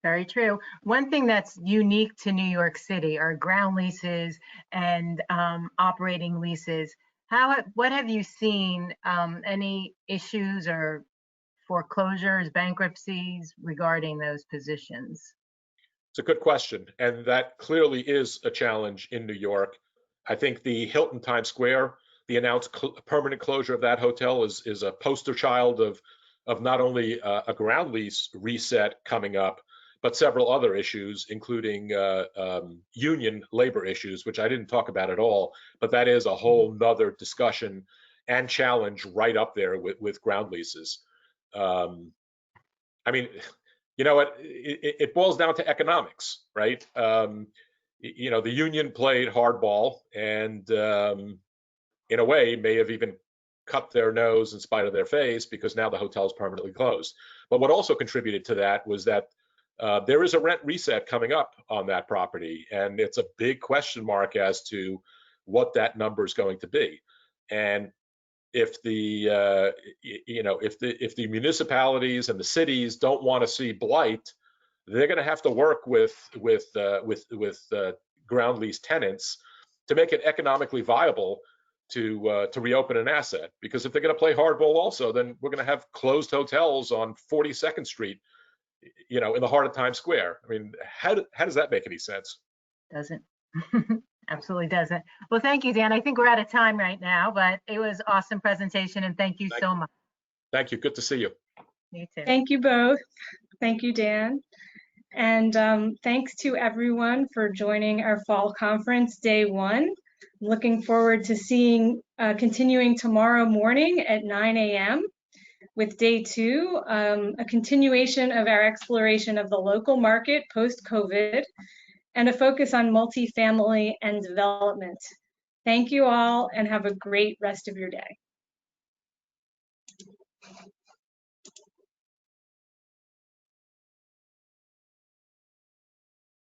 Very true. One thing that's unique to New York City are ground leases and operating leases. What have you seen? Any issues or foreclosures, bankruptcies regarding those positions? It's a good question, and that clearly is a challenge in New York. I think the Hilton Times Square, the announced permanent closure of that hotel is a poster child of not only a ground lease reset coming up, but several other issues, including union labor issues, which I didn't talk about at all, but that is a whole nother discussion and challenge right up there with ground leases. I mean, you know what, it boils down to economics, right? You know, the union played hardball and in a way may have even cut their nose in spite of their face because now the hotel is permanently closed. But what also contributed to that was that there is a rent reset coming up on that property, and it's a big question mark as to what that number is going to be. And if the if the municipalities and the cities don't want to see blight, they're going to have to work with ground lease tenants to make it economically viable to reopen an asset. Because if they're going to play hardball also, then we're going to have closed hotels on 42nd Street, you know, in the heart of Times Square. I mean, how does that make any sense? Doesn't. Absolutely doesn't. Well, thank you, Dan. I think we're out of time right now, but it was awesome presentation, and thank you so much. Thank you. Good to see you. You too. Thank you both. Thank you, Dan. And thanks to everyone for joining our fall conference, day 1. Looking forward to continuing tomorrow morning at 9 a.m. with day 2, a continuation of our exploration of the local market post-COVID and a focus on multifamily and development. Thank you all and have a great rest of your day.